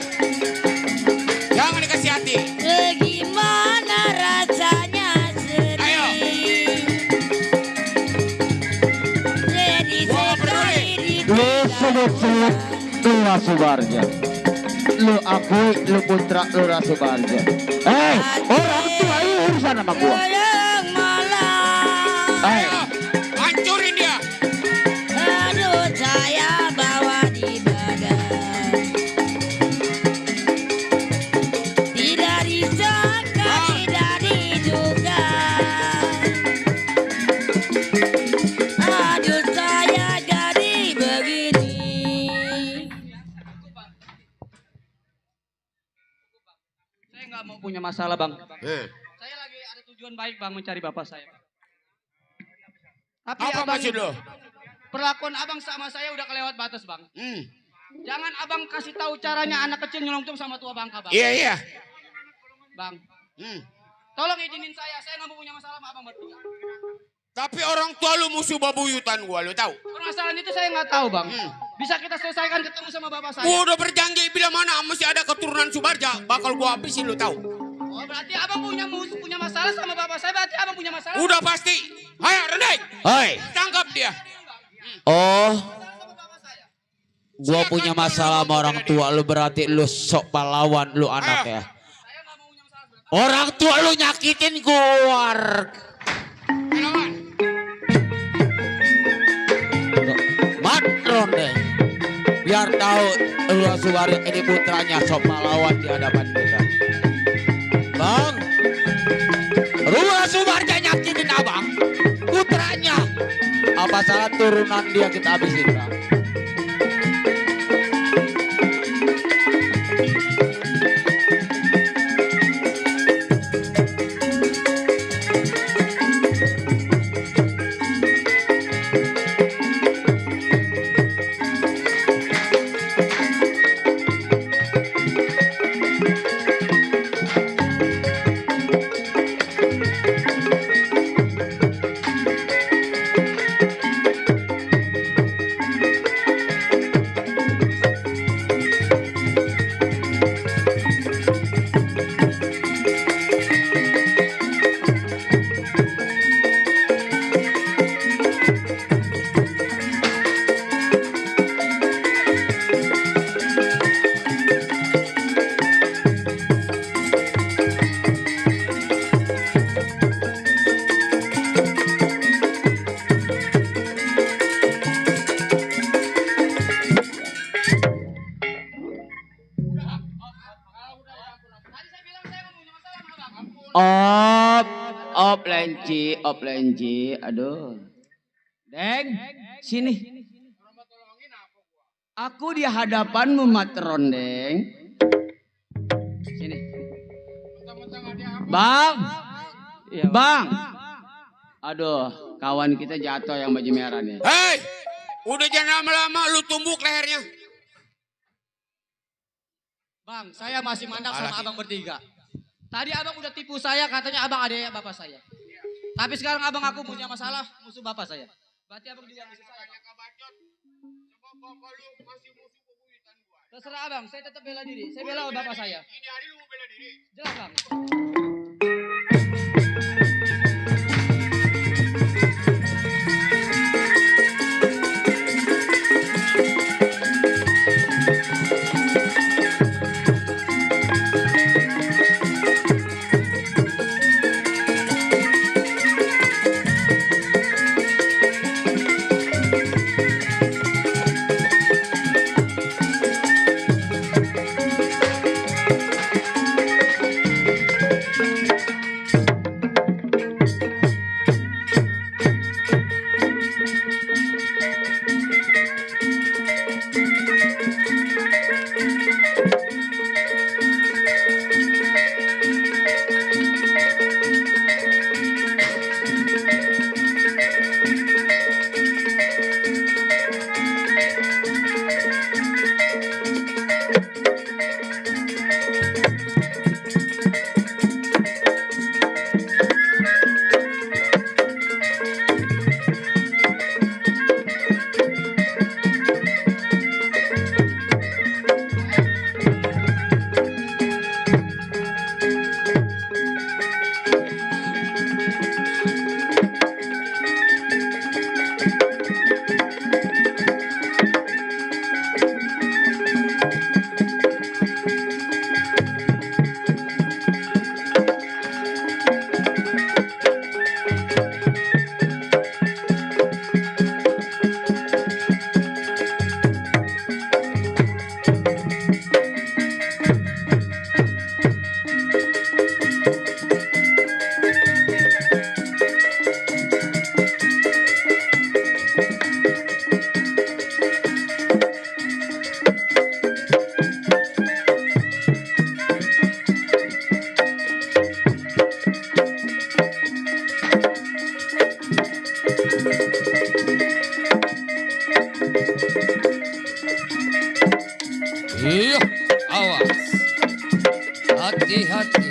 Speaker 6: Jangan dikasih hati.
Speaker 11: Bagaimana rasanya sedih.
Speaker 6: Ayo.
Speaker 11: Jadi sekali
Speaker 4: Lu sebut-sebut Lurah Subarja. Lu akui lu putra Lurah Subarja. Orang tua lu urusan sama gua.
Speaker 11: yang malam.
Speaker 6: Ayo. Hancurin dia.
Speaker 11: Aduh saya bawa di badan. Tidak disangka, tidak diduga. Aduh saya jadi begini.
Speaker 10: Saya nggak mau punya masalah bang.
Speaker 6: Eh,
Speaker 10: Saya lagi ada tujuan baik bang mencari bapak saya. Tapi
Speaker 6: apa
Speaker 10: abang,
Speaker 6: maksud lu?
Speaker 10: perlakuan abang sama saya udah kelewat batas bang. Jangan abang kasih tahu caranya anak kecil nyelontung sama tua bangka bang.
Speaker 6: Iya iya.
Speaker 10: Bang,
Speaker 7: Tolong izinin saya nggak mau punya masalah sama abang bertiga.
Speaker 6: Tapi orang tua lu musuh babuyutan gua, lu tahu?
Speaker 7: Permasalahan itu saya nggak tahu bang. Bisa kita selesaikan ketemu sama bapak saya.
Speaker 6: Gua udah berjanji bila mana masih ada keturunan Subarja, bakal gua habisin, lu tahu?
Speaker 7: Oh berarti abang punya masalah sama bapak saya, berarti abang punya masalah.
Speaker 6: Udah pasti. Ayo Rendeng,
Speaker 5: Hei.
Speaker 6: tangkap dia.
Speaker 5: Oh. Gua punya masalah sama orang tua lu, berarti lu sok pahlawan lu anak ya. Orang tua lu nyakitin gua. Matron deh. Biar tahu lu Subarja ini putranya sok pahlawan di hadapan kita. Bang. Rua Subarja nyakitin abang. Putranya. Apa salah turunan dia kita habisin bang.
Speaker 7: Lenci, aduh. Deng, sini. Aku di hadapanmu matron, Deng. Sini. Bang. Bang. Aduh, kawan kita jatuh yang baju merah nih.
Speaker 6: Hei, udah jangan lama-lama lu tumbuk lehernya.
Speaker 7: Bang, saya masih mandang sama abang bertiga. Tadi abang udah tipu saya, katanya abang adanya bapak saya. Tapi sekarang abang aku punya masalah, musuh bapak saya. Berarti abang juga musuh saya. Terserah abang, saya tetap bela diri. Saya bela bapak saya.
Speaker 6: Ini hari lu mau bela diri.
Speaker 7: Jelas bang.
Speaker 10: Iya, awas. Hati-hati.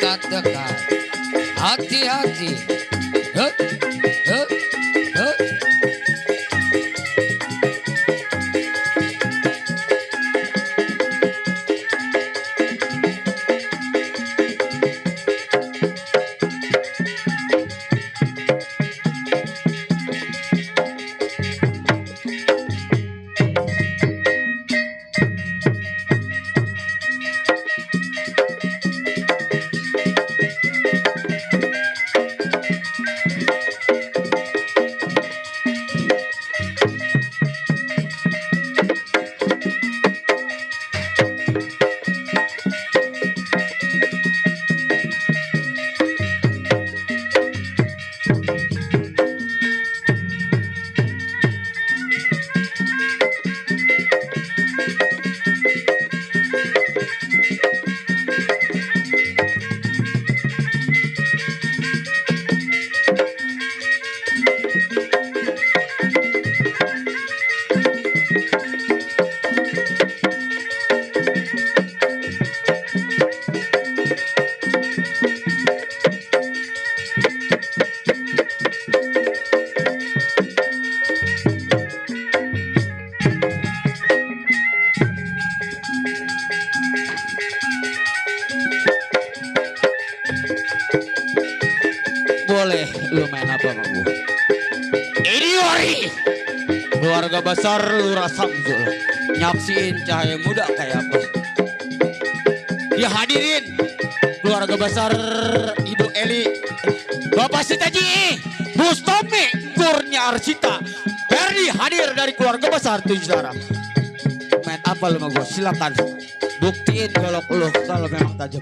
Speaker 10: dekat-dekat. Hati-hati. Hup, hup, hup.
Speaker 5: Boleh lu main apa sama gua? Ini Wari, keluarga besar Lurah Samsul, nyaksiin cahaya muda kayak apa. Dihadirin keluarga besar Ibu Eli, Bapak Sitaji, Bustomi, Kurnia Arsita, Ferdi hadir dari keluarga besar Tujuh Darah. Main apa lu sama gua? Silakan buktiin golok lu kalau memang tajam.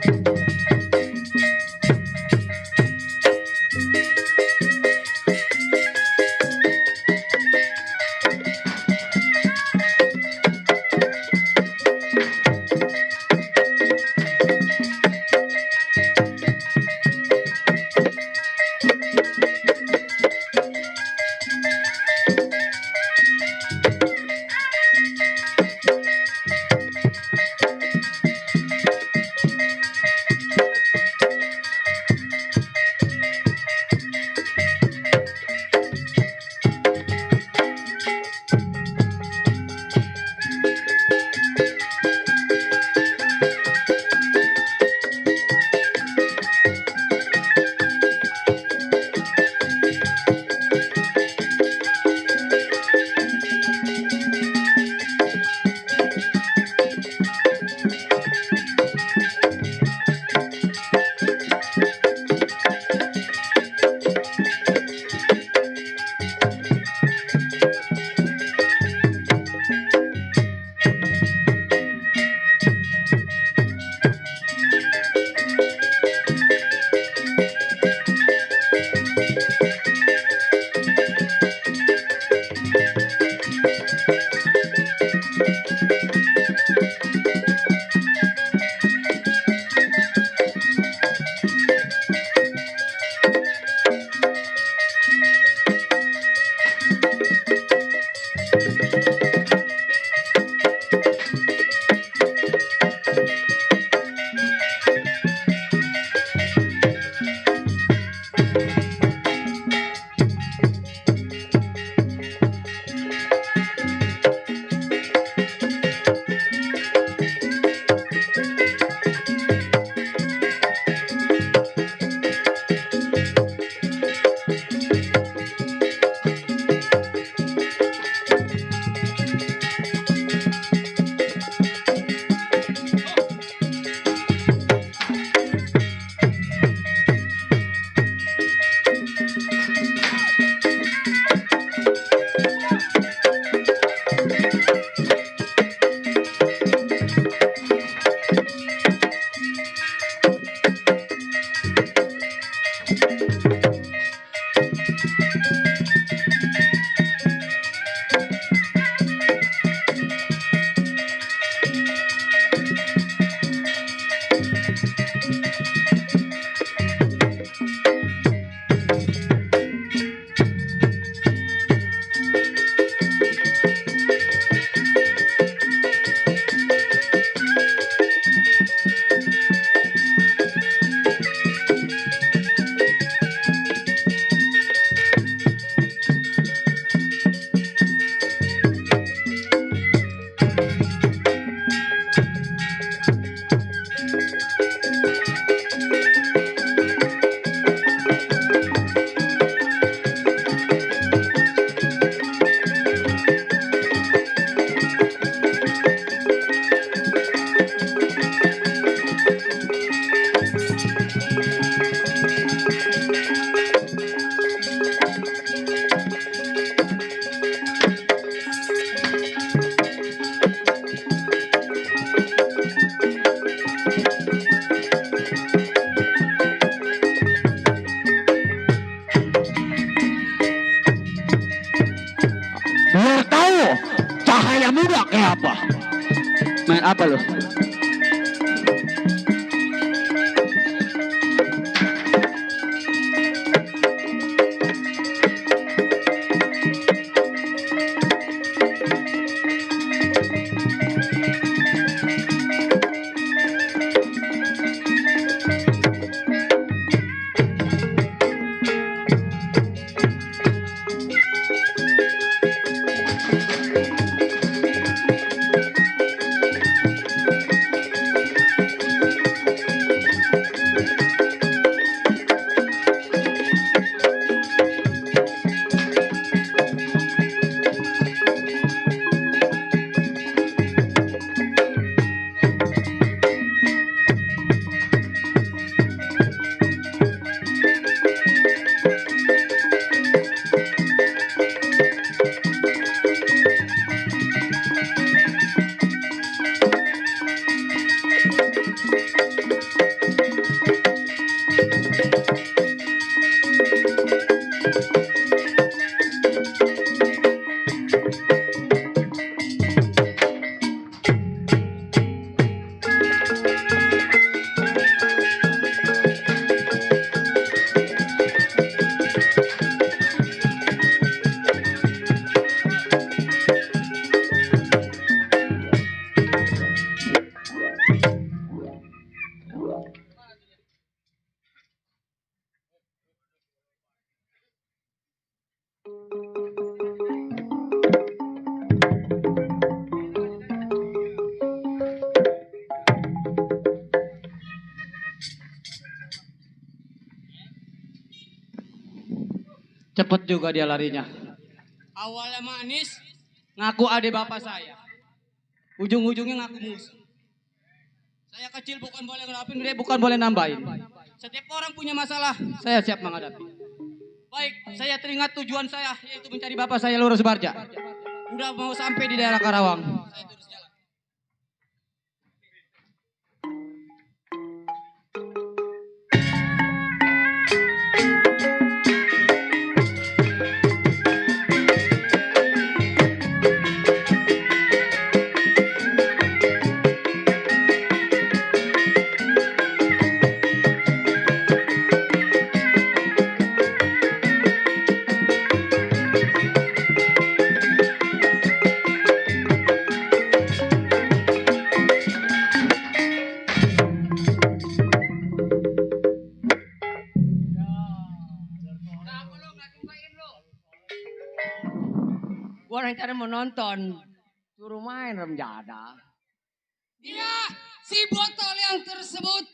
Speaker 4: cahaya muda kayak apa? Main apa lu?
Speaker 7: Cepet juga dia larinya. Awalnya manis, ngaku adik bapak saya. Ujung-ujungnya ngaku musuh. Saya kecil bukan boleh ngerapin, gede bukan boleh nambahin. Setiap orang punya masalah, saya siap menghadapi. Baik, saya teringat tujuan saya, yaitu mencari bapak saya Lurah Subarja. Udah mau sampai di daerah Karawang. Saya terus jalan.
Speaker 11: Gua rencana mau nonton. Suruh main Remjada.
Speaker 7: Dia si botol yang tersebut.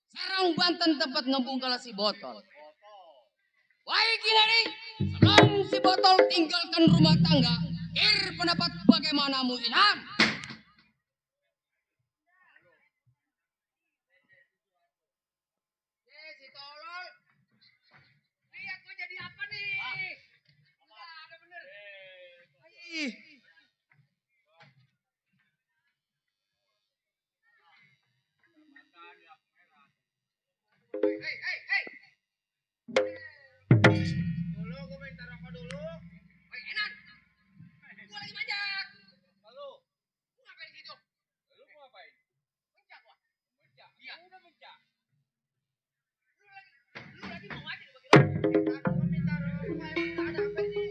Speaker 7: Serang Banten tempat ngembung kalau si botol. Baik ini, sebelum si botol tinggalkan rumah tangga, pendapat bagaimana musikan? Si tolol, lihat gua jadi apa nih? Ada bener. Hei. Dulu gue minta rokok dulu. Hei, Enan. Gue lagi majak. Lalu? Gue ngapain di situ? Lu mau ngapain? Mencak gua. Mencak? Iya. Udah mencak. Lu lagi mau majak bagi rokok? Aku minta rokok, emang ada apa ini?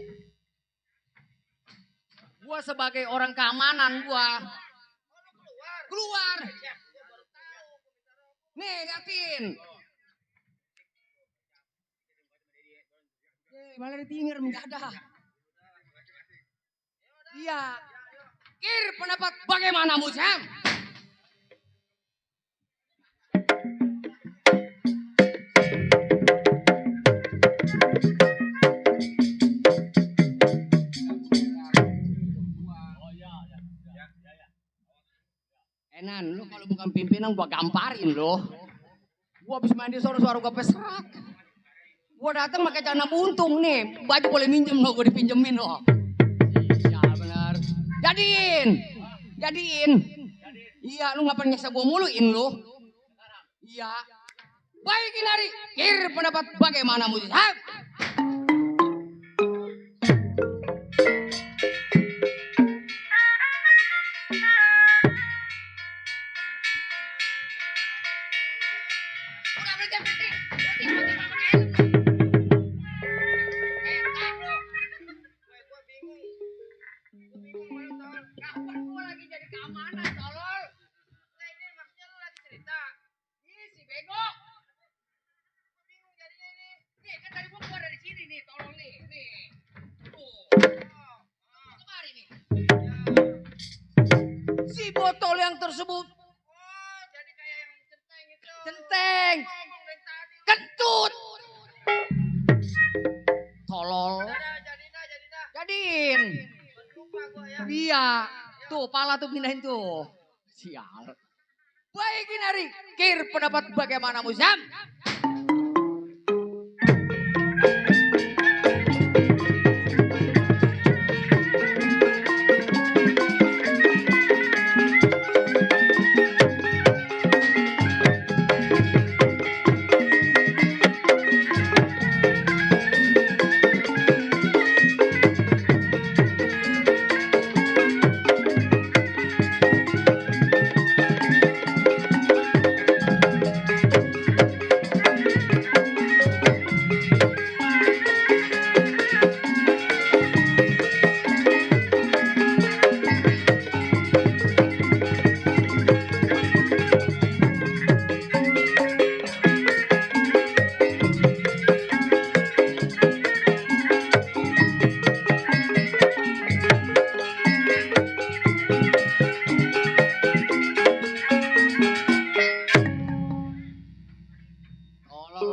Speaker 7: Gua sebagai orang keamanan gua. Oh, lu keluar? Keluar. Ya, gua baru tahu. Nih, liatin. Malah ditinggal menjadah. Iya. Kir pendapat bagaimana Musam? Enan, lu kalau bukan pimpinan gua gamparin lo. Gua habis main di suara-suara gua pesrak. Gua datang pakai celana buntung nih, baju boleh minjem lo, gua dipinjemin lo. Iya benar. Jadiin. Iya, lu ngapain nyeksa gua muluin lo? Iya. Baik Inari, kir pendapat bagaimana musik? Mana tolol? Nah ini maksudnya lu lagi cerita. Ih si bego. Bingung jadinya ini. Nih kan tadi gua keluar dari sini nih tolol nih. Nih. Kemari nih. Si botol yang tersebut. Oh jadi kayak yang centeng itu. Centeng. Kentut. Tolol. Jadiin. Iya. Tuh pala tuh pindahin tuh. Sial. Baik Inari. Kir pendapat bagaimana Musam?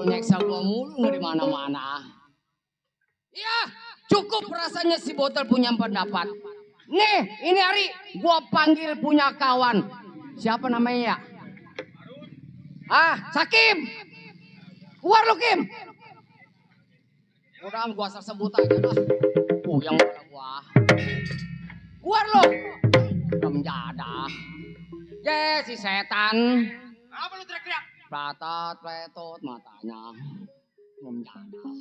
Speaker 7: Nyeksa gua mulu nggak di mana-mana. Iya, cukup rasanya si botol punya pendapat. Nih, ini hari gua panggil punya kawan. Siapa namanya ya? Sakim. Keluar lu Kim. Udah gua asal sebut aja lah. Yang malah gua. Keluar lu. Udah menjadah. Si setan. Apa lu teriak-teriak? Platat, pletot, matanya. Menjadah.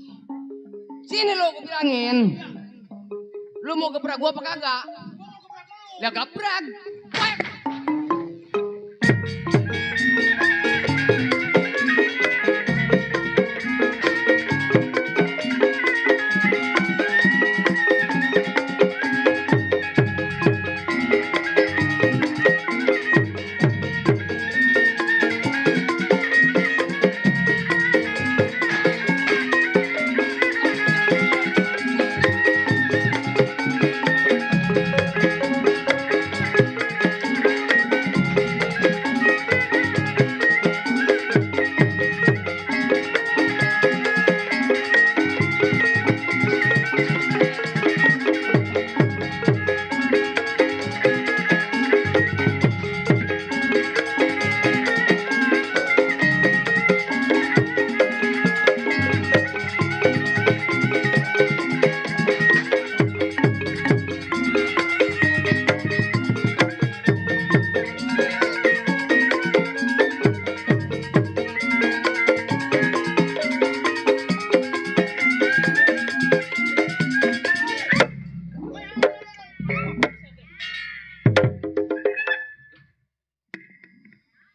Speaker 7: Sini lo, gue bilangin. Lu mau gebrak gua apa kagak? Ya gebrak.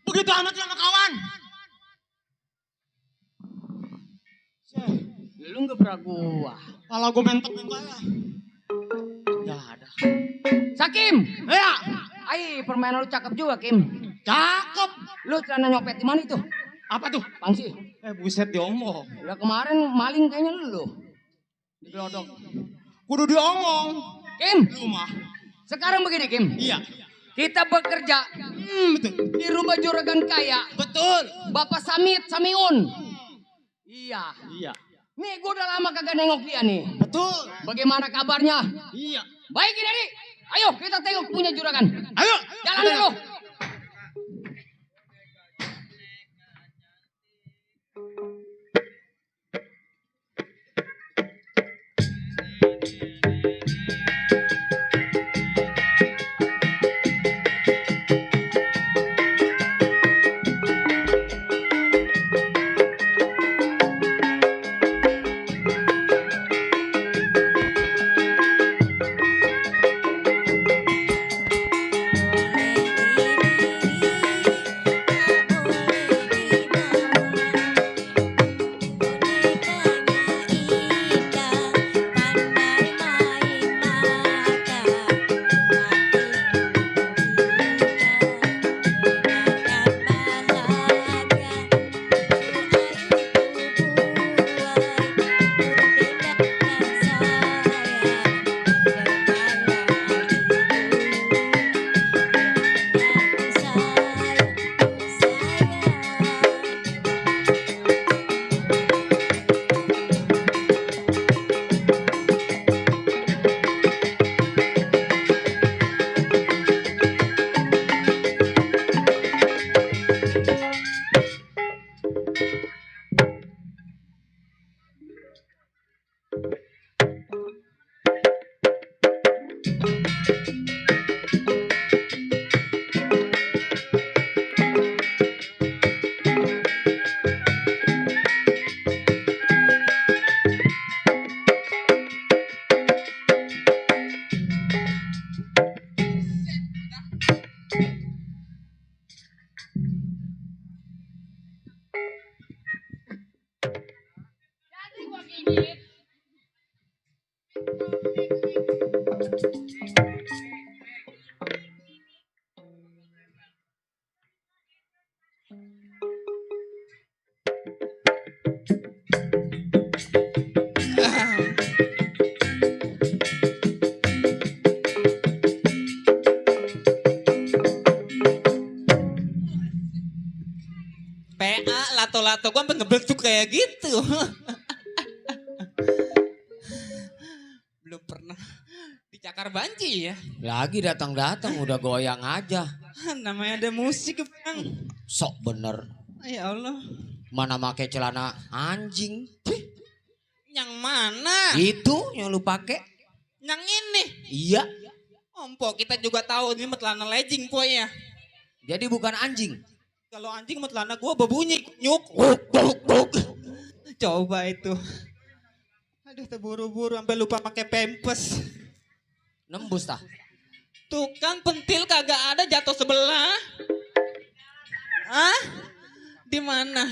Speaker 6: Begitu amat sama kawan.
Speaker 7: Lu gebrak gua.
Speaker 6: Kalau gue mentok enggak ya.
Speaker 7: Gak ada. Sakim.
Speaker 6: Ya.
Speaker 7: Ai, permainan lu cakep juga, Kim.
Speaker 6: Cakep.
Speaker 7: Lu celana nyopet di mana itu?
Speaker 6: Apa tuh?
Speaker 7: Pangsi.
Speaker 6: Buset diomong.
Speaker 7: Udah kemarin maling kayaknya lu. Digelodok.
Speaker 6: Kudu diomong.
Speaker 7: Kim.
Speaker 6: Lu mah.
Speaker 7: Sekarang begini, Kim.
Speaker 6: Iya.
Speaker 7: Kita bekerja
Speaker 6: Betul.
Speaker 7: di rumah juragan kaya.
Speaker 6: Betul.
Speaker 7: Bapak Samiun. Iya.
Speaker 6: Iya.
Speaker 7: Nih gue udah lama kagak nengok dia nih.
Speaker 6: Betul.
Speaker 7: Bagaimana kabarnya?
Speaker 6: Iya.
Speaker 7: Baik ini. Ayo kita tengok punya juragan.
Speaker 6: Ayo.
Speaker 7: Jalan dulu.
Speaker 10: PA lato-lato gue sampai ngebentuk kayak gitu. Belum pernah dicakar banci ya.
Speaker 5: Lagi datang-datang udah goyang aja.
Speaker 10: Namanya ada musik bang.
Speaker 5: Sok bener.
Speaker 10: Ya Allah.
Speaker 5: Mana make celana anjing?
Speaker 10: Yang mana?
Speaker 5: Itu yang lu pakai?
Speaker 10: Yang ini.
Speaker 5: Iya.
Speaker 10: Ompo kita juga tahu ini celana legging po ya.
Speaker 5: Jadi bukan anjing.
Speaker 10: Kalau anjing celana gue berbunyi nyuk. Coba itu. Aduh terburu-buru sampai lupa pakai pempes.
Speaker 5: Nembus tah.
Speaker 10: Tuh kan pentil kagak ada jatuh sebelah. Hah? Di mana?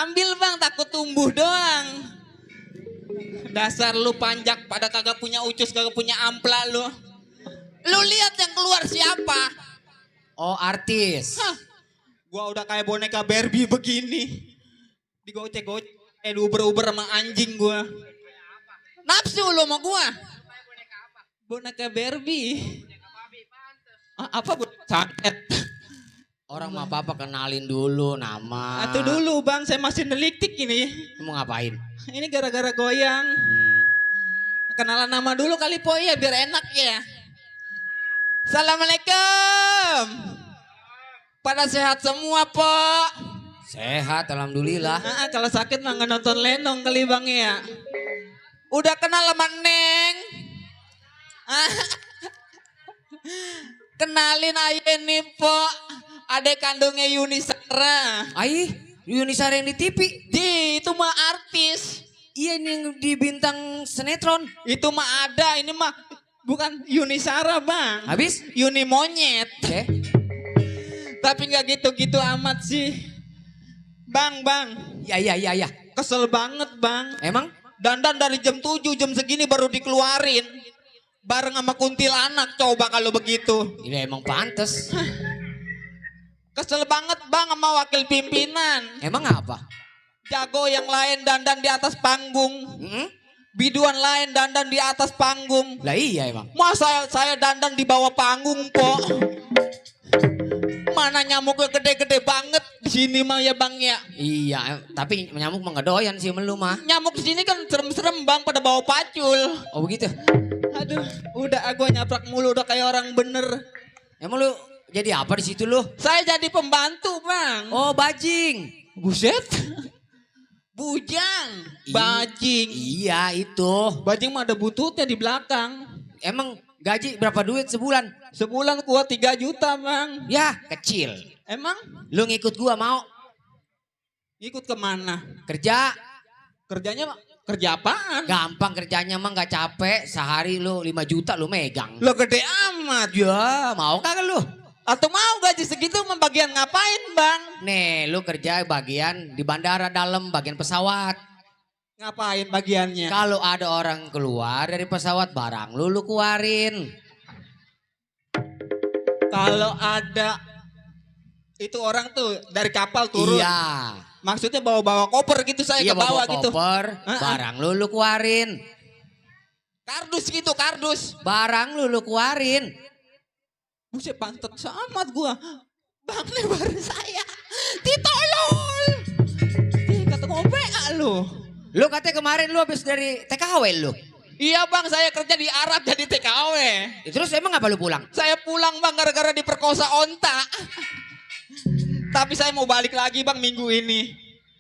Speaker 10: Ambil bang, takut tumbuh doang. Dasar lu panjak pada kagak punya ucus, kagak punya ampla lu. Lu lihat yang keluar siapa?
Speaker 5: Oh artis.
Speaker 10: Hah, gua udah kayak boneka Barbie begini. Digocek-gocek, diuber-uber sama anjing gua. Nafsu lu sama gua. Boneka Barbie. Apa bu? Sakit.
Speaker 5: Orang mah papa kenalin dulu nama.
Speaker 10: Atau dulu bang, saya masih neliktik ini.
Speaker 5: Mau ngapain?
Speaker 10: Ini gara-gara goyang. Kenalan nama dulu kali po ya biar enak ya. Assalamualaikum. Pada sehat semua po.
Speaker 5: Sehat alhamdulillah.
Speaker 10: Kalau sakit mah nggak nonton lenong kali bang ya. Udah kenal sama Neng. Kenalin aja nih po. Adek kandungnya Yuni Sara.
Speaker 5: Ai, Yuni Sara yang di TV.
Speaker 10: Itu mah artis.
Speaker 5: Iya ini yang di bintang sinetron.
Speaker 10: Itu mah ada, ini mah bukan Yuni Sara bang.
Speaker 5: Habis?
Speaker 10: Yuni monyet.
Speaker 5: Oke.
Speaker 10: Tapi nggak gitu-gitu amat sih. Bang.
Speaker 5: Iya.
Speaker 10: Kesel banget bang.
Speaker 5: Emang?
Speaker 10: Dandan dari jam 7, jam segini baru dikeluarin. Bareng sama kuntilanak coba kalau begitu.
Speaker 5: Ini emang pantes.
Speaker 10: Kesel banget bang sama wakil pimpinan.
Speaker 5: Emang apa?
Speaker 10: Jago yang lain dandan di atas panggung. Biduan lain dandan di atas panggung.
Speaker 5: Lah iya emang.
Speaker 10: Masa saya dandan di bawah panggung po. Mana nyamuknya gede-gede banget di sini mah ya bang ya.
Speaker 5: Iya, tapi nyamuk mah nggak doyan sih sama lu mah.
Speaker 10: Nyamuk di sini kan serem-serem bang pada bawa pacul.
Speaker 5: Oh begitu.
Speaker 10: Aduh, udah gua nyaprak mulu udah kayak orang bener.
Speaker 5: Emang lu jadi apa di situ lu?
Speaker 10: Saya jadi pembantu bang.
Speaker 5: Oh bajing.
Speaker 10: Buset. Bujang. Bajing.
Speaker 5: Iya itu.
Speaker 10: Bajing mah ada bututnya di belakang.
Speaker 5: Emang gaji berapa duit sebulan?
Speaker 10: Sebulan gua 3 juta bang.
Speaker 5: Ya kecil.
Speaker 10: Emang?
Speaker 5: Lu ngikut gua mau?
Speaker 10: Ikut kemana?
Speaker 5: Kerja.
Speaker 10: Kerjanya kerja apaan?
Speaker 5: Gampang kerjanya mah gak capek. Sehari lu 5 juta lu megang.
Speaker 10: Lo gede amat.
Speaker 5: Ya mau kagak lu?
Speaker 10: Atau mau gaji segitu membagian ngapain bang?
Speaker 5: Nih lu kerja bagian di bandara dalam bagian pesawat.
Speaker 10: Ngapain bagiannya?
Speaker 5: Kalau ada orang keluar dari pesawat barang lu keluarin.
Speaker 10: Kalau ada itu orang tuh dari kapal turun.
Speaker 5: Iya.
Speaker 10: Maksudnya bawa-bawa koper gitu saya
Speaker 5: Iya
Speaker 10: ke bawah
Speaker 5: bawa
Speaker 10: gitu.
Speaker 5: koper, barang lu keluarin.
Speaker 10: Kardus gitu, kardus.
Speaker 5: Barang lu keluarin.
Speaker 10: Buset pantet amat gua. Bang nih bareng saya. Ditolol. Kata PA lu.
Speaker 5: Lu katanya kemarin lu habis dari TKW lu.
Speaker 10: Iya bang, saya kerja di Arab jadi TKW.
Speaker 5: Terus emang apa lu pulang?
Speaker 10: Saya pulang bang gara-gara diperkosa onta. Tapi saya mau balik lagi bang minggu ini.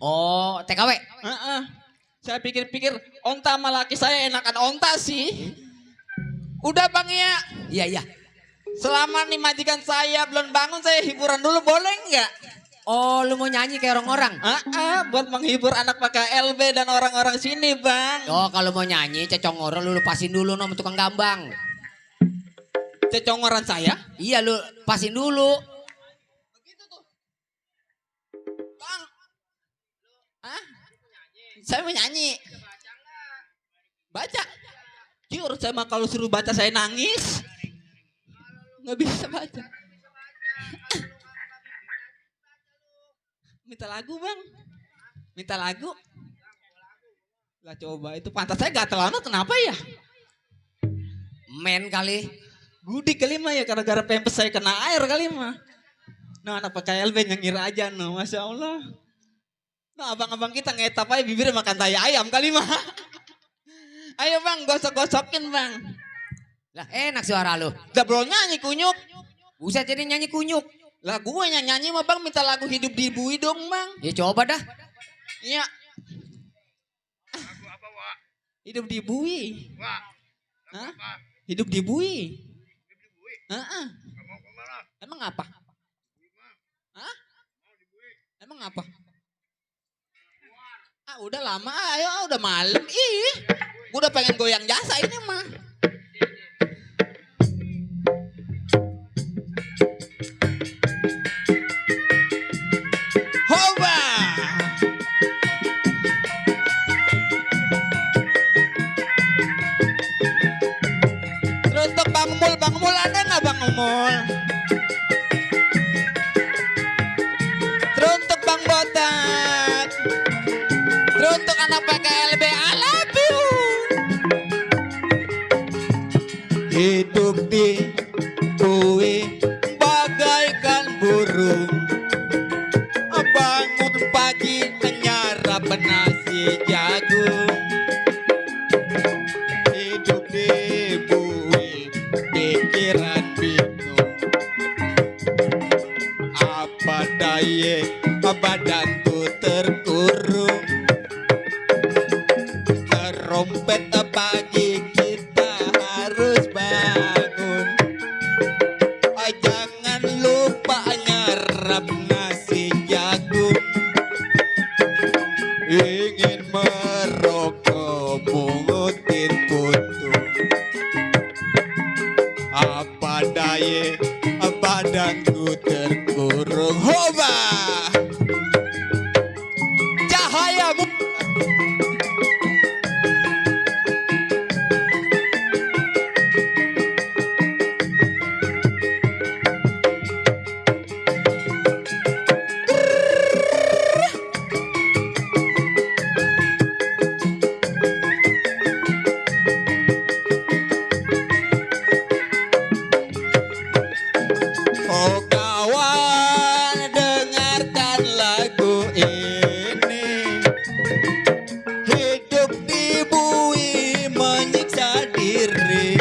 Speaker 5: Oh TKW?
Speaker 10: Saya pikir-pikir onta sama laki saya enakan onta sih. Udah bang ya.
Speaker 5: Iya.
Speaker 10: Selama nih majikan saya belum bangun saya hiburan dulu boleh nggak?
Speaker 5: Oh lu mau nyanyi kayak orang-orang?
Speaker 10: Buat menghibur anak pakai LB dan orang-orang sini bang.
Speaker 5: Oh kalau mau nyanyi cecongoro lu pasin dulu sama tukang gambang.
Speaker 10: Cecongoran saya?
Speaker 5: Iya lu pasin dulu.
Speaker 10: Begitu tuh. Bang. Saya mau nyanyi. Baca. Jujur saya mah kalau suruh baca saya nangis. Nggak bisa baca. Minta lagu bang. Minta lagu. Lah coba itu pantat saya gatel amat kenapa ya?
Speaker 5: Men kali.
Speaker 10: Gudik kali mah ya gara-gara pempes saya kena air kali mah. Nah anak PKLB nyengir aja no, Masya Allah. Nah abang-abang kita ngetap aja bibir makan tai ayam kali mah. Ayo bang gosok-gosokin bang.
Speaker 5: Lah enak suara lu.
Speaker 10: Udah belum nyanyi kunyuk.
Speaker 5: Buset jadi nyanyi kunyuk.
Speaker 10: Lah gue yang nyanyi mah bang minta lagu Hidup Dibui dong bang.
Speaker 5: Ya coba dah.
Speaker 10: Iya. Hidup Dibui. Hah? Hidup Dibui. Heeh. Emang apa? Hah? Emang apa? Ah udah lama ayo udah malam. Ih. Gue udah pengen goyang jasa ini mah. Hoba. Terus untuk Bang Mul ada nggak Bang Mul? Terus untuk Bang Botak. Terus untuk anak PKLB I love you. Hidup di bui bagaikan burung. Bangun pagi menyarap nasi jagung. Hidup di bui pikiran bingung. Apa daya badanku terkurung. Terompet pagi kita harus bangun. Jangan lupa nyarap nasi jagung. Ingin merokok pungutin putung. Apa daya badanku terkurung. Hoba cahaya oh kawan dengarkan lagu ini. Hidup di bui menyiksa diri.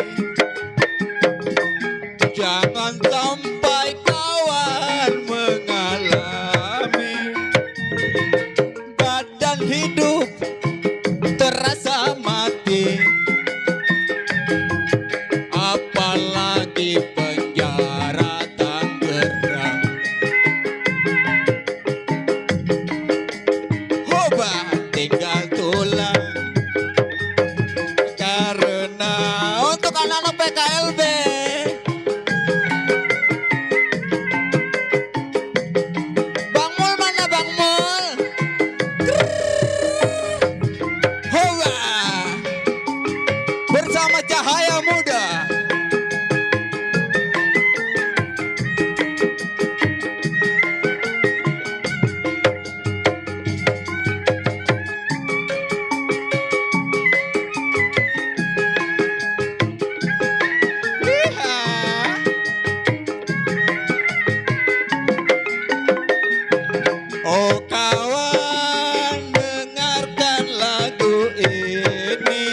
Speaker 10: Jangan sampai kawan mengalami badan hidup terasa mati. Apalagi penjara Tangerang. Hoba tinggal tulang. Karena untuk anak-anak PKLB Bang Mul mana Bang Mul? Hoba bersama Cahaya Muda. Oh kawan dengarkan lagu ini.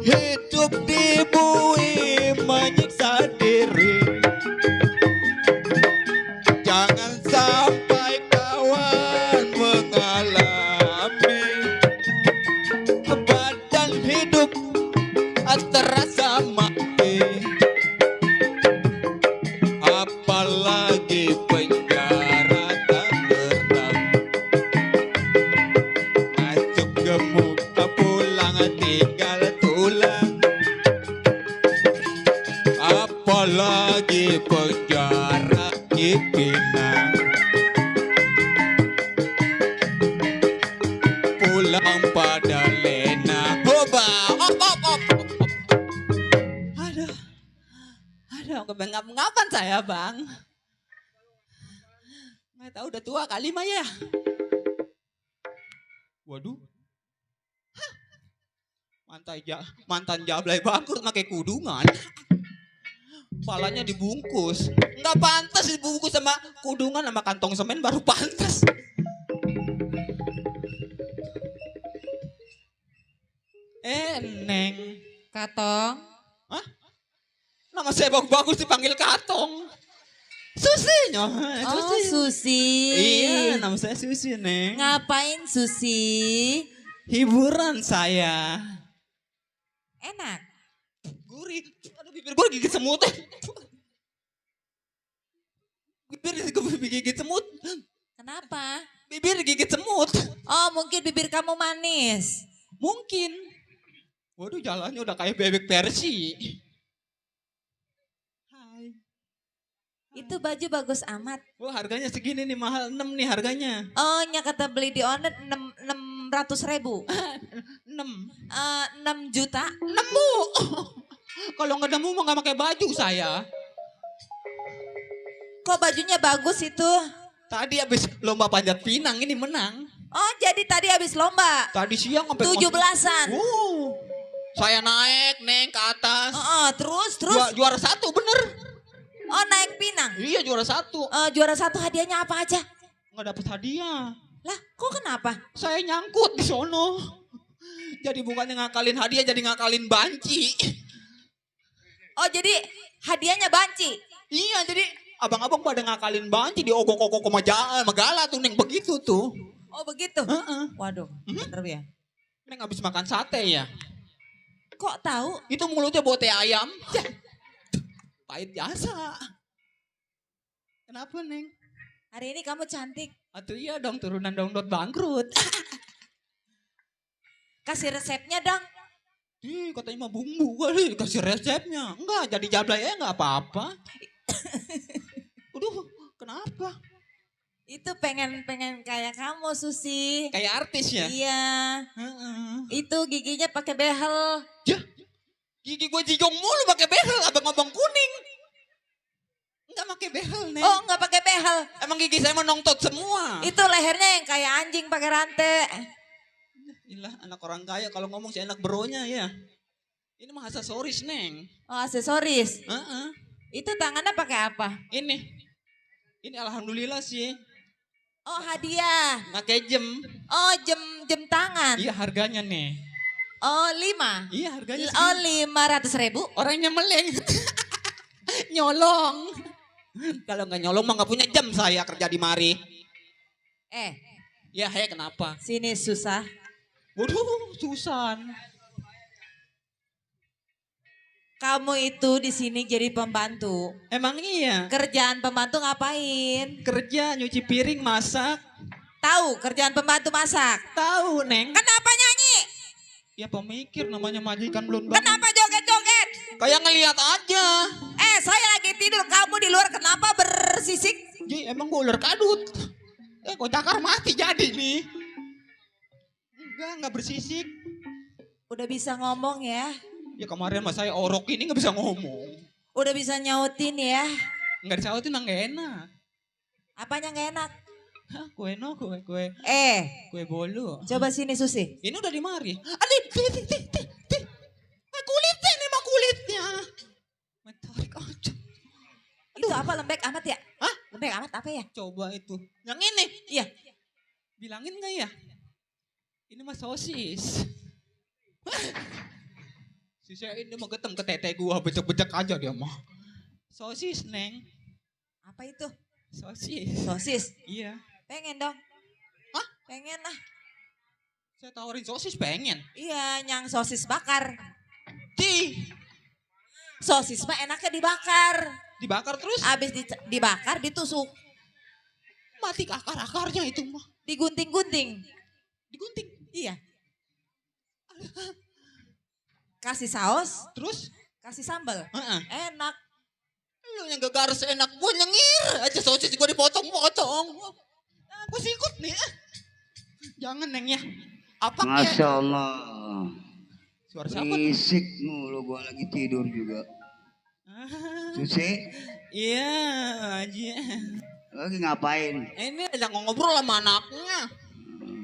Speaker 10: Hidup di bui menyiksa diri. Jangan sampai kawan mengalami badan hidup terasa mati. Apalagi penjara Tangerang. Masuk gemuk pulang tinggal tulang. Apalagi penjara Cipinang. Pulang pada Lena. Hoba op op op. kebengap-bengapan saya bang. Nggak tahu udah tua kali mah ya. Waduh. Mantan jablay bangkrut pakai kudungan. Palanya dibungkus. Nggak pantas dibungkus sama kudungan sama kantong semen baru pantas. Neng.
Speaker 12: Katong.
Speaker 10: Hah? Nama saya bagus dipanggil Katong. Susi nyoh.
Speaker 12: Oh, Susi.
Speaker 10: Iya, nama saya Susi, Neng.
Speaker 12: Ngapain Susi?
Speaker 10: Hiburan saya.
Speaker 12: Enak.
Speaker 10: Gurih. Aduh, bibir gue gigit semut. Bibir digigit semut.
Speaker 12: Kenapa?
Speaker 10: Bibir digigit semut.
Speaker 12: Oh, mungkin bibir kamu manis.
Speaker 10: Mungkin. Waduh, jalannya udah kayak bebek Persi. Hai.
Speaker 12: Itu baju bagus amat.
Speaker 10: Wah, harganya segini nih, mahal 6 nih harganya.
Speaker 12: Oh, nya kata beli di online 600.000. 6 juta.
Speaker 10: Nemu. Kalau nggak nemu mau nggak pakai baju saya.
Speaker 12: Kok bajunya bagus itu?
Speaker 10: Tadi habis lomba panjat pinang ini menang.
Speaker 12: Oh, jadi tadi habis lomba.
Speaker 10: Tadi siang sampai
Speaker 12: 17-an.
Speaker 10: Saya naik, Neng, ke atas.
Speaker 12: Terus.
Speaker 10: Juara 1 bener.
Speaker 12: Oh, naik pinang.
Speaker 10: Iya, juara 1.
Speaker 12: Juara 1 hadiahnya apa aja?
Speaker 10: Nggak dapet hadiah.
Speaker 12: Lah, kok kenapa?
Speaker 10: Saya nyangkut di sono. Jadi bukannya ngakalin hadiah, jadi ngakalin banci.
Speaker 12: Oh, jadi hadiahnya banci?
Speaker 10: Iya, jadi abang-abang pada ngakalin banci di ogok-ogok Magala tuh, Neng, begitu tuh.
Speaker 12: Oh, begitu? Waduh, bener ya.
Speaker 10: Neng habis makan sate ya.
Speaker 12: Kok tahu?
Speaker 10: Itu mulutnya bau teh ayam. Pahit biasa. Kenapa, Neng?
Speaker 12: Hari ini kamu cantik.
Speaker 10: Atuh iya dong, turunan dangdut bangkrut.
Speaker 12: Kasih resepnya dong.
Speaker 10: Katanya mah bumbu kali, kasih resepnya. Enggak, jadi jablay ya enggak apa-apa. Aduh, kenapa?
Speaker 12: Itu pengen kayak kamu, Susi.
Speaker 10: Kayak artis ya?
Speaker 12: Iya. Itu giginya pakai behel.
Speaker 10: Ya, gigi gue jigong mulu pakai behel, abang-abang kuning. Enggak pakai behel, Neng.
Speaker 12: Oh, enggak pakai behel.
Speaker 10: Emang gigi saya menongtot semua.
Speaker 12: Itu lehernya yang kayak anjing pakai rantai.
Speaker 10: Ilah, anak orang kaya kalau ngomong si anak bronya ya. Ini mah aksesoris, Neng.
Speaker 12: Oh, aksesoris.
Speaker 10: Heeh.
Speaker 12: Itu tangannya pakai apa?
Speaker 10: Ini alhamdulillah sih.
Speaker 12: Oh, hadiah.
Speaker 10: Pakai jam.
Speaker 12: Oh, jam tangan.
Speaker 10: Iya, harganya nih.
Speaker 12: Oh, 5.
Speaker 10: Iya, harganya
Speaker 12: Oh, 500.000.
Speaker 10: Orangnya meleng. Nyolong. Kalau nggak nyolong mah nggak punya jam saya kerja di mari. Ya, kenapa?
Speaker 12: Sini susah.
Speaker 10: Waduh, Susan.
Speaker 12: Kamu itu di sini jadi pembantu.
Speaker 10: Emang iya?
Speaker 12: Kerjaan pembantu ngapain?
Speaker 10: Kerja, nyuci piring, masak.
Speaker 12: Tahu kerjaan pembantu masak?
Speaker 10: Tahu, Neng.
Speaker 12: Kenapa nyanyi?
Speaker 10: Ya pemikir namanya majikan belum bangun.
Speaker 12: Kenapa joget-joget?
Speaker 10: Kayak ngelihat aja.
Speaker 12: Saya lagi tidur, kamu di luar kenapa bersisik?
Speaker 10: Ji, emang gue ular kadut. Kok cakar mati jadi nih. Enggak bersisik.
Speaker 12: Udah bisa ngomong ya?
Speaker 10: Ya kemarin mas saya orok ini nggak bisa ngomong.
Speaker 12: Udah bisa nyautin ya?
Speaker 10: Nggak disautin nggak enak.
Speaker 12: Apanya nggak enak?
Speaker 10: Hah, kue kue bolu.
Speaker 12: Coba sini Susi.
Speaker 10: Ini udah di mari. Adik, kulitnya nih mah kulitnya. Tarik aja.
Speaker 12: Itu apa lembek amat ya?
Speaker 10: Hah?
Speaker 12: Lembek amat apa ya?
Speaker 10: Coba itu. Yang ini?
Speaker 12: Iya.
Speaker 10: Bilangin nggak ya? Ini mah sosis. Si saya ini mau getem ke tete gua, becek-becek aja dia mah. Sosis, Neng.
Speaker 12: Apa itu?
Speaker 10: Sosis.
Speaker 12: Sosis?
Speaker 10: Iya.
Speaker 12: Pengen dong.
Speaker 10: Hah?
Speaker 12: Pengen lah.
Speaker 10: Saya tawarin sosis pengen.
Speaker 12: Iya, yang sosis bakar.
Speaker 10: Sosis
Speaker 12: mah enaknya dibakar.
Speaker 10: Dibakar terus?
Speaker 12: Abis dibakar ditusuk.
Speaker 10: Mati akar-akarnya itu mah.
Speaker 12: Digunting-gunting.
Speaker 10: Digunting?
Speaker 12: Iya. Kasih saus.
Speaker 10: Terus?
Speaker 12: Kasih sambal. Enak.
Speaker 10: Lu yang gak garis enak, gue nyengir aja sosis gue dipotong-potong. Gue sikut nih. Jangan, Neng ya. Apa
Speaker 4: Masya Allah.
Speaker 10: Suara siapa?
Speaker 4: Berisik mulu, gue lagi tidur juga. Susi,
Speaker 10: Iya aja.
Speaker 4: lagi ngapain?
Speaker 10: Ini ada ngobrol sama anaknya.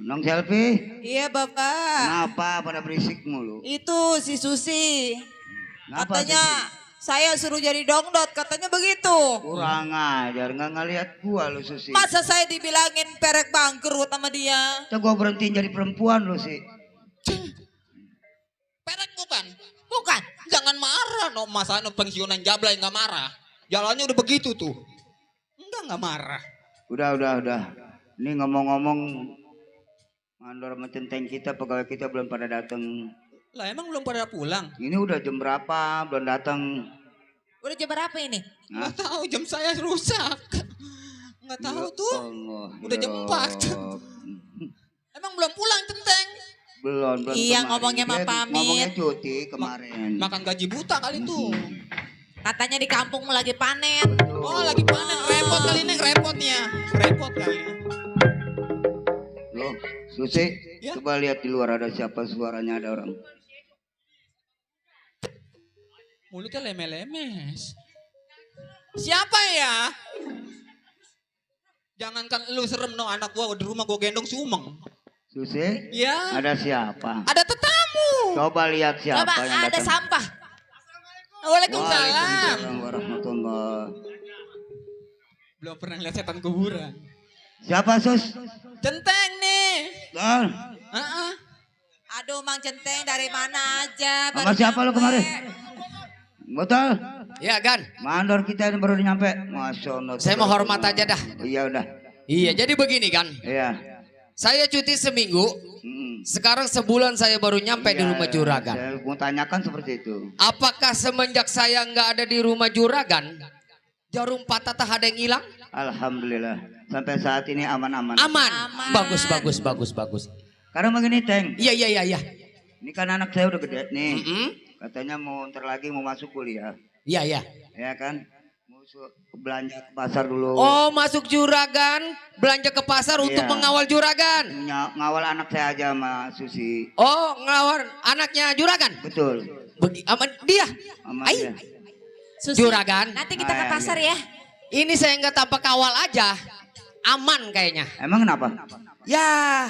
Speaker 4: Nong Selfie?
Speaker 12: Iya bapak.
Speaker 4: Kenapa pada berisik mulu?
Speaker 12: Itu si Susi.
Speaker 4: Ngapa,
Speaker 12: Katanya saya suruh jadi dongdot. Katanya begitu.
Speaker 4: Kurang ajar, nggak ngeliat gua lu Susi.
Speaker 12: Masa saya dibilangin perek bangkrut sama dia?
Speaker 4: Coba gua berhentiin jadi perempuan lu sih.
Speaker 10: Perek bukan?
Speaker 12: Bukan.
Speaker 10: Jangan marah, no masa no pensiunan jablay nggak marah. Jalannya udah begitu tuh. Nggak marah.
Speaker 4: Udah. Ini ngomong-ngomong, mandor sama centeng kita, pegawai kita belum pada datang.
Speaker 10: Lah emang belum pada pulang?
Speaker 4: Ini udah jam berapa? Belum datang.
Speaker 12: Udah jam berapa ini?
Speaker 4: Hah?
Speaker 10: Nggak tahu, jam saya rusak. Nggak tahu tuh.
Speaker 4: Allah,
Speaker 10: Udah jam
Speaker 4: ya
Speaker 10: 4. Emang belum pulang centeng?
Speaker 4: Belum.
Speaker 12: Iya,
Speaker 4: kemarin.
Speaker 12: ngomongnya mah
Speaker 4: Dia
Speaker 12: pamit.
Speaker 4: Ngomongnya cuti kemarin.
Speaker 10: Makan gaji buta kali tuh.
Speaker 12: Katanya di kampung lagi panen.
Speaker 10: Oh lagi panen, repot kali ini repotnya. Repot kali.
Speaker 4: Loh, Susi,
Speaker 10: Ya?
Speaker 4: coba lihat di luar ada siapa, suaranya ada orang.
Speaker 10: Mulutnya leme-lemes. Siapa ya? Jangankan lu serem no, anak gua di rumah gua gendong sumeng.
Speaker 4: Susi,
Speaker 10: Ya.
Speaker 4: ada siapa?
Speaker 10: Ada tetamu.
Speaker 4: Coba lihat siapa
Speaker 12: Coba
Speaker 4: yang
Speaker 12: ada
Speaker 4: datang.
Speaker 12: sampah.
Speaker 10: Waalaikumsalam.
Speaker 4: Waalaikumsalam warahmatullahi.
Speaker 10: Belum pernah lihat setan kuburan.
Speaker 4: Siapa Sus?
Speaker 10: Centeng nih.
Speaker 4: Ah,
Speaker 10: Heeh.
Speaker 12: Aduh Mang Centeng dari mana aja.
Speaker 4: sama siapa lu kemarin? Betul?
Speaker 5: Ya Gan,
Speaker 4: Mandor kita ini baru nyampe. Masya Allah.
Speaker 5: saya mau hormat aja dah.
Speaker 4: Iya udah.
Speaker 5: Iya, jadi begini Gan.
Speaker 4: Iya.
Speaker 5: Saya cuti seminggu, sekarang sebulan saya baru nyampe di
Speaker 4: Iya,
Speaker 5: rumah Juragan.
Speaker 4: Saya mau tanyakan seperti itu.
Speaker 5: Apakah semenjak saya nggak ada di rumah Juragan, jarum patah ada yang hilang?
Speaker 4: Alhamdulillah. Sampai saat ini aman-aman.
Speaker 5: Aman. Bagus.
Speaker 4: Karena begini, Teng.
Speaker 5: Iya.
Speaker 4: Ini kan anak saya udah gede nih.
Speaker 5: Mm-mm.
Speaker 4: Katanya mau ntar lagi mau masuk kuliah.
Speaker 5: Iya.
Speaker 4: Ya kan? Mau belanja ke pasar dulu.
Speaker 5: Oh, masuk Juragan, belanja ke pasar untuk
Speaker 4: Iya.
Speaker 5: mengawal Juragan.
Speaker 4: Ngawal anak saya aja sama Susi.
Speaker 5: Oh, ngawal anaknya Juragan.
Speaker 4: Betul.
Speaker 5: Sama dia.
Speaker 4: Sama
Speaker 5: Ai.
Speaker 4: dia.
Speaker 12: Susi,
Speaker 5: Juragan.
Speaker 12: nanti kita ke
Speaker 4: Ah,
Speaker 12: pasar ya.
Speaker 5: Ini saya nggak tanpa kawal aja. Aman kayaknya.
Speaker 4: Emang kenapa?
Speaker 5: Ya.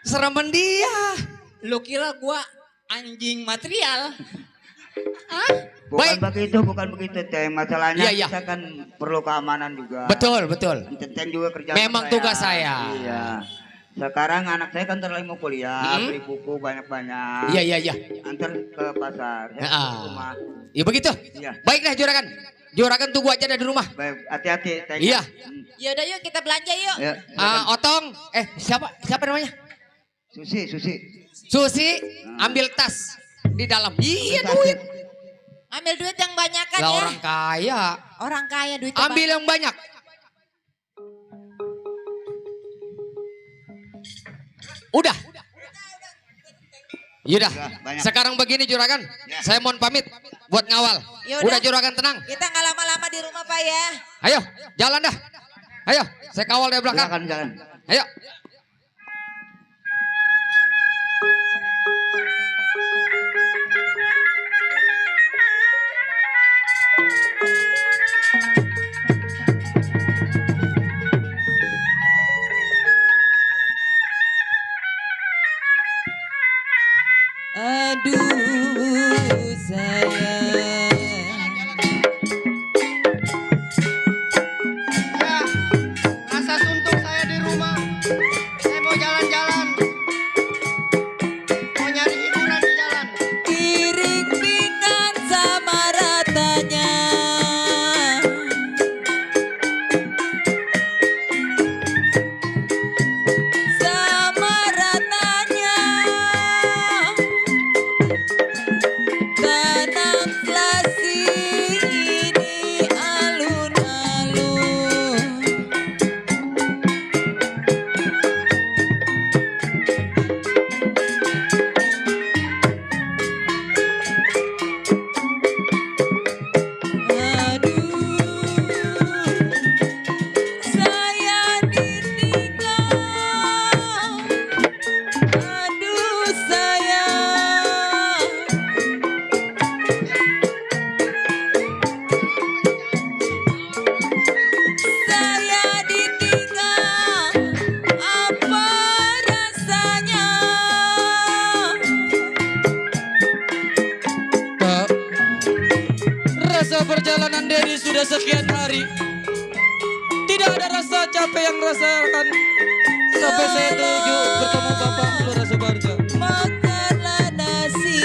Speaker 5: Seremen dia.
Speaker 10: Lu kira gua anjing material?
Speaker 4: Bukan begitu, Teng. Masalahnya
Speaker 5: Iya.
Speaker 4: kita kan perlu keamanan juga.
Speaker 5: Betul.
Speaker 4: Teng juga kerja.
Speaker 5: Memang
Speaker 4: sama
Speaker 5: tugas saya.
Speaker 4: Iya. Sekarang anak saya kan terlalu mau kuliah,
Speaker 5: Hmm?
Speaker 4: beli buku banyak-banyak.
Speaker 5: Iya.
Speaker 4: Antar ke pasar. Ya,
Speaker 5: Ah.
Speaker 4: ke rumah.
Speaker 5: Ya begitu.
Speaker 4: Iya.
Speaker 5: Baiklah Juragan. Juragan tunggu aja dari rumah.
Speaker 4: Baik, hati-hati, Teng.
Speaker 5: Iya.
Speaker 12: Yaudah yuk kita belanja yuk.
Speaker 4: Ya,
Speaker 5: Otong. Siapa namanya?
Speaker 4: Susi.
Speaker 5: Susi. Ambil tas di dalam. Iya duit.
Speaker 12: Ambil duit yang banyak kan
Speaker 5: Lah
Speaker 12: ya.
Speaker 5: orang kaya.
Speaker 12: Orang kaya duitnya
Speaker 5: Ambil yang banyak. Udah. Yaudah.
Speaker 4: banyak.
Speaker 5: Sekarang begini Juragan. Saya mohon pamit buat ngawal.
Speaker 12: Yaudah.
Speaker 5: Udah Juragan tenang.
Speaker 12: Kita nggak lama-lama di rumah Pak ya.
Speaker 5: Ayo, jalan dah. Ayo, saya kawal dari belakang.
Speaker 4: Silakan jalan.
Speaker 5: Ayo.
Speaker 11: Aduh sayang.
Speaker 3: Ya, rasa suntuk saya di rumah.
Speaker 10: Rasa perjalanan Dedi sudah sekian hari. Tidak ada rasa capek yang rasakan sampai saya tuju bertemu Bapak Lurah Subarja.
Speaker 12: Makanlah nasi.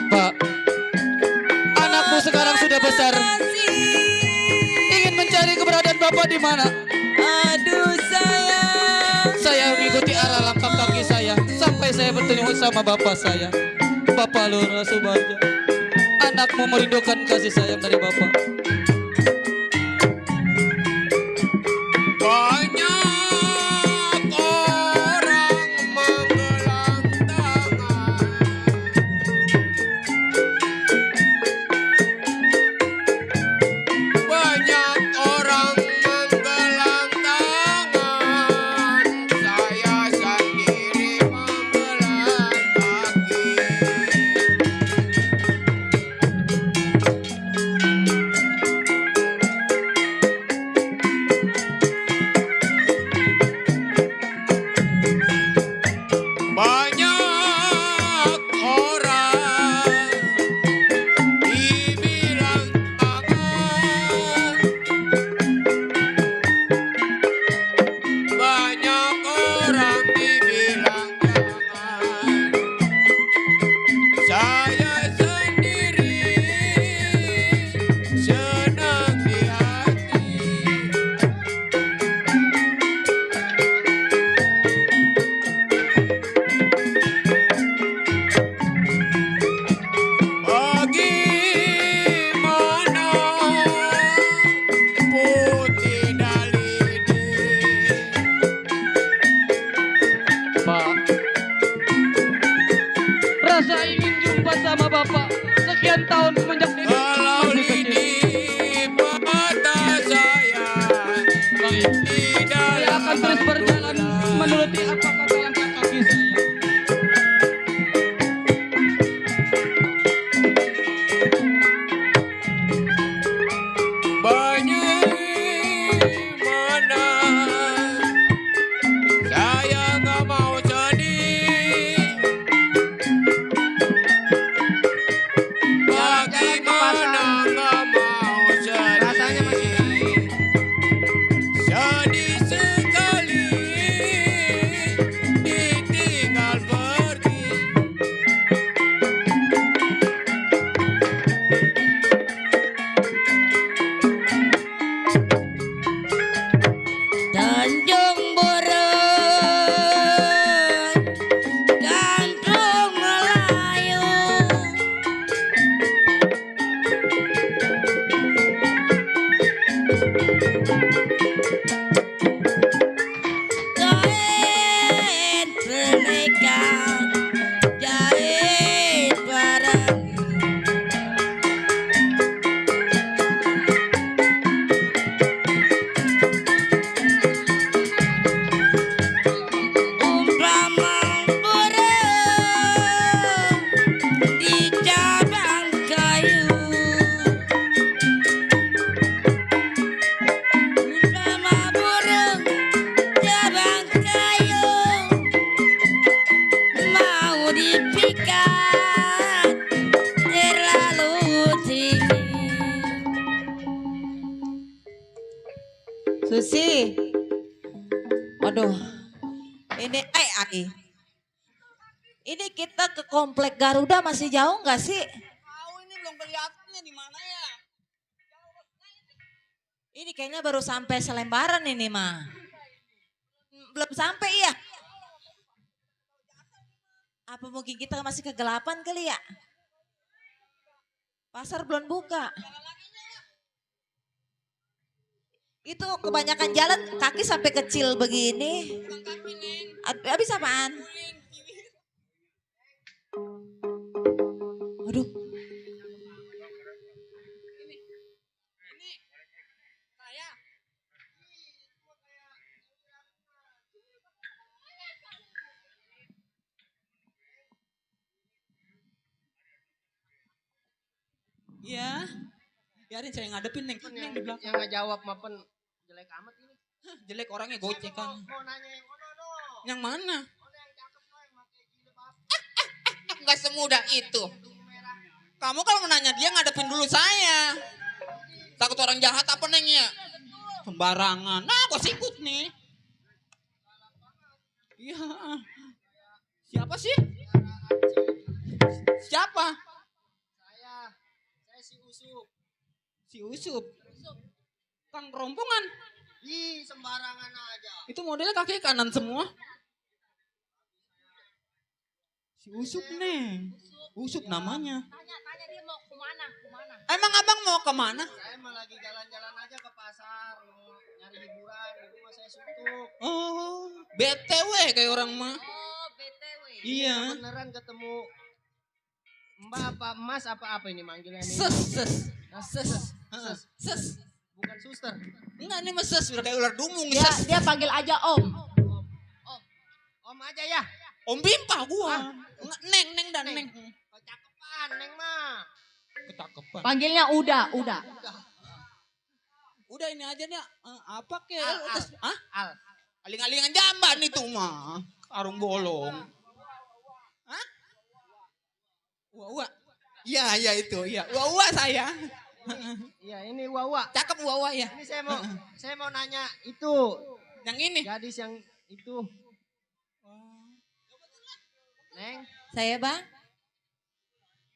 Speaker 10: Pak, anakmu sekarang sudah besar. Ingin mencari keberadaan Bapak di mana?
Speaker 12: Aduh sayang.
Speaker 10: Saya mengikuti arah langkah kaki saya sampai saya bertemu sama Bapak saya, Bapak Lurah Subarja. Anakmu merindukan kasih sayang dari Bapak.
Speaker 6: Banyak orang menggelang tangan. Banyak orang menggelang tangan. Saya sendiri menggelang kaki. Banyak orang dibilang tangan. Banyak orang dibilang jangan. Saya sendiri senang di hati. Bagaimana putih dalini.
Speaker 10: Pak, rasa ingin jumpa sama Bapak sekian tahun semenjak Dedi
Speaker 6: Kalau
Speaker 10: masih kecil.
Speaker 6: lini mata saya di
Speaker 10: Saya akan
Speaker 6: dalam
Speaker 10: terus berjalan menuruti apa kata langkah kaki saya.
Speaker 6: Bagaimana saya nggak mau sedih. Bagaimana nggak mau sedih. Sedih sekali ditinggal pergi.
Speaker 11: Tanjung Burung, Kampung Melayu. Jahit pernikahan, jahit barang. Umpama burung di cabang kayu. Umpama burung cabang kayu mau dipikat terlalu tinggi.
Speaker 12: Susi. Waduh. Ini Ai. Ini kita ke komplek Garuda masih jauh nggak sih?
Speaker 7: Tahu ini belum kelihatannya di mana ya?
Speaker 12: Ini kayaknya baru sampai Selembaran ini mah. Belum sampai ya? Apa mungkin kita masih kegelapan kali ya? Pasar belum buka. Itu kebanyakan jalan kaki sampai kecil begini. Habis apaan? Aduh.
Speaker 7: Iya. Biarin saya ngadepin Neng. Neng di belakang.
Speaker 13: Yang nggak jawab mapen jelek amat ini.
Speaker 7: Jelek orangnya gocekan.
Speaker 13: Mau nanya yang mana no?
Speaker 7: Yang mana?
Speaker 10: nggak semudah itu. Kamu kalau menanya dia ngadepin dulu saya. Takut orang jahat apa nengnya? Sembarangan. Nah, gue sikut nih. Iya. Siapa sih? Siapa?
Speaker 13: Saya si Usup.
Speaker 10: Si Usup. Kang Rompongan.
Speaker 13: Ih, sembarangan aja.
Speaker 10: Itu modelnya kaki kanan semua. Si Usup nih. Usup namanya.
Speaker 11: Tanya dia mau kemana?
Speaker 10: Emang abang mau kemana?
Speaker 13: Saya mah lagi jalan-jalan aja ke pasar, mau nyari hiburan, di rumah saya suntuk.
Speaker 10: Oh, BTW kayak orang mah.
Speaker 11: Oh, BTW.
Speaker 10: Iya.
Speaker 13: Beneran ketemu Mbak apa Mas apa ini manggilnya ini?
Speaker 10: Ses.
Speaker 13: Bukan suster.
Speaker 10: Enggak nih mas ses, udah kayak ular dumung.
Speaker 11: Dia panggil aja Om.
Speaker 13: Om aja ya.
Speaker 10: Om Bimpa gua. Enggak, Neng dan Neng.
Speaker 13: Kecakepan Neng mah.
Speaker 10: Ketakepan.
Speaker 11: Panggilnya Uda.
Speaker 10: Udah ini aja nih. Apa ke?
Speaker 13: Al.
Speaker 10: Aling-alingan jamban itu mah. Karung bolong. Hah? Wawa. Iya itu. Iya. Wawa saya.
Speaker 13: Iya ini Wawa.
Speaker 10: Cakep Wawa ya.
Speaker 13: Ini saya mau nanya itu.
Speaker 10: Yang ini.
Speaker 13: Gadis yang itu. Neng.
Speaker 12: Saya bang,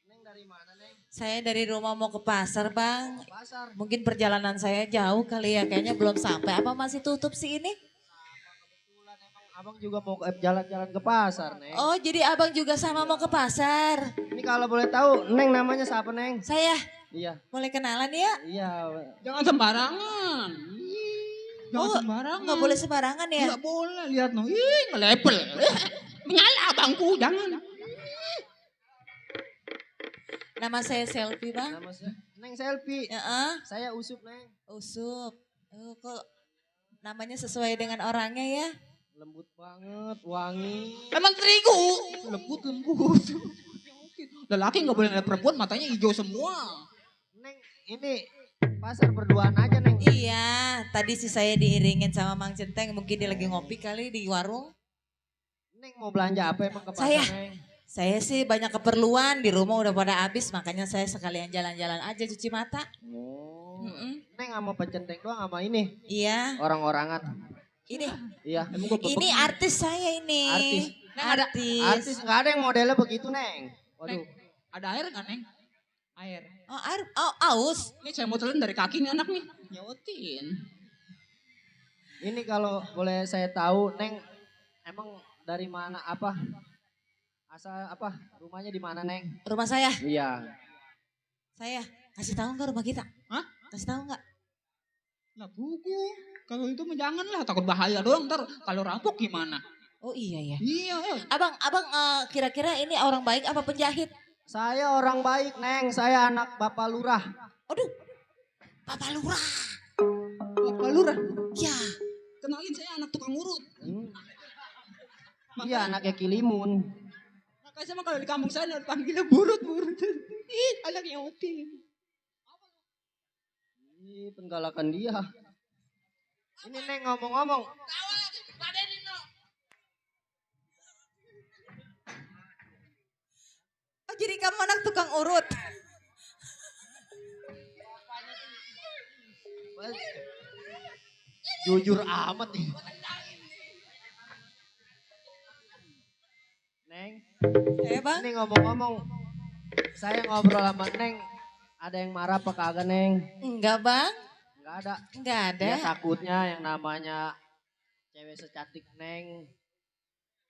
Speaker 13: Neng dari mana Neng?
Speaker 12: saya dari rumah mau ke pasar bang.
Speaker 13: Pasar.
Speaker 12: Mungkin perjalanan saya jauh kali ya, kayaknya belum sampai. Apa masih tutup sih ini?
Speaker 13: Kebetulan emang abang juga mau jalan-jalan ke pasar Neng.
Speaker 12: Oh jadi abang juga sama mau ke pasar.
Speaker 13: Ini kalau boleh tahu Neng namanya siapa Neng?
Speaker 12: Saya
Speaker 13: Iya.
Speaker 12: boleh kenalan ya?
Speaker 13: Iya.
Speaker 10: Jangan sembarangan. Jangan
Speaker 12: Oh,
Speaker 10: sembarangan.
Speaker 12: nggak boleh sembarangan ya?
Speaker 10: Nggak boleh lihat no. Ih, ngelepel. Menyala abangku, jangan.
Speaker 12: Nama saya Selfie bang.
Speaker 13: Nama saya Neng Selfie. Saya Usup Neng.
Speaker 12: Usup. Oh, kok namanya sesuai dengan orangnya ya?
Speaker 13: Lembut banget, wangi.
Speaker 10: Emang terigu. Lembut. Lelaki nggak boleh lihat perempuan matanya hijau semua.
Speaker 13: Neng ini pasar berduaan aja Neng.
Speaker 12: Iya, tadi sih saya diiringin sama Mang Centeng. Mungkin dia lagi ngopi kali di warung.
Speaker 13: Neng mau belanja apa emang ke pasar Neng?
Speaker 12: Saya sih banyak keperluan, di rumah udah pada habis, makanya saya sekalian jalan-jalan aja cuci mata.
Speaker 13: Oh. Neng sama Pecenteng doang sama ini?
Speaker 12: Iya.
Speaker 13: Orang-orangan?
Speaker 12: Ini?
Speaker 13: Iya.
Speaker 12: Ini artis saya ini.
Speaker 13: Artis?
Speaker 12: Artis.
Speaker 13: Nggak ada yang modelnya begitu Neng. Waduh.
Speaker 10: Ada air nggak Neng? Air.
Speaker 12: Oh air, aus.
Speaker 10: Ini saya muterin dari kaki nih anak nih. Nyawetin.
Speaker 13: Ini kalau boleh saya tahu Neng emang dari mana apa? Asal apa? Rumahnya di mana Neng?
Speaker 12: Rumah saya?
Speaker 13: Iya.
Speaker 12: Saya kasih tahu nggak rumah kita?
Speaker 10: Hah?
Speaker 12: Kasih tahu nggak?
Speaker 10: Lah buku. Kalau itu mah jangan lah, takut bahaya doang ntar. Kalau rampok gimana?
Speaker 12: Oh iya ya.
Speaker 10: Iya.
Speaker 12: Abang kira-kira ini orang baik apa penjahit?
Speaker 13: Saya orang baik Neng, saya anak Bapak Lurah.
Speaker 12: Aduh, Bapak Lurah.
Speaker 10: Bapak Lurah?
Speaker 12: Ya.
Speaker 10: Kenalin saya anak tukang urut.
Speaker 13: Iya anaknya Kilimun.
Speaker 10: Makanya sama kalau di kampung saya panggilnya burut. Ih, anaknya Otin.
Speaker 13: Ih, penggalakan dia. Ini Neng ngomong-ngomong.
Speaker 12: Oh jadi kamu anak tukang urut?
Speaker 13: Jujur amat nih. Neng.
Speaker 12: Bang.
Speaker 13: Ini ngomong-ngomong. Saya ngobrol sama Neng. Ada yang marah apa kagak Neng?
Speaker 12: Enggak bang.
Speaker 13: Enggak ada.
Speaker 12: Enggak ada.
Speaker 13: Dia takutnya yang namanya cewek secantik Neng.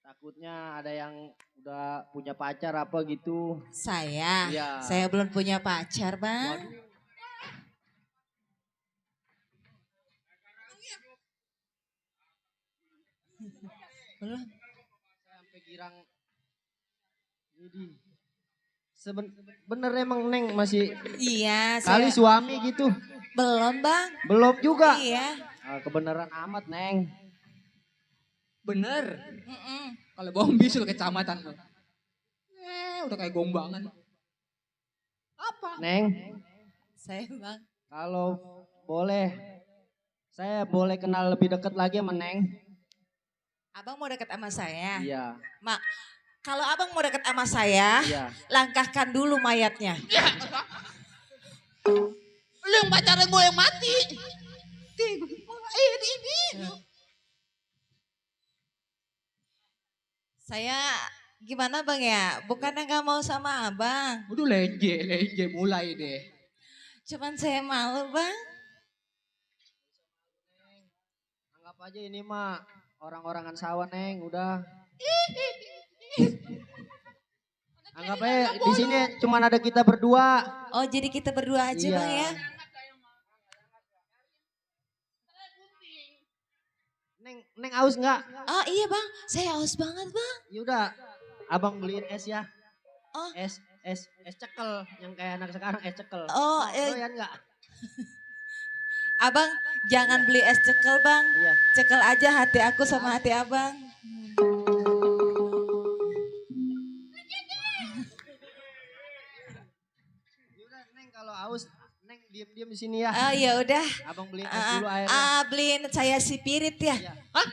Speaker 13: Takutnya ada yang udah punya pacar apa gitu.
Speaker 12: Saya?
Speaker 13: Iya.
Speaker 12: Saya belum punya pacar bang. Belum.
Speaker 13: Saya sampai girang. Jadi bener emang Neng masih
Speaker 12: iya
Speaker 13: kali suami gitu.
Speaker 12: Belum bang.
Speaker 13: Belum juga.
Speaker 12: Iya.
Speaker 13: Kebenaran amat Neng.
Speaker 10: Bener. Kalau bohong bisul kecamatan lo. Udah kayak gombangan. Apa?
Speaker 13: Neng.
Speaker 12: Saya bang.
Speaker 13: Kalau boleh, saya boleh kenal lebih dekat lagi sama Neng.
Speaker 12: Abang mau dekat sama saya?
Speaker 13: Iya.
Speaker 12: Kalau abang mau deket sama saya,
Speaker 13: Iya.
Speaker 12: langkahkan dulu mayatnya.
Speaker 1: Lu yang pacaran gue yang mati. Ini.
Speaker 12: Saya gimana bang ya? Bukannya gak mau sama abang.
Speaker 7: Udah lenje mulai deh.
Speaker 12: Cuman saya malu bang.
Speaker 13: Anggap aja ini mah orang-orangan sawah Neng, udah. Anggap aja di sini cuma ada kita berdua.
Speaker 12: Oh jadi kita berdua aja
Speaker 13: Iya.
Speaker 12: bang ya.
Speaker 13: Neng aus nggak?
Speaker 12: Oh iya bang, saya haus banget bang.
Speaker 13: Yaudah, abang beliin es ya.
Speaker 12: Oh.
Speaker 13: Es cekel yang kayak anak sekarang es cekel.
Speaker 12: Oh,
Speaker 13: Doyan nggak?
Speaker 12: Abang jangan beli es cekel bang.
Speaker 13: Iya.
Speaker 12: Cekel aja hati aku sama hati abang.
Speaker 13: Yaudah, Neng kalau aus, Neng diem-diem di sini ya.
Speaker 12: Oh ya udah.
Speaker 13: Abang beliin es dulu airnya.
Speaker 12: Beliin saya spirit ya.
Speaker 1: Hah?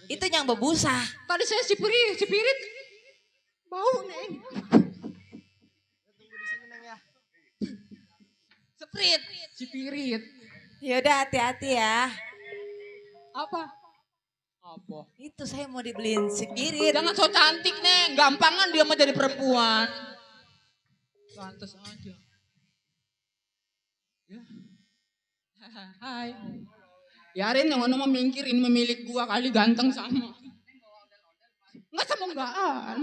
Speaker 12: Itu yang berbusa.
Speaker 1: Tadi saya spirit. Bau Neng.
Speaker 13: Tunggu di sini Neng ya.
Speaker 1: Spirit.
Speaker 12: Ya udah hati-hati ya.
Speaker 1: Apa?
Speaker 12: Itu saya mau dibeliin spirit.
Speaker 1: Jangan so cantik Neng. Gampangan dia mah jadi perempuan. Pantes aja. Ya. Hai. Yarin yang mana memingkir ini memilik gua kali ganteng sama. Enggak sama enggaan.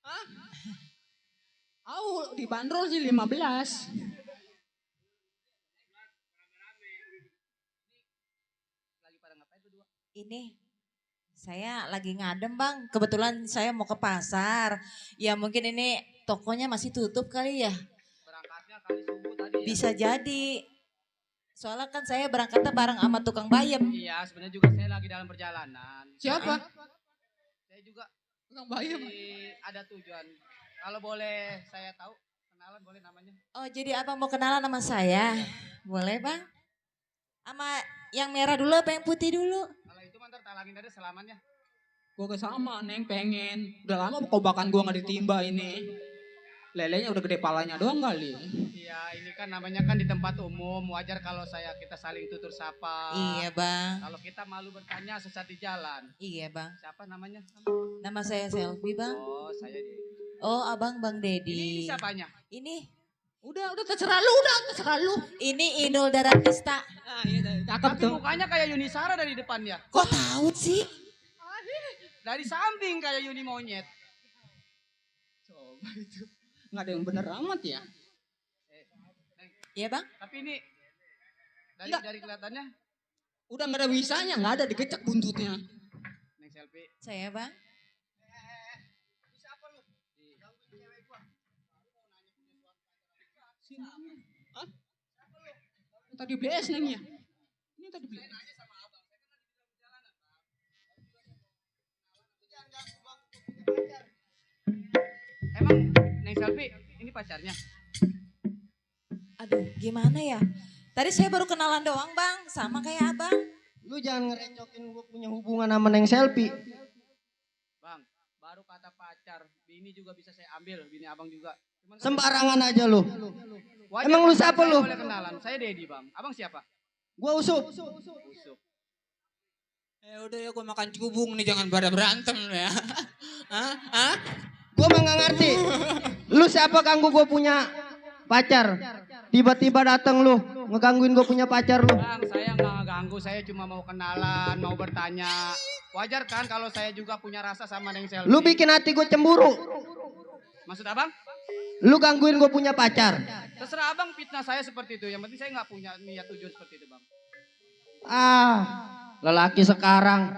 Speaker 1: Hah? Dibanderol sih 15.
Speaker 12: Ini saya lagi ngadem bang. Kebetulan saya mau ke pasar. Ya mungkin ini tokonya masih tutup kali ya.
Speaker 7: Berangkatnya kali subuh tadi ya.
Speaker 12: Bisa jadi. Soalnya kan saya berangkatnya bareng sama tukang bayam.
Speaker 7: Iya, sebenarnya juga saya lagi dalam perjalanan.
Speaker 1: Siapa?
Speaker 7: Saya juga
Speaker 1: Tukang bayam.
Speaker 7: ada tujuan. Kalau boleh saya tahu, kenalan boleh namanya.
Speaker 12: Oh jadi abang mau kenalan sama saya? Boleh bang? Sama yang merah dulu apa yang putih dulu?
Speaker 7: Kalau itu mantar talangin dari selamannya.
Speaker 1: Gua kesama Neng pengen. Udah lama kobakan gua gak ditimba ini. Lelenya udah gede palanya doang kali.
Speaker 7: Iya, ini kan namanya kan di tempat umum. Wajar kalau kita saling tutur sapa.
Speaker 12: Iya bang.
Speaker 7: Kalau kita malu bertanya sesat di jalan.
Speaker 12: Iya bang.
Speaker 7: Siapa namanya?
Speaker 12: Nama saya Selvi bang.
Speaker 7: Oh, saya di.
Speaker 12: Oh abang Bang
Speaker 7: Ini
Speaker 12: Dedi.
Speaker 7: siapanya?
Speaker 12: Ini.
Speaker 1: Udah terserah lu.
Speaker 12: Ini Inul Daratista.
Speaker 1: Ah, iya, cakep
Speaker 7: Tapi
Speaker 1: tuh.
Speaker 7: mukanya kayak Yuni Sara dari depannya.
Speaker 12: Kok tahu sih?
Speaker 7: Dari samping kayak Yuni monyet.
Speaker 1: Coba itu. Nggak ada yang bener amat ya.
Speaker 12: Iya bang.
Speaker 7: Tapi ini
Speaker 1: Enggak.
Speaker 7: dari kelihatannya
Speaker 1: Udah nggak ada bisanya, nggak ada dikecek buntutnya.
Speaker 7: Neng Selfie.
Speaker 12: Saya bang.
Speaker 1: Hah? Tadi beli es Neng ya? Ini tadi beli.
Speaker 7: Emang Neng Selfie ini pacarnya?
Speaker 12: Aduh gimana ya? Tadi saya baru kenalan doang bang. Sama kayak abang.
Speaker 13: Lu jangan ngerecokin gue punya hubungan sama Neng Selfie.
Speaker 7: Bang, baru kata pacar. Bini juga bisa saya ambil, bini abang juga. Cuman kan-
Speaker 13: Sembarangan aja lu.
Speaker 7: Wajar,
Speaker 13: Emang lu
Speaker 7: Bang,
Speaker 13: siapa
Speaker 7: saya
Speaker 13: lu?
Speaker 7: boleh kenalan. Saya Dedi bang. Abang siapa?
Speaker 13: Gua Usup.
Speaker 7: Usuk.
Speaker 9: Udah ya gue makan cubung nih jangan pada berantem lu ya. Hah?
Speaker 13: Gua mah gak ngerti. Lu siapa ganggu gue punya pacar? Tiba-tiba dateng lu ngegangguin gue punya pacar lu.
Speaker 7: Bang, saya nggak ngeganggu. Saya cuma mau kenalan, mau bertanya. Wajar kan kalau saya juga punya rasa sama Neng Selfie?
Speaker 13: Lu bikin hati gue cemburu.
Speaker 7: Maksud abang?
Speaker 13: Lu gangguin gue punya pacar.
Speaker 7: Terserah abang fitnah saya seperti itu. Yang penting saya nggak punya niat tujuan seperti itu bang.
Speaker 13: Lelaki sekarang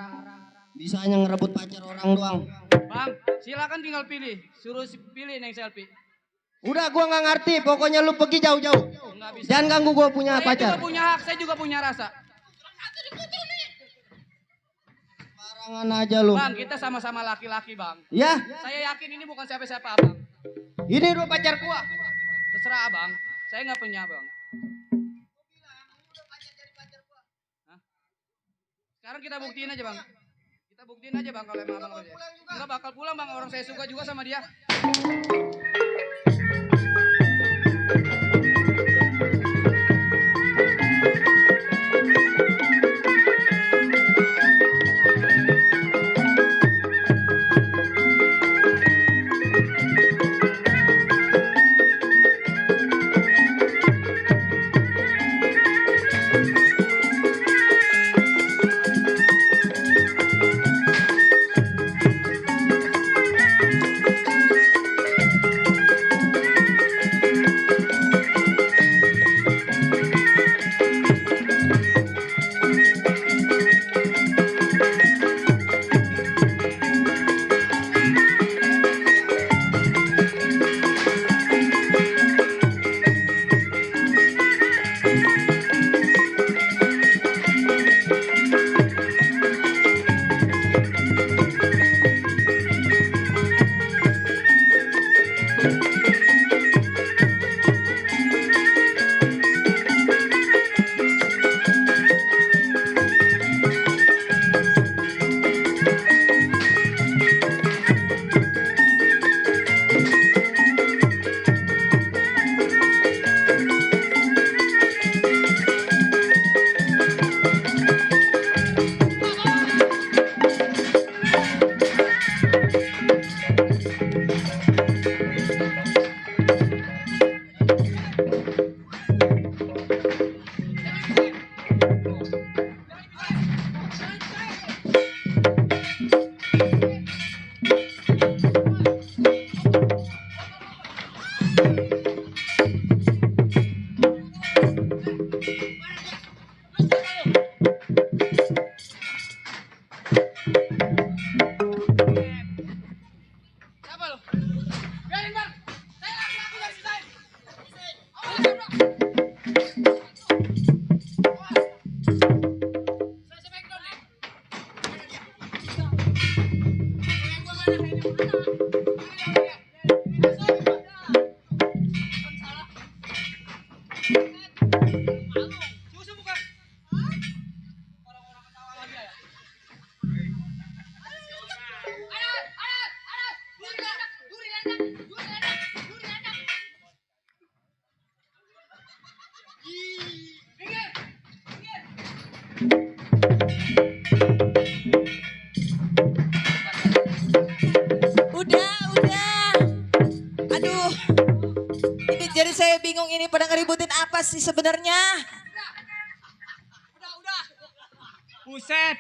Speaker 13: bisanya ngerebut pacar orang doang.
Speaker 7: Bang, silakan tinggal pilih. Suruh pilih Neng Selfie.
Speaker 13: Udah gua nggak ngerti, pokoknya lu pergi jauh-jauh.
Speaker 7: Nggak bisa.
Speaker 13: Jangan ganggu gue punya
Speaker 7: Saya
Speaker 13: pacar.
Speaker 7: juga punya hak, saya juga punya rasa.
Speaker 13: Barangan aja lu.
Speaker 7: Bang, kita sama-sama laki-laki bang.
Speaker 13: Ya,
Speaker 7: Saya yakin ini bukan siapa-siapa abang.
Speaker 13: ini lu pacar gua.
Speaker 7: Terserah abang, saya nggak punya bang.
Speaker 10: Sekarang kita buktiin aja bang. Kita buktiin aja bang kalau emang abang kerja. Enggak bakal pulang bang, orang saya suka juga sama dia.
Speaker 12: Jadi saya bingung ini pada ngeributin apa sih sebenarnya?
Speaker 7: Buset.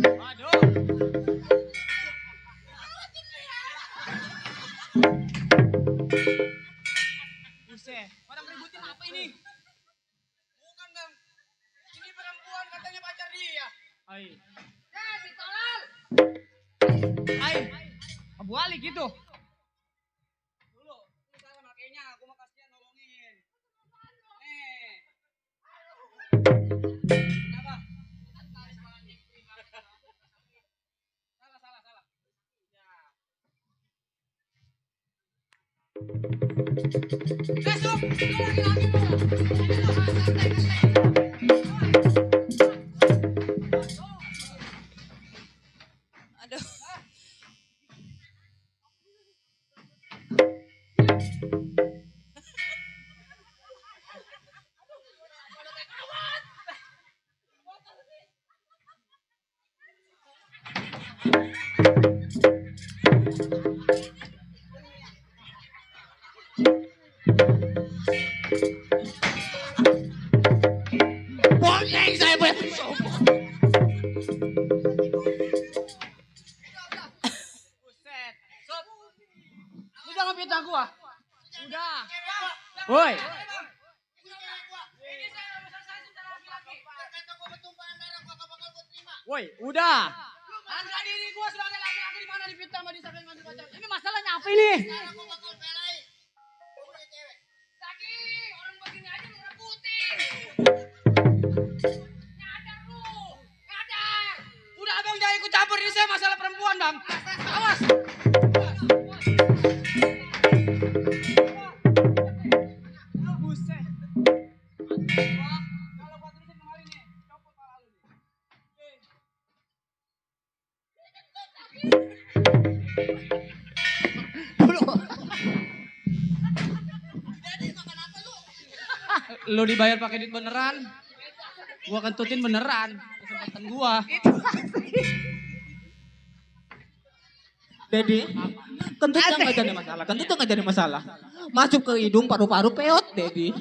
Speaker 7: Aduh. Buset. Pada ngeributin apa ini? Bukan bang. Ini perempuan katanya pacar dia. Ai. Si tolol. Ai. Abu Ali gitu.
Speaker 12: Aduh.
Speaker 7: Boleh saya bersombong. Buset. Sob. Lu jangan fitnah gua. Udah. Woi. Woi, udah. Harga diri gua sebagai laki-laki di mana difitnah sama disangkain ngambil pacar. Ini masalahnya apa ini? Lagi, orang begini aja lu rebutin. Nyadar lu. Nyadar. Udah abang jangan ikut campur, ini saya masalah perempuan bang. Awas. Buset. Kalau gua terusin kemarin Lu dibayar pakai duit beneran. Gua kentutin beneran. Kesempatan gua.
Speaker 14: Dedi, kentut nggak jadi masalah. Kentut nggak jadi masalah. Masuk ke hidung paru-paru peot, Dedi.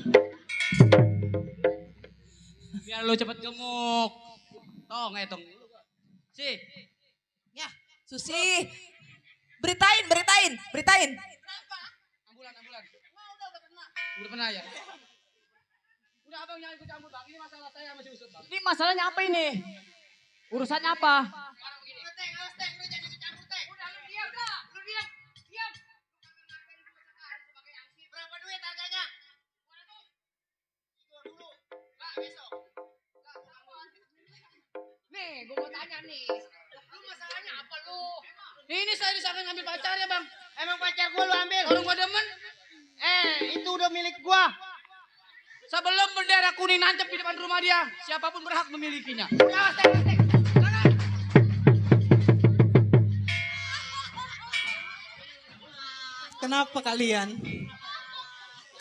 Speaker 7: Biar lu cepet gemuk. Tong, tong. Si.
Speaker 12: Ya, Susi. Beritain.
Speaker 7: Ambulan. Udah pernah ya? Udah abang jangan ikut campur bang. Ini masalah saya sama si Usut bang. Ini masalahnya apa ini? Urusannya apa? Nih, gue mau tanya nih. Lu masalahnya apa lu? Ini saya disangka ngambil pacar ya bang.
Speaker 13: Emang pacar gua lu ambil?
Speaker 7: Orang gua demen.
Speaker 13: Itu udah milik gua.
Speaker 7: Sebelum bendera kuning nancep di depan rumah dia, siapapun berhak memilikinya.
Speaker 14: Kenapa kalian?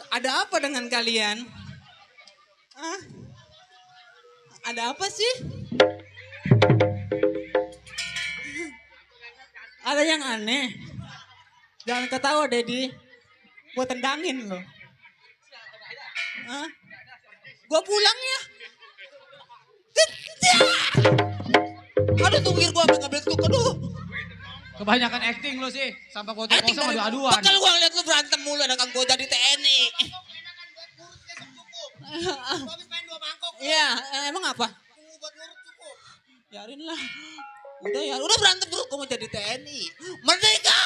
Speaker 14: Ada apa dengan kalian? Hah? Ada apa sih? Ada yang aneh. Jangan ketawa, Dedi. Gue tendangin loh. Hah? Gue pulang ya. Aduh, tungguin gue ngambil tuh. Aduh.
Speaker 7: Kebanyakan acting lu sih. Sampai foto kosong adu-aduan.
Speaker 14: Bakal gue ngeliat lu berantem mulu ada kang gue jadi TNI. Iya, emang apa? Biarin lah. Udah berantem dulu, gue mau jadi TNI. Merdeka!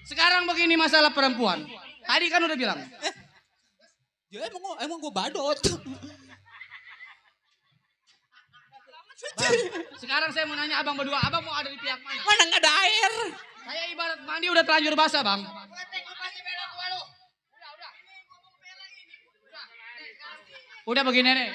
Speaker 7: Sekarang begini masalah perempuan. Tadi kan udah bilang.
Speaker 14: Ya emang gue badot.
Speaker 7: Bang, sekarang saya mau nanya abang berdua, abang mau ada di pihak mana?
Speaker 14: Mana nggak ada air?
Speaker 7: Saya ibarat mandi udah terlanjur basah bang. Udah begini nih.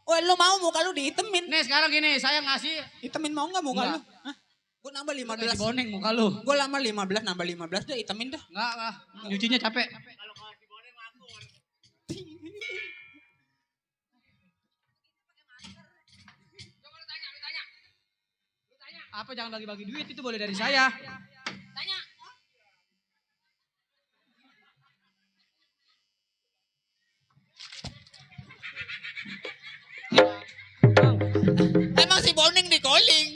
Speaker 14: Oh, lu mau muka lu dihitemin?
Speaker 7: Nih sekarang gini, saya ngasih.
Speaker 14: Hitemin mau nggak muka
Speaker 7: Enggak.
Speaker 14: lu? Hah? Gue nambah 15.
Speaker 7: Boneng muka lu.
Speaker 14: Gue lama 15, nambah 15 deh, hitemin dah.
Speaker 7: Enggak. Nyucinya capek. Apa jangan bagi-bagi duit itu boleh dari saya. Tanya.
Speaker 14: Emang si Boning di calling.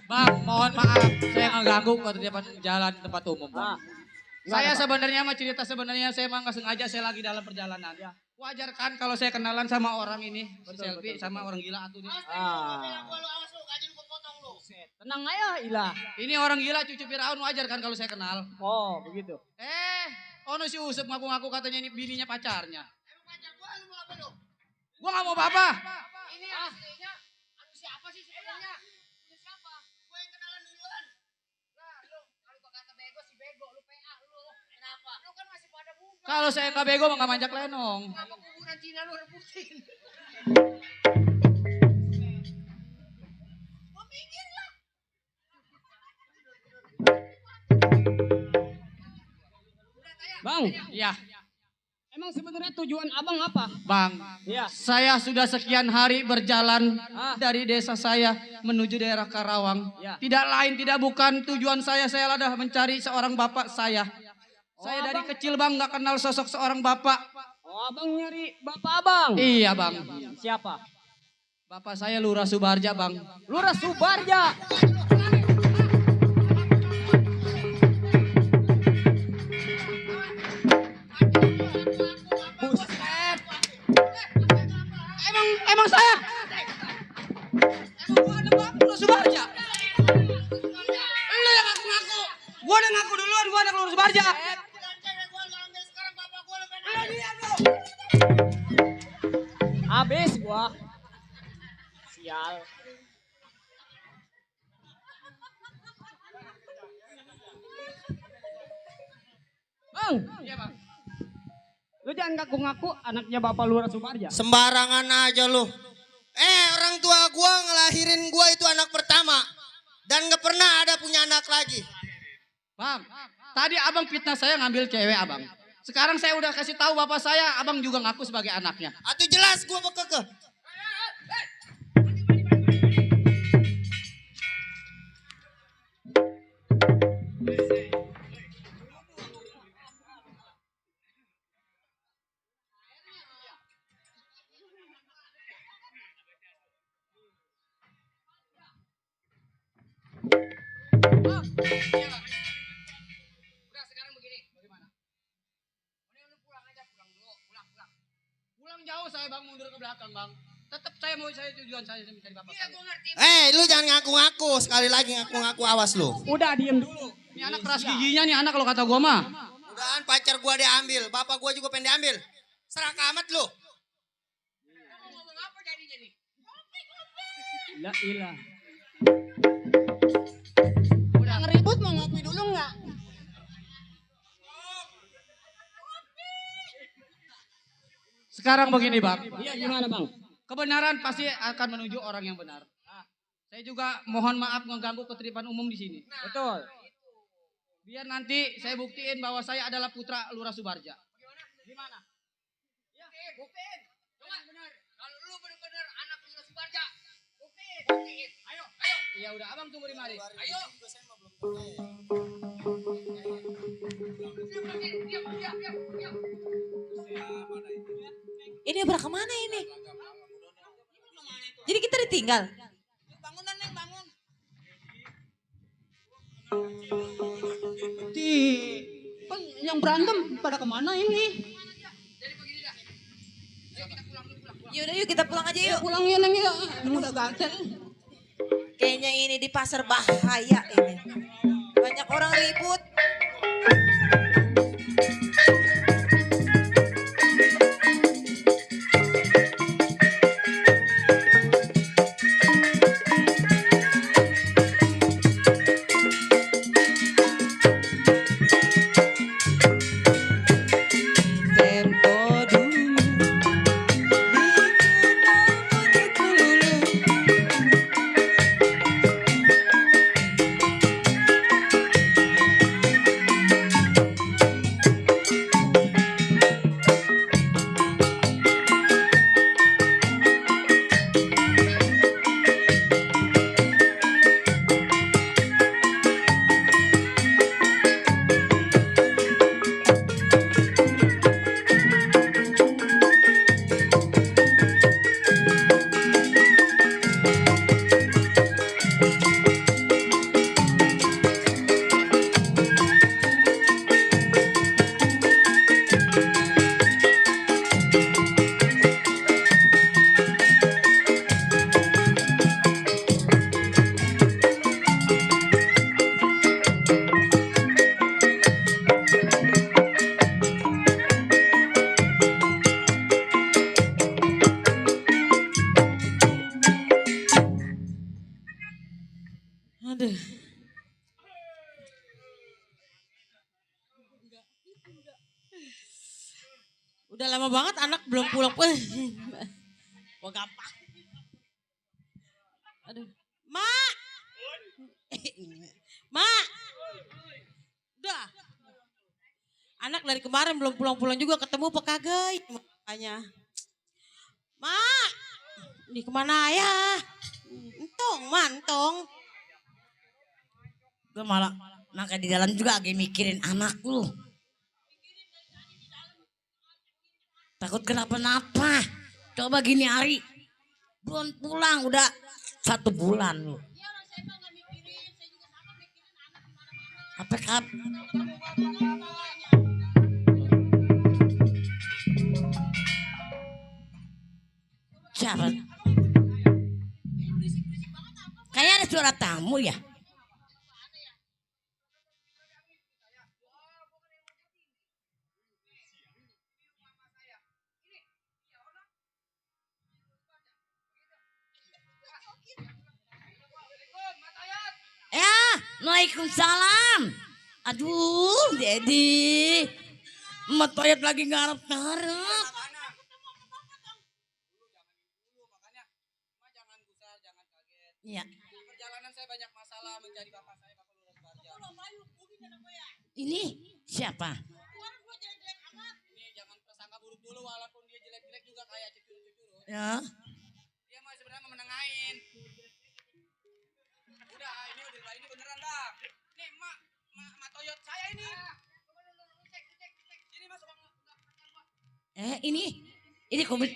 Speaker 7: Bang, mohon maaf, saya nggak ganggu waktu di depan jalan tempat umum. Bang. Saya sebenarnya mah cerita sebenarnya saya mah nggak sengaja saya lagi dalam perjalanan. Ya. Wajar kan kalau saya kenalan sama orang ini, selfie sama orang gila atuh nih.
Speaker 13: Tenang aja, Ilah.
Speaker 7: Ini orang gila cucu Firaun, wajar kan kalau saya kenal.
Speaker 13: Oh, begitu.
Speaker 7: Ono si Usep ngaku-ngaku katanya ini bininya pacarnya. Gua nggak mau apa-apa. Ini aslinya, siapa sih sebenarnya? Siapa? Gua yang kenalan duluan. Nah, lu kalau kata bego si bego, lu PA lu. Kenapa? Lu kan masih pada muda. Kalau saya nggak bego mah nggak manjak lenong. Kenapa kuburan Cina lu rebutin?
Speaker 13: Bang,
Speaker 7: Iya.
Speaker 13: emang sebenarnya tujuan abang apa?
Speaker 7: Bang,
Speaker 13: Iya.
Speaker 7: saya sudah sekian hari berjalan dari desa saya menuju daerah Karawang.
Speaker 13: Ya.
Speaker 7: Tidak lain, tidak bukan tujuan saya adalah mencari seorang bapak saya. Saya dari
Speaker 13: abang.
Speaker 7: kecil bang nggak kenal sosok seorang bapak.
Speaker 13: Oh, abang nyari bapak abang?
Speaker 7: Iya bang.
Speaker 13: Siapa?
Speaker 7: Bapak saya Lurah Subarja bang.
Speaker 13: Lurah Subarja.
Speaker 7: Buset. Emang saya? Emang gua ada bang Lurah Subarja? Lu yang ngaku-ngaku. Gua udah ngaku duluan, gua anak Lurah Subarja.
Speaker 13: Habis gua. Sial.
Speaker 7: Bang. Iya bang. Lu jangan ngaku-ngaku anaknya Bapak Lurah Subarja.
Speaker 15: Sembarangan aja lu. Orang tua gua ngelahirin gua itu anak pertama. Dan gak pernah ada punya anak lagi.
Speaker 14: Bang, tadi abang fitnah saya ngambil cewek abang. Sekarang saya udah kasih tahu bapak saya, abang juga ngaku sebagai anaknya.
Speaker 15: Atuh jelas gua bekeke.
Speaker 14: Udah sekarang begini, bagaimana? Mending lu pulang aja, pulang dulu, pulang. Pulang jauh saya bang, mundur ke belakang bang. Tetap saya tujuan saya mencari bapak saya.
Speaker 15: Lu jangan ngaku-ngaku, sekali lagi ngaku-ngaku awas lu.
Speaker 14: Udah diem dulu. Ini anak keras giginya nih anak kalau kata gua mah.
Speaker 15: Udahan pacar gua diambil, bapak gua juga pengen diambil. Serah amat lu.
Speaker 14: Ngomong apa jadinya nih? La ilah.
Speaker 15: Udah ngeribut mau ngopi dulu nggak?
Speaker 14: Sekarang begini bang.
Speaker 7: Iya gimana bang?
Speaker 14: Kebenaran pasti akan menuju orang yang benar. Saya juga mohon maaf mengganggu ketertiban umum di sini. Betul. Biar nanti saya buktiin bahwa saya adalah putra Lurah Subarja. Gimana? Ya, buktiin. Coba benar. Kalau lu benar-benar anak Lurah Subarja, buktiin. Ayo. Iya udah, abang tunggu di mari. Ayo.
Speaker 12: Ini berapa kemana ini? Jadi kita ditinggal.
Speaker 15: Bangunan Neng, bangun.
Speaker 14: Yang berantem pada kemana ini?
Speaker 12: Yaudah yuk kita pulang aja yuk.
Speaker 14: Pulang ya Neng ya. Udah ganteng.
Speaker 12: Kayaknya ini di pasar bahaya ini. Banyak orang ribut. Aduh. Udah lama banget anak belum pulang. Wah gampang. Aduh. Mak. Mak. Udah. Anak dari kemarin belum pulang-pulang juga, ketemu apa kagak makanya. Mak. Ini kemana ya? Entong, mantong.
Speaker 11: Gue malah nangka di dalam juga lagi mikirin anak lu. Takut kenapa-napa. Coba gini hari. Belum pulang udah 1 bulan lu. Apa kap? Siapa? Kayak ada suara tamu ya. Ya, Waalaikumsalam. Aduh, Dedi. Matoyat lagi ngarep-ngarep. Iya.
Speaker 14: Perjalanan saya banyak masalah mencari bapak saya, Bapak Lurah Subarja.
Speaker 11: Ini siapa?
Speaker 14: Ini jangan prasangka buruk dulu, walaupun dia jelek-jelek juga kayak cucurut-cucurut.
Speaker 11: Ya.
Speaker 14: Dia mah sebenarnya menengahin. Udah, ini beneran dah. Nih, mak Toyot saya ini. Ini mas
Speaker 11: Ini kumis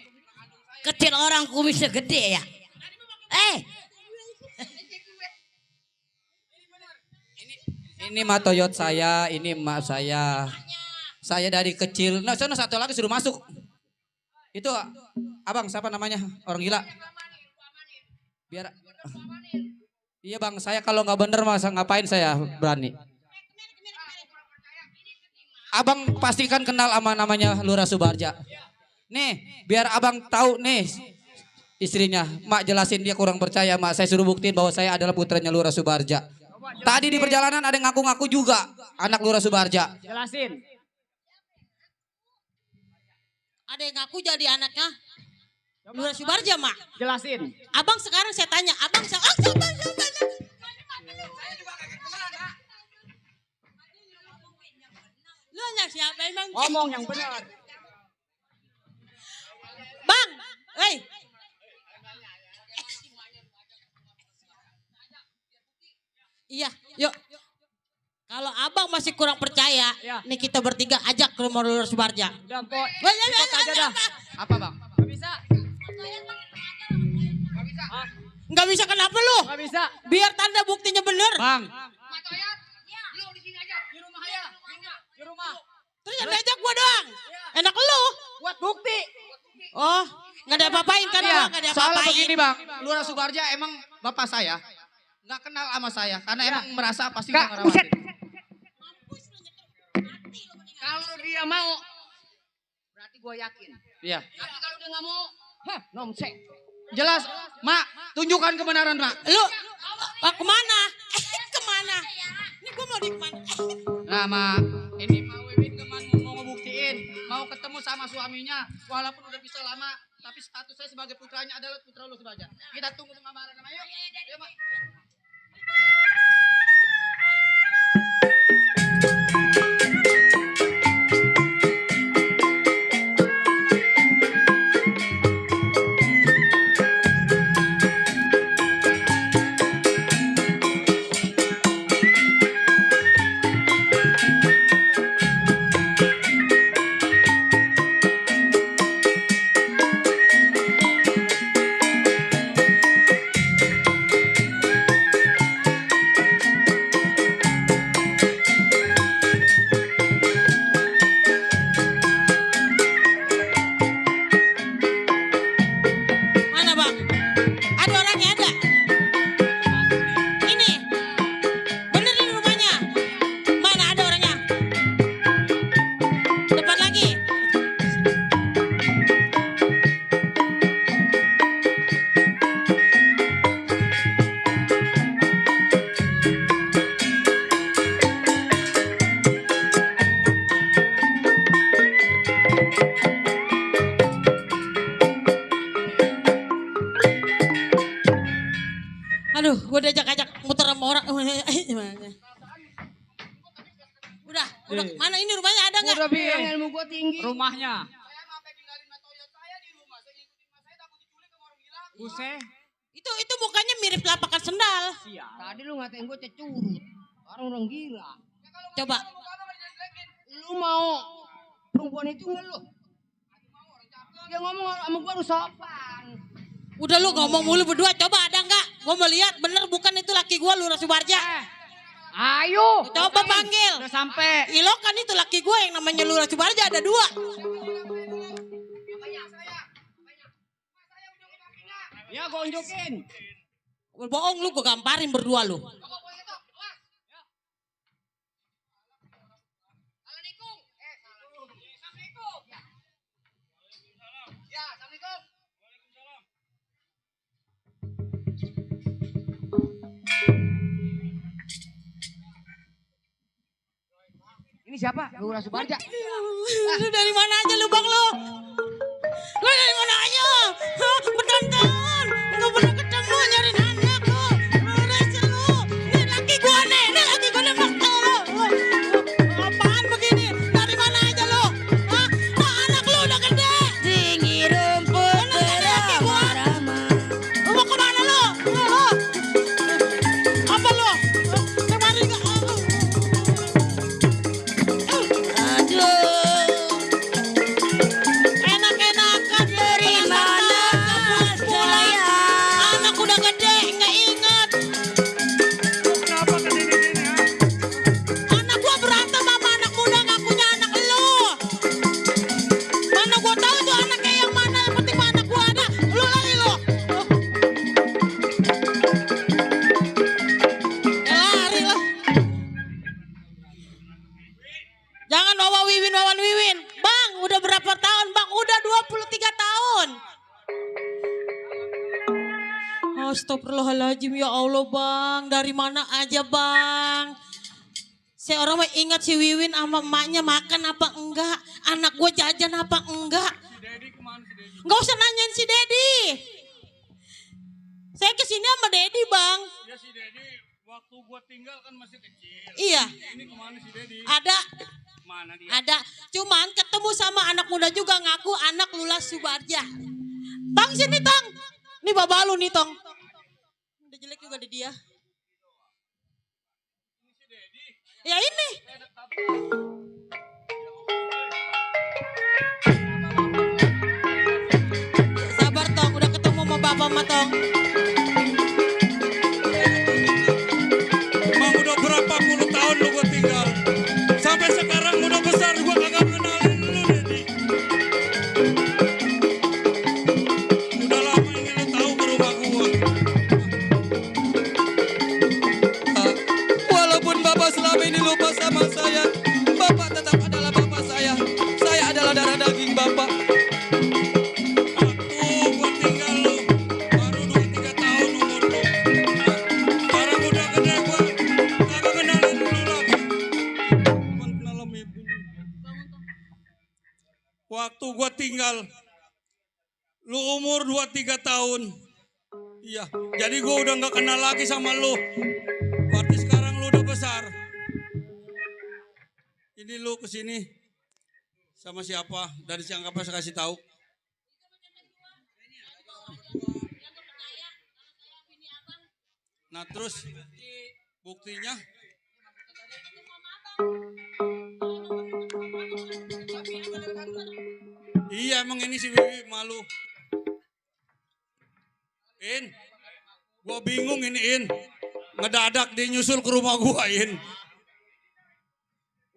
Speaker 11: kecil orang kumisnya gede ya.
Speaker 14: Ini mah Toyot saya, ini emak saya. Saya dari kecil. Nah, sana satu lagi suruh masuk. Itu abang siapa namanya? Orang gila. Biar. Iya bang, saya kalau nggak bener masa ngapain saya berani. Abang pastikan kenal sama namanya Lurah Subarja. Nih, biar abang tahu nih istrinya. Mak jelasin dia kurang percaya, mak saya suruh buktiin bahwa saya adalah putranya Lurah Subarja. Tadi di perjalanan ada yang ngaku-ngaku juga anak Lurah Subarja.
Speaker 7: Jelasin.
Speaker 1: Ada yang ngaku jadi anaknya Lurah Subarja, Mak.
Speaker 7: Jelasin.
Speaker 1: Abang sekarang saya tanya, abang Lu hanya siapa emang?
Speaker 7: Ngomong yang benar.
Speaker 1: Bang, Iya, yuk. Kalau abang masih kurang percaya, nih kita bertiga ajak ke rumah Lurah Subarja.
Speaker 7: Udah, Mpok. Ikut aja dah. Apa, Bang? Gak bisa.
Speaker 1: Nggak bisa kenapa lu?
Speaker 7: Gak bisa.
Speaker 1: Biar tanda buktinya bener.
Speaker 14: Bang.
Speaker 7: Di rumah.
Speaker 1: Terus yang diajak gua doang. Enak lu.
Speaker 7: Buat bukti.
Speaker 1: Oh, nggak ada apa-apain kan?
Speaker 14: Iya,
Speaker 1: Nggak ada
Speaker 14: soalnya
Speaker 1: apa-apain.
Speaker 14: begini bang, Lurah Subarja emang bapak saya nggak kenal sama saya karena emang merasa pasti nggak ngerawatin.
Speaker 7: Kalau dia mau, berarti gue yakin.
Speaker 14: Iya.
Speaker 7: Tapi kalau dia nggak mau, nomsek.
Speaker 14: Jelas, mak, tunjukkan kebenaran mak.
Speaker 1: Lu, kemana? Kemana? Ini gua mau di kemana?
Speaker 14: Nah mak, ini Mak Wiwin teman mau ngebuktiin, mau ketemu sama suaminya, walaupun udah bisa lama, tapi status saya sebagai putranya adalah putra Lurah Subarja. Kita tunggu pengamaran namanya. Yuk, mak.
Speaker 1: Mana bang? Ada orangnya ada? Ini? Bener ini rumahnya? Mana ada orangnya? Depan lagi? Aduh, gue diajak-ajak muter sama orang. Udah, mana ini rumahnya ada nggak?
Speaker 7: Udah bilang ilmu gue tinggi. Rumahnya. Buset.
Speaker 1: Itu mukanya mirip lapakan sendal.
Speaker 7: Tadi lu ngatain gue cecurut. Orang gila.
Speaker 1: Coba.
Speaker 7: Lu mau perempuan itu nggak lu? Dia ngomong sama gue harus sopan.
Speaker 1: Udah lu ngomong mulu berdua, coba ada nggak? Gue mau lihat bener bukan itu laki gue Lurah Subarja.
Speaker 7: Ayo.
Speaker 1: Coba panggil.
Speaker 7: Udah sampai.
Speaker 1: Ilo kan itu laki gue yang namanya Lurah Subarja ada 2.
Speaker 7: Ya gue unjukin.
Speaker 1: Bohong lu, gue gamparin berdua lu.
Speaker 7: Ini
Speaker 14: siapa? Lurah Subarja.
Speaker 12: Lu dari mana aja lu bang lu? Lu dari mana aja? Hah, bertonton. Nggak pernah ketemu nyariin anak lu. Rese lu. Ini laki gua nih maksa lu. Apaan begini? Dari mana aja lu? Hah? Nah, anak lu udah gede.
Speaker 11: Tinggi rumput beramah-ramah.
Speaker 12: Lu mau kemana lu? Apa lu? Kemari gak?
Speaker 11: Aduh.
Speaker 12: Enak-enakan
Speaker 11: Dari mana saya?
Speaker 12: anak udah gede nggak inget. Anak gua berantem sama anak muda ngakunya anak lu. Mana gua tahu tuh anaknya yang mana, yang penting mah anak gua ada. Lu lagi lu. Ya lari lo. Jangan wawan Wiwin. Bang, udah berapa tahun bang? Udah 23 tahun. Astagfirullahaladzim ya Allah bang. Dari mana aja bang? Saya orang mah ingat si Wiwin sama emaknya makan apa enggak. Anak gue jajan apa enggak. Enggak usah nanyain si Dedi. Saya kesini sama Dedi bang.
Speaker 9: Ya si Dedi waktu gua tinggal kan masih kecil.
Speaker 12: Iya.
Speaker 9: Ini kemana si Dedi?
Speaker 12: Ada.
Speaker 9: Mana dia?
Speaker 12: Ada. Cuman ketemu sama anak muda juga ngaku anak Lurah Subarja. Tong sini Tong. Nih baba lu nih Tong. Udah jelek juga ada dia. Ya ini. Sabar Tong, udah ketemu sama bapak sama Tong.
Speaker 9: Emang udah berapa puluh tahun lu gua tinggal. Sampai sekarang udah besar gua kagak kenalin lu Dedi. Udah lama ingin lu tahu ke rumah gua.
Speaker 10: Walaupun Bapak selama ini lupa sama saya, Bapak tetap adalah Bapak saya. Saya adalah darah daging Bapak.
Speaker 9: Tuh gua tinggal lu. Baru 2-3 tahun umur lu. Sekarang udah gede gua kagak kenalin lu lagi. Cuman kenal sama ibu lu. Waktu gua tinggal lu umur 2-3 tahun. Iya, jadi gua udah gak kenal lagi sama lu. Berarti sekarang lu udah besar. Ini lu kesini sama siapa? Dari siang kapan saya kasih tahu? Nah terus buktinya? Iya emang ini si Wiwi malu. Gua bingung ini ngedadak dia nyusul ke rumah gua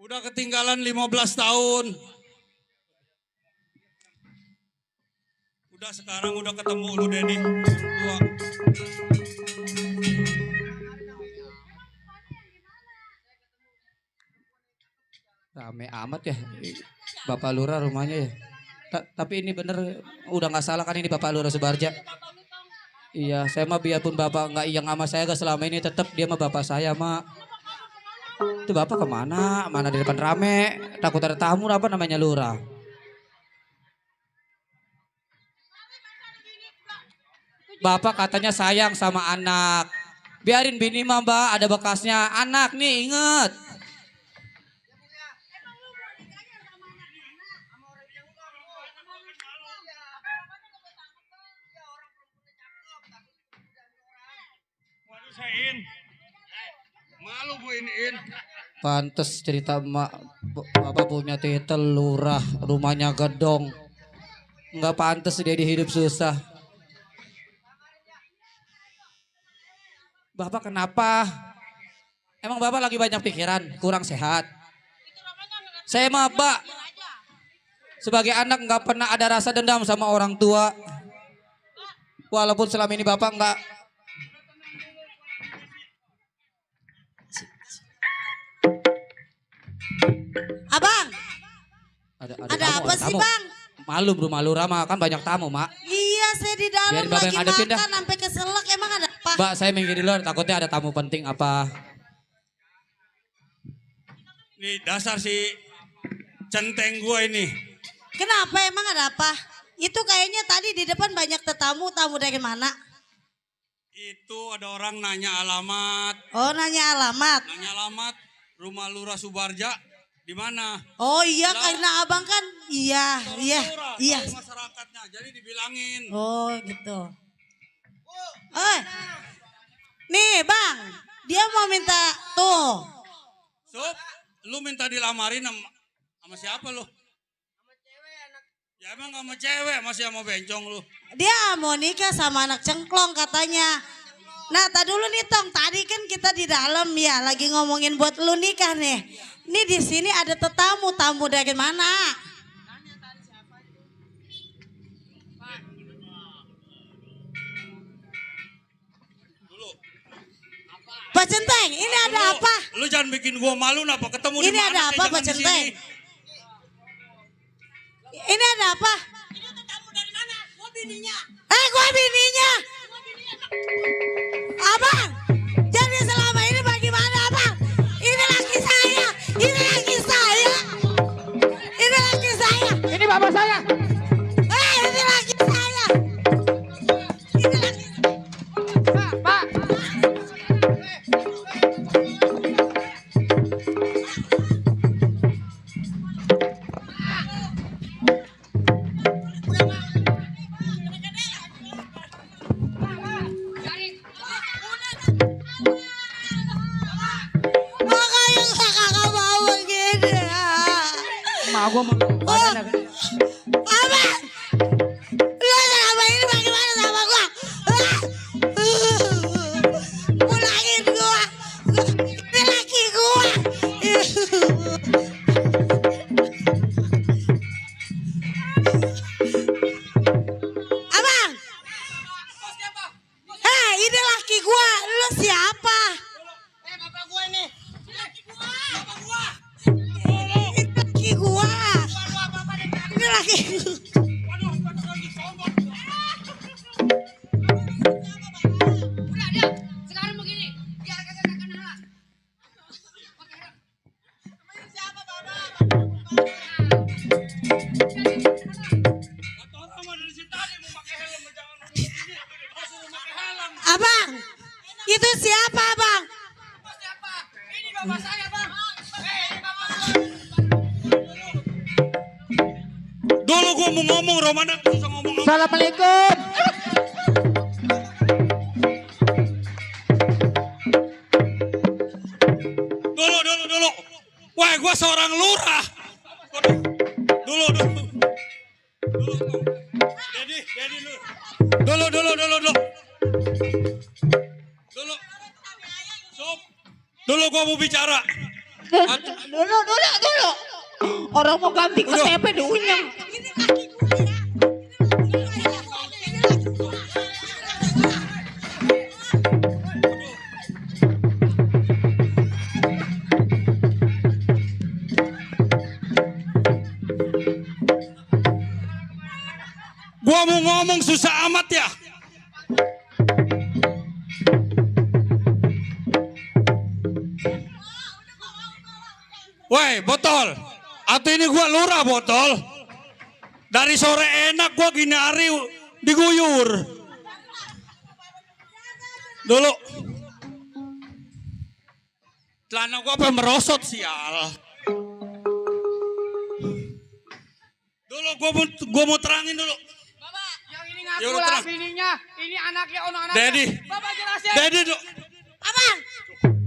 Speaker 9: Udah ketinggalan 15 tahun. Udah sekarang udah ketemu lu Dedi. Tua.
Speaker 10: Rame amat ya, Bapak Lurah rumahnya ya. Tapi ini bener, udah nggak salah kan ini Bapak Lurah Subarja. Iya, saya mah biarpun Bapak nggak iyang sama saya gak selama ini, tetap dia mah Bapak saya mak. Itu Bapak kemana? Mana di depan rame? Takut ada tamu apa namanya Lurah? Bapak katanya sayang sama anak. Biarin bini mah Mbak, ada bekasnya. Anak nih inget.
Speaker 9: Malu gue iniin.
Speaker 10: Pantes cerita Bapak punya titel Lurah, rumahnya gedong. Nggak pantas dia hidup susah. Bapak kenapa? Emang Bapak lagi banyak pikiran, kurang sehat? Saya mah Pak, sebagai anak nggak pernah ada rasa dendam sama orang tua. Walaupun selama ini Bapak nggak.
Speaker 8: Abang,
Speaker 10: Ada
Speaker 8: ada apa sih
Speaker 10: tamu.
Speaker 8: Bang?
Speaker 10: Malu rumah Lurah mah kan banyak tamu mak.
Speaker 8: Iya saya di dalam
Speaker 10: Biarin Bapak
Speaker 8: lagi
Speaker 10: yang ngadepin dah.
Speaker 8: makan sampai keselak, emang ada apa?
Speaker 10: Mbak saya minggir di luar takutnya ada tamu penting apa.
Speaker 9: Nih dasar si centeng gua ini.
Speaker 8: Kenapa emang ada apa? Itu kayaknya tadi di depan banyak tamu dari mana?
Speaker 9: Itu ada orang nanya alamat.
Speaker 8: Oh, nanya alamat.
Speaker 9: Nanya alamat rumah Lurah Subarja di mana?
Speaker 8: Oh iya, karena abang kan iya.
Speaker 9: Tahu masyarakatnya, jadi dibilangin.
Speaker 8: Oh gitu. Nih bang, dia mau minta tuh.
Speaker 9: Sob, lu minta dilamarin sama siapa lu? Ya emang gak sama cewek, masih sama bencong lu.
Speaker 8: Dia mau nikah sama anak cengklong katanya. Nah, tadi dulu nih Tong, tadi kan kita di dalam ya lagi ngomongin buat lu nikah nih. Nih di sini ada tamu dari mana? Pak Centeng, ini ada apa?
Speaker 9: Lu jangan bikin gua malu napa ketemu
Speaker 8: Ini
Speaker 9: di mana?
Speaker 8: ada apa Pak Centeng? Ini ada apa?
Speaker 12: Ini tamu dari mana? Gua bininya.
Speaker 8: Gua bininya. Abang, jadi selama ini bagaimana abang? Ini laki saya. Ini laki saya. Ini laki saya.
Speaker 14: Ini bapak saya.
Speaker 8: Ini laki saya. Ini laki
Speaker 14: Pak.
Speaker 8: Makanya kakak mau begini.
Speaker 14: Gua mau badannya gede.
Speaker 8: Abang, lu selama ini bagaimana sama gua? Pulangin gua. Ini laki gua. Abang. Ini laki gua. Lu siapa?
Speaker 12: Bapak gua ini. Laki gua. Bapak gua.
Speaker 8: Ini laki gua. Ini laki gua.
Speaker 12: Udah dia. Sekarang begini. Biar kagak kenalan. Siapa Bapak?
Speaker 8: Abang, itu siapa abang?
Speaker 12: Ini bapak saya, Bang.
Speaker 9: Dulu gua mau ngomong Romana susah ngomong.
Speaker 14: Assalamualaikum.
Speaker 9: Dulu. Wah, gua seorang lurah. Dulu. Dedi lu. Dulu. Sob. Dulu gua mau bicara.
Speaker 12: Dulu. Orang mau ganti KTP diunyeng.
Speaker 9: Gua mau ngomong susah amat ya. Woi, botol. Atau ini gua lurah botol. Dari sore enak gua gini hari diguyur. Dulu. Celana gua apa merosot sial. Dulu gua mau terangin dulu.
Speaker 14: Yang ini ngaku
Speaker 9: Yaudah,
Speaker 14: lah
Speaker 9: tenang.
Speaker 14: bininya. Ini anaknya, ono anaknya.
Speaker 9: Dedi.
Speaker 14: Bapak jelasin.
Speaker 9: Dedi dulu.
Speaker 8: Abang,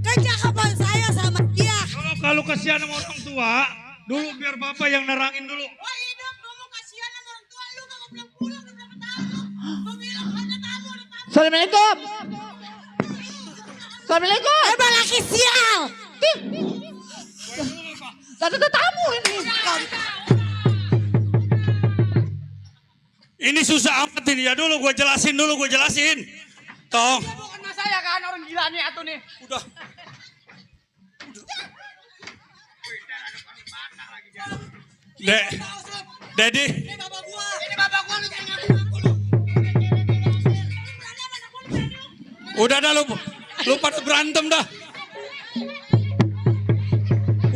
Speaker 8: kecakapan saya sama dia.
Speaker 9: Kalau kasihan sama orang tua, dulu biar bapak yang nerangin dulu.
Speaker 12: Wah, hidup kamu kasihan sama orang tua lu kagak pulang-pulang udah berapa tahun. Lu bilang ada tamu.
Speaker 14: Assalamualaikum. Assalamualaikum.
Speaker 8: Emang laki sial.
Speaker 14: Ada tamu ini.
Speaker 9: Ini susah amat ini ya dulu gue jelasin. Tong.
Speaker 14: Bukan mas saya kan orang gila nih atuh nih.
Speaker 9: Udah. Dedi.
Speaker 12: Ini bapak gua lu jangan ngaku lu.
Speaker 9: Udah dah lu pada berantem dah.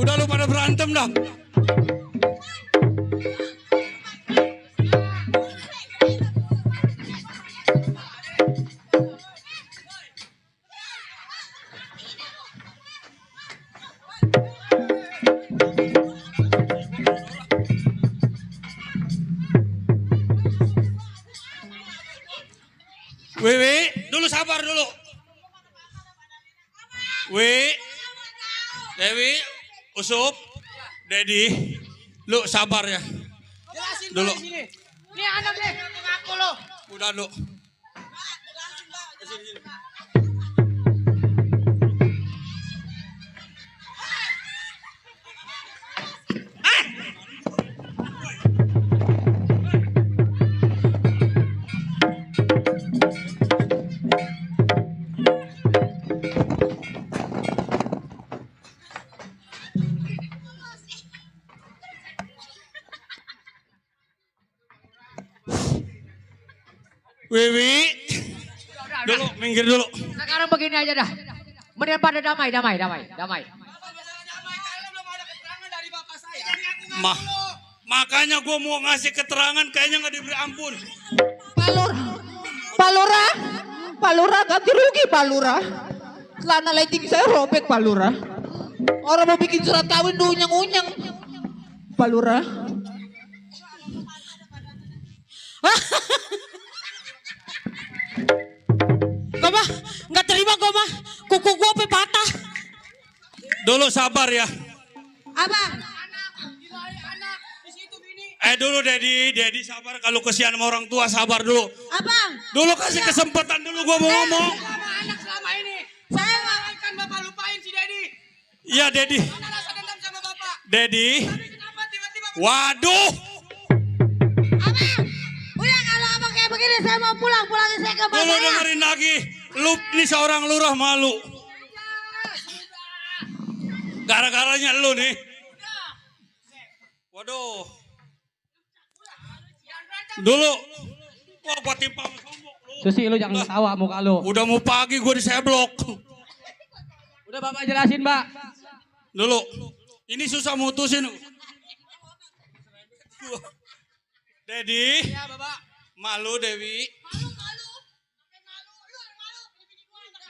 Speaker 9: Udah lu pada berantem dah. Wiwi, dulu sabar dulu. Dewi, Usup, Dedi, lu sabar ya.
Speaker 14: Jelasin
Speaker 9: dulu.
Speaker 14: Sini. Nih anak deh, ngaku lo.
Speaker 9: Udah lu. Wiwi, dulu minggir dulu.
Speaker 14: Sekarang begini aja dah. Mending pada damai.
Speaker 9: Makanya gue mau ngasih keterangan kayaknya nggak diberi ampun.
Speaker 16: Pak Lurah ganti rugi Pak Lurah. Celana lighting saya robek Pak Lurah. Orang mau bikin surat kawin unyang-unyang. Pak Lurah.
Speaker 12: Goma, nggak terima Goma. Kuku gua sampai patah.
Speaker 9: Dulu sabar ya.
Speaker 8: Abang.
Speaker 9: Dulu Dedi sabar, kalau kesian sama orang tua sabar dulu.
Speaker 8: Abang.
Speaker 9: Dulu kasih kesempatan dulu gua mau ngomong.
Speaker 14: Sama anak selama ini. Saya kan Bapak lupain si Dedi.
Speaker 9: Iya Dedi.
Speaker 14: Mana rasa dendam sama Bapak?
Speaker 9: Dedi.
Speaker 14: Tapi kenapa tiba-tiba
Speaker 9: Waduh.
Speaker 8: Abang. Udah kalau abang kayak begini saya mau pulang. Pulangin saya ke
Speaker 9: Dulu
Speaker 8: Bapak.
Speaker 9: dengerin lagi. Lu nih seorang lurah malu. Gara-garanya lu nih. Waduh. Dulu. Wah gua timpang sombong lu.
Speaker 14: Susi lu jangan ketawa muka lu.
Speaker 9: Udah mau pagi gua diseblok.
Speaker 14: Udah Bapak jelasin Mbak.
Speaker 9: Dulu. Ini susah mutusin. Dedi.
Speaker 14: Iya Bapak.
Speaker 9: Malu Dewi.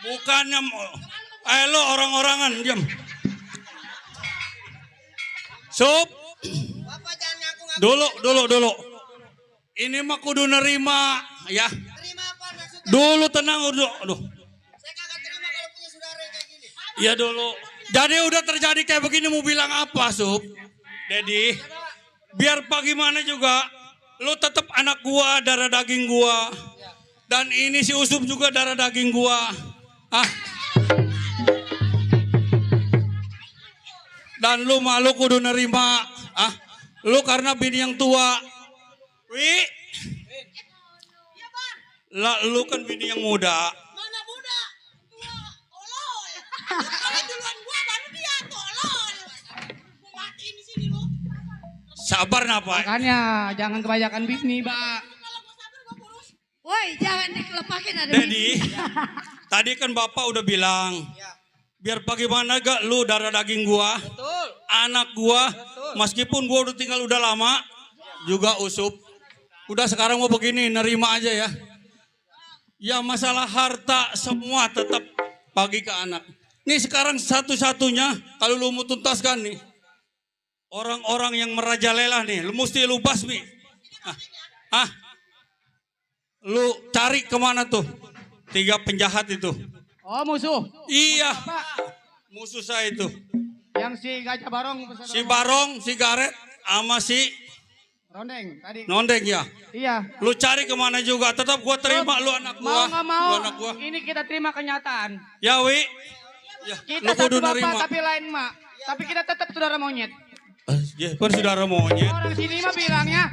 Speaker 9: Bukannya lo orang-orangan diam. Sup. Dulu. Ini mah kudu nerima ya. Dulu tenang dulu. Aduh. Ya dulu. Jadi udah terjadi kayak begini mau bilang apa Sup? Dedi. Biar bagaimana juga lu tetap anak gua, darah daging gua. Dan ini si Usup juga darah daging gua. Dan lu malu kudu nerima. Lu karena bini yang tua. Lah lu kan bini yang muda.
Speaker 12: Mana muda? Tua, tolol. Kalau duluan gua baru dia tolol. Gua matiin di sini lu.
Speaker 9: Sabar napa?
Speaker 14: Makanya jangan kebanyakan bini, Mbak.
Speaker 8: Woi, jangan dikelepakin ada
Speaker 9: Dedi, tadi kan Bapak udah bilang, biar bagaimana gak lu darah daging gua, anak gua, meskipun gua udah tinggal udah lama, juga Usup. Udah sekarang mau begini, nerima aja ya. Ya masalah harta semua tetap bagi ke anak. Nih sekarang satu-satunya kalau lu mau tuntaskan nih, orang-orang yang merajalela nih, lu mesti lu basmi. Lu cari kemana tuh? 3 penjahat itu.
Speaker 14: Oh musuh?
Speaker 9: Iya. Musuh saya itu.
Speaker 14: Yang si Gajah Barong.
Speaker 9: Si Barong, si Garet, sama si
Speaker 14: Rondeng tadi.
Speaker 9: Nondeng ya.
Speaker 14: Iya.
Speaker 9: Lu cari kemana juga, tetap gua terima lu anak gua.
Speaker 14: Mau nggak mau,
Speaker 9: lu anak gua.
Speaker 14: ini kita terima kenyataan.
Speaker 9: Ya Wi. Ya,
Speaker 14: Kita
Speaker 9: lu kudu
Speaker 14: satu bapak
Speaker 9: nerima.
Speaker 14: tapi lain mak. Tapi kita tetap saudara monyet.
Speaker 9: Ya, kan saudara monyet.
Speaker 14: Orang sini mah bilangnya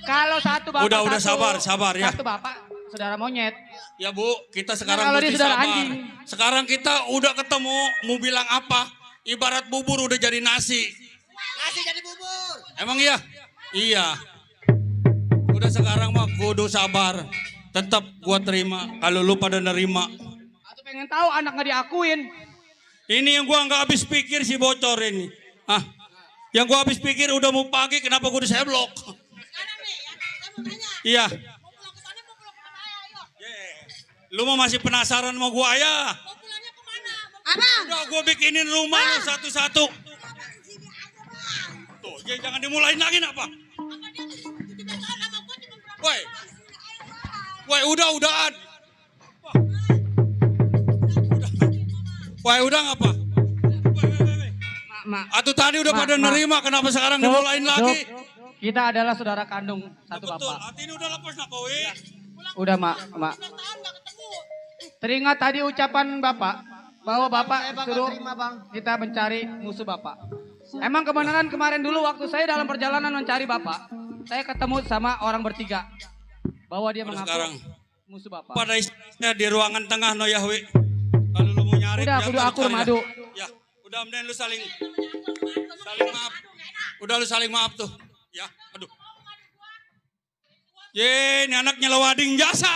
Speaker 14: kalau satu bapak
Speaker 9: Udah
Speaker 14: satu,
Speaker 9: sabar ya.
Speaker 14: Satu bapak saudara monyet.
Speaker 9: Ya Bu, kita sekarang
Speaker 14: kalau dia
Speaker 9: mesti
Speaker 14: saudara
Speaker 9: sabar.
Speaker 14: anjing.
Speaker 9: Sekarang kita udah ketemu, mau bilang apa? Ibarat bubur udah jadi nasi.
Speaker 15: Nasi jadi bubur.
Speaker 9: Emang iya? Iya. Udah sekarang mah kudu sabar. Tetap gua terima kalau lu pada nerima.
Speaker 14: Atau pengen tahu anak nggak diakuin.
Speaker 9: Ini yang gua nggak habis pikir si bocor ini. Ah, yang gua habis pikir udah mau pagi, kenapa gua diseblok? Iya. Lu mau masih penasaran sama gua ya? Udah gua bikinin rumah lu satu-satu. Tuh, jangan dimulain lagi apa? Woi, udahan. Woi, udah ngapa? Atau tadi udah pada nerima, kenapa sekarang dimulain lagi?
Speaker 14: Kita adalah saudara kandung satu
Speaker 9: Betul,
Speaker 14: bapak.
Speaker 9: hati ini udah lepas nak kowe.
Speaker 14: Udah mak. Teringat tadi ucapan bapak bahwa bapak suruh kita mencari musuh bapak. Emang kebenaran kemarin dulu waktu saya dalam perjalanan mencari bapak, saya ketemu sama orang bertiga bahwa dia mengaku
Speaker 9: sekarang
Speaker 14: musuh bapak.
Speaker 9: pada istrinya di ruangan tengah no Yahweh. Kalau lu mau nyari,
Speaker 14: udah kudu akur madu.
Speaker 9: Ya, udah mending lu saling maaf. Udah lu saling maaf tuh. Ya, aduh. Ye, ini anaknya lewading jasa.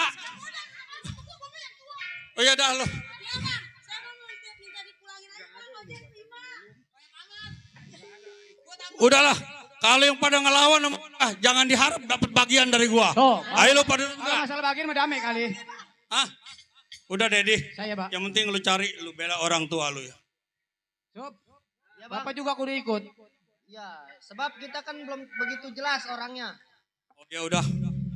Speaker 9: Oh ya dah lo. Udahlah, kalau yang pada ngelawan jangan diharap dapat bagian dari gua. Ayo lo pada
Speaker 14: Kalau masalah bagian mah damai kali.
Speaker 9: Hah? Udah Dedi.
Speaker 14: Saya, Pak.
Speaker 9: Yang penting lu cari, lu bela orang tua lu ya.
Speaker 14: Sob. Bapak juga kudu ikut.
Speaker 15: Ya, sebab kita kan belum begitu jelas orangnya.
Speaker 9: Oh ya udah.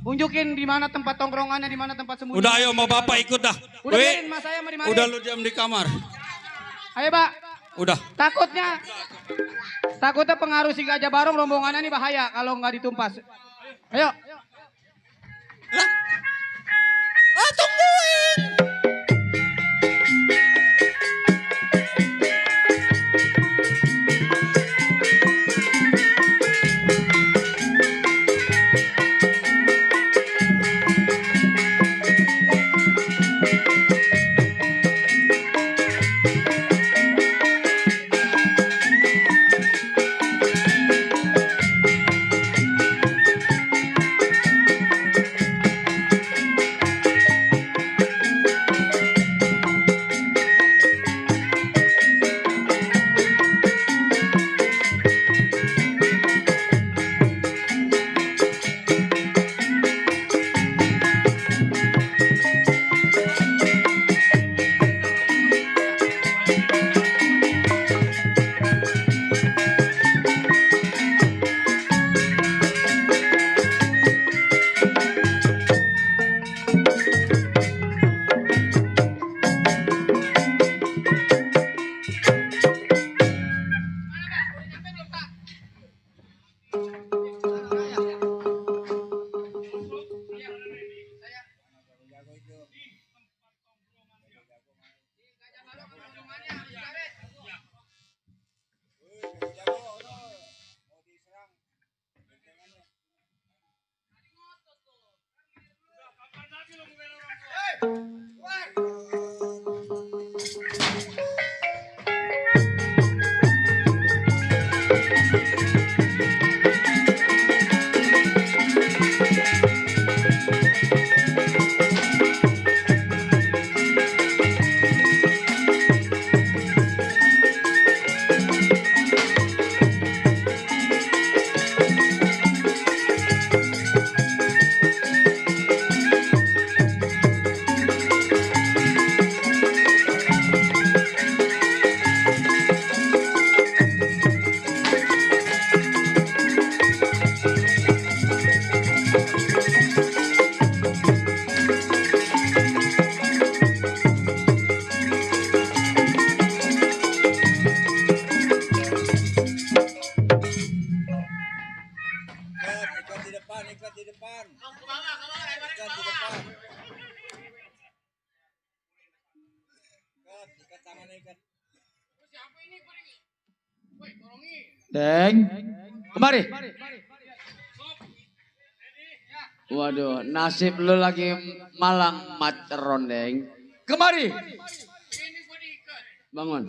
Speaker 14: Unjukin di mana tempat tongkrongannya, di mana tempat sembunyi.
Speaker 9: Udah ayo mau bapak ikut dah.
Speaker 14: Udah biarin mas saya mari.
Speaker 9: Udah lu diam di kamar.
Speaker 14: Ayo Pak.
Speaker 9: Udah.
Speaker 14: Takutnya pengaruh si Gajah Barong rombongannya ini bahaya kalau nggak ditumpas. Ayo.
Speaker 12: Tungguin.
Speaker 5: Deng, kemari. Waduh, nasib lu lagi malang materon, Deng. Kemari. Bangun.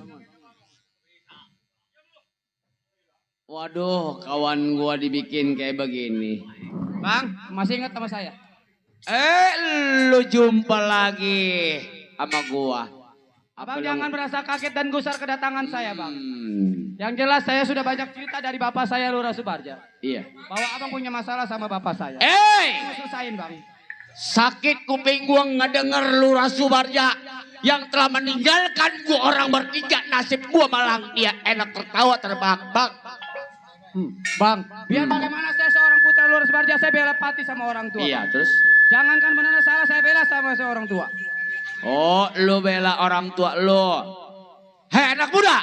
Speaker 5: Waduh, kawan gua dibikin kayak begini.
Speaker 14: Bang, masih ingat sama saya?
Speaker 5: Lu jumpa lagi sama gua.
Speaker 14: Abang jangan merasa kaget dan gusar kedatangan saya, Bang. Yang jelas saya sudah banyak cerita dari bapak saya Lurah Subarja.
Speaker 5: Iya.
Speaker 14: Bahwa abang punya masalah sama bapak saya.
Speaker 5: Mau
Speaker 14: selesain, Bang.
Speaker 5: Sakit kuping gua ngedenger Lurah Subarja yang telah meninggalkan gua orang bertiga, nasib gua malang dia enak tertawa terbahak-bahak.
Speaker 14: Bang, biar bagaimana saya seorang putra Lurah Subarja, saya bela pati sama orang tua.
Speaker 5: Iya,
Speaker 14: Bang.
Speaker 5: terus?
Speaker 14: Jangankan benar salah, saya bela sama seorang tua.
Speaker 5: Oh, lu bela orang tua lu. Hei anak muda.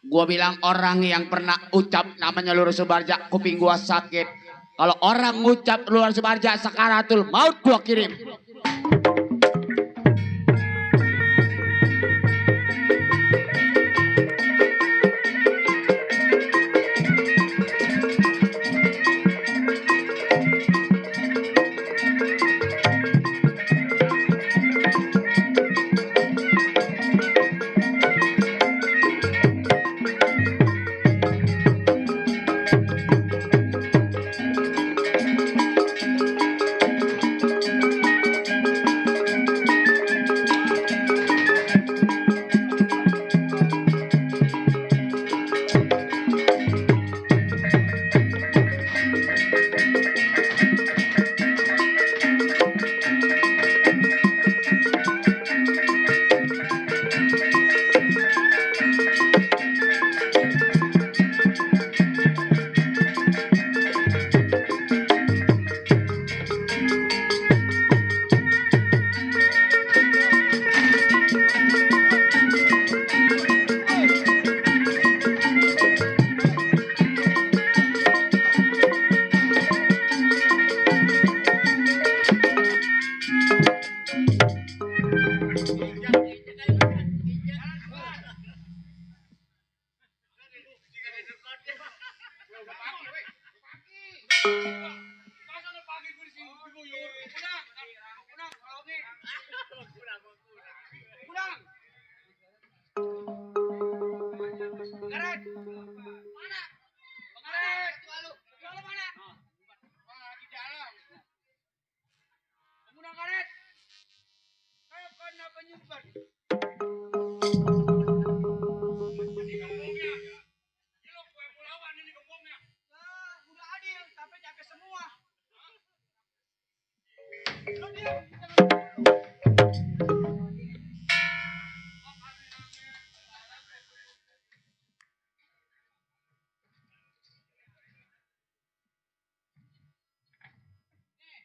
Speaker 5: Gua bilang orang yang pernah ucap namanya Lurah Subarja, kuping gua sakit. Kalau orang ngucap Lurah Subarja sakaratul maut gua kirim.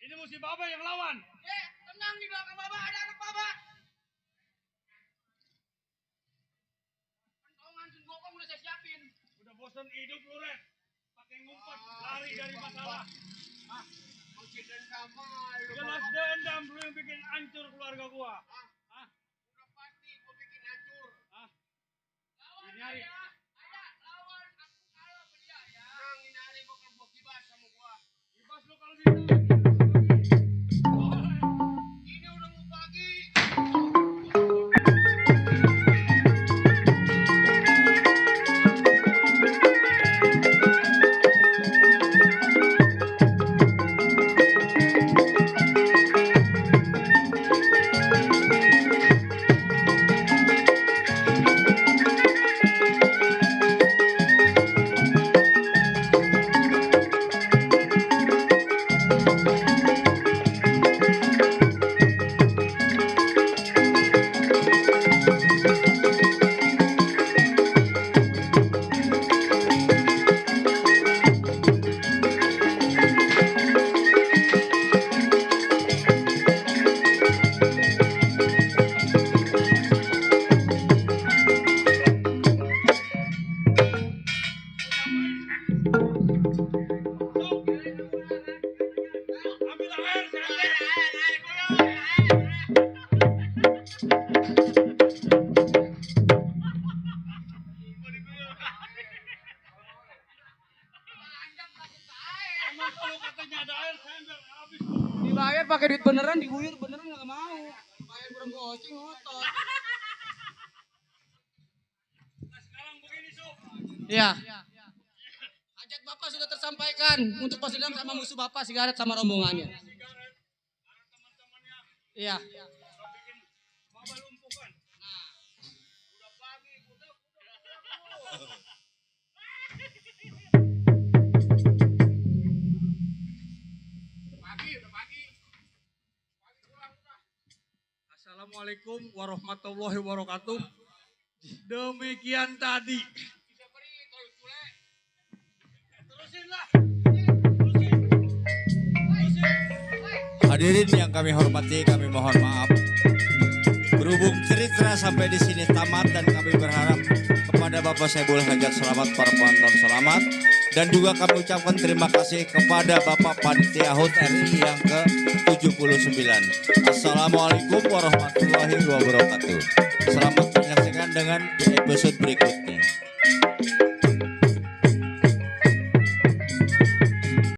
Speaker 9: Ini mesti Baba yang lawan.
Speaker 14: Tenang di belakang Baba, ada anak Baba. Pentongan sun gokong udah saya siapin.
Speaker 9: Udah bosan hidup lu, Red. Pakai ngumpet, lari dari masalah.
Speaker 6: Makin dendam malu.
Speaker 9: Jelas dendam lu yang bikin hancur keluarga gua.
Speaker 6: Udah pasti gua bikin hancur.
Speaker 9: Ini hari.
Speaker 6: Ada lawan aku kalah sama dia ya. Tenang, ini hari bakal gua kibas sama gua.
Speaker 9: Kibas lu kalau bisa.
Speaker 6: Ini udah mau pagi.
Speaker 14: Dibayar pakai duit beneran, diguyur beneran nggak mau. Bayar kurang goceng ngotot. Iya. Hajat Bapak sudah tersampaikan untuk pas dendam sama musuh Bapak sigaret sama rombongannya. Iya. Nah,
Speaker 9: Assalamualaikum warahmatullahi wabarakatuh. Demikian tadi.
Speaker 2: Hadirin yang kami hormati, kami mohon maaf. Berhubung cerita sampai di sini tamat dan kami berharap kepada Bapak Saibul Hajat selamat, para penonton selamat, dan juga kami ucapkan terima kasih kepada Bapak Panitia HUT RI yang ke-79. Assalamualaikum warahmatullahi wabarakatuh. Selamat menyaksikan dengan episode berikutnya.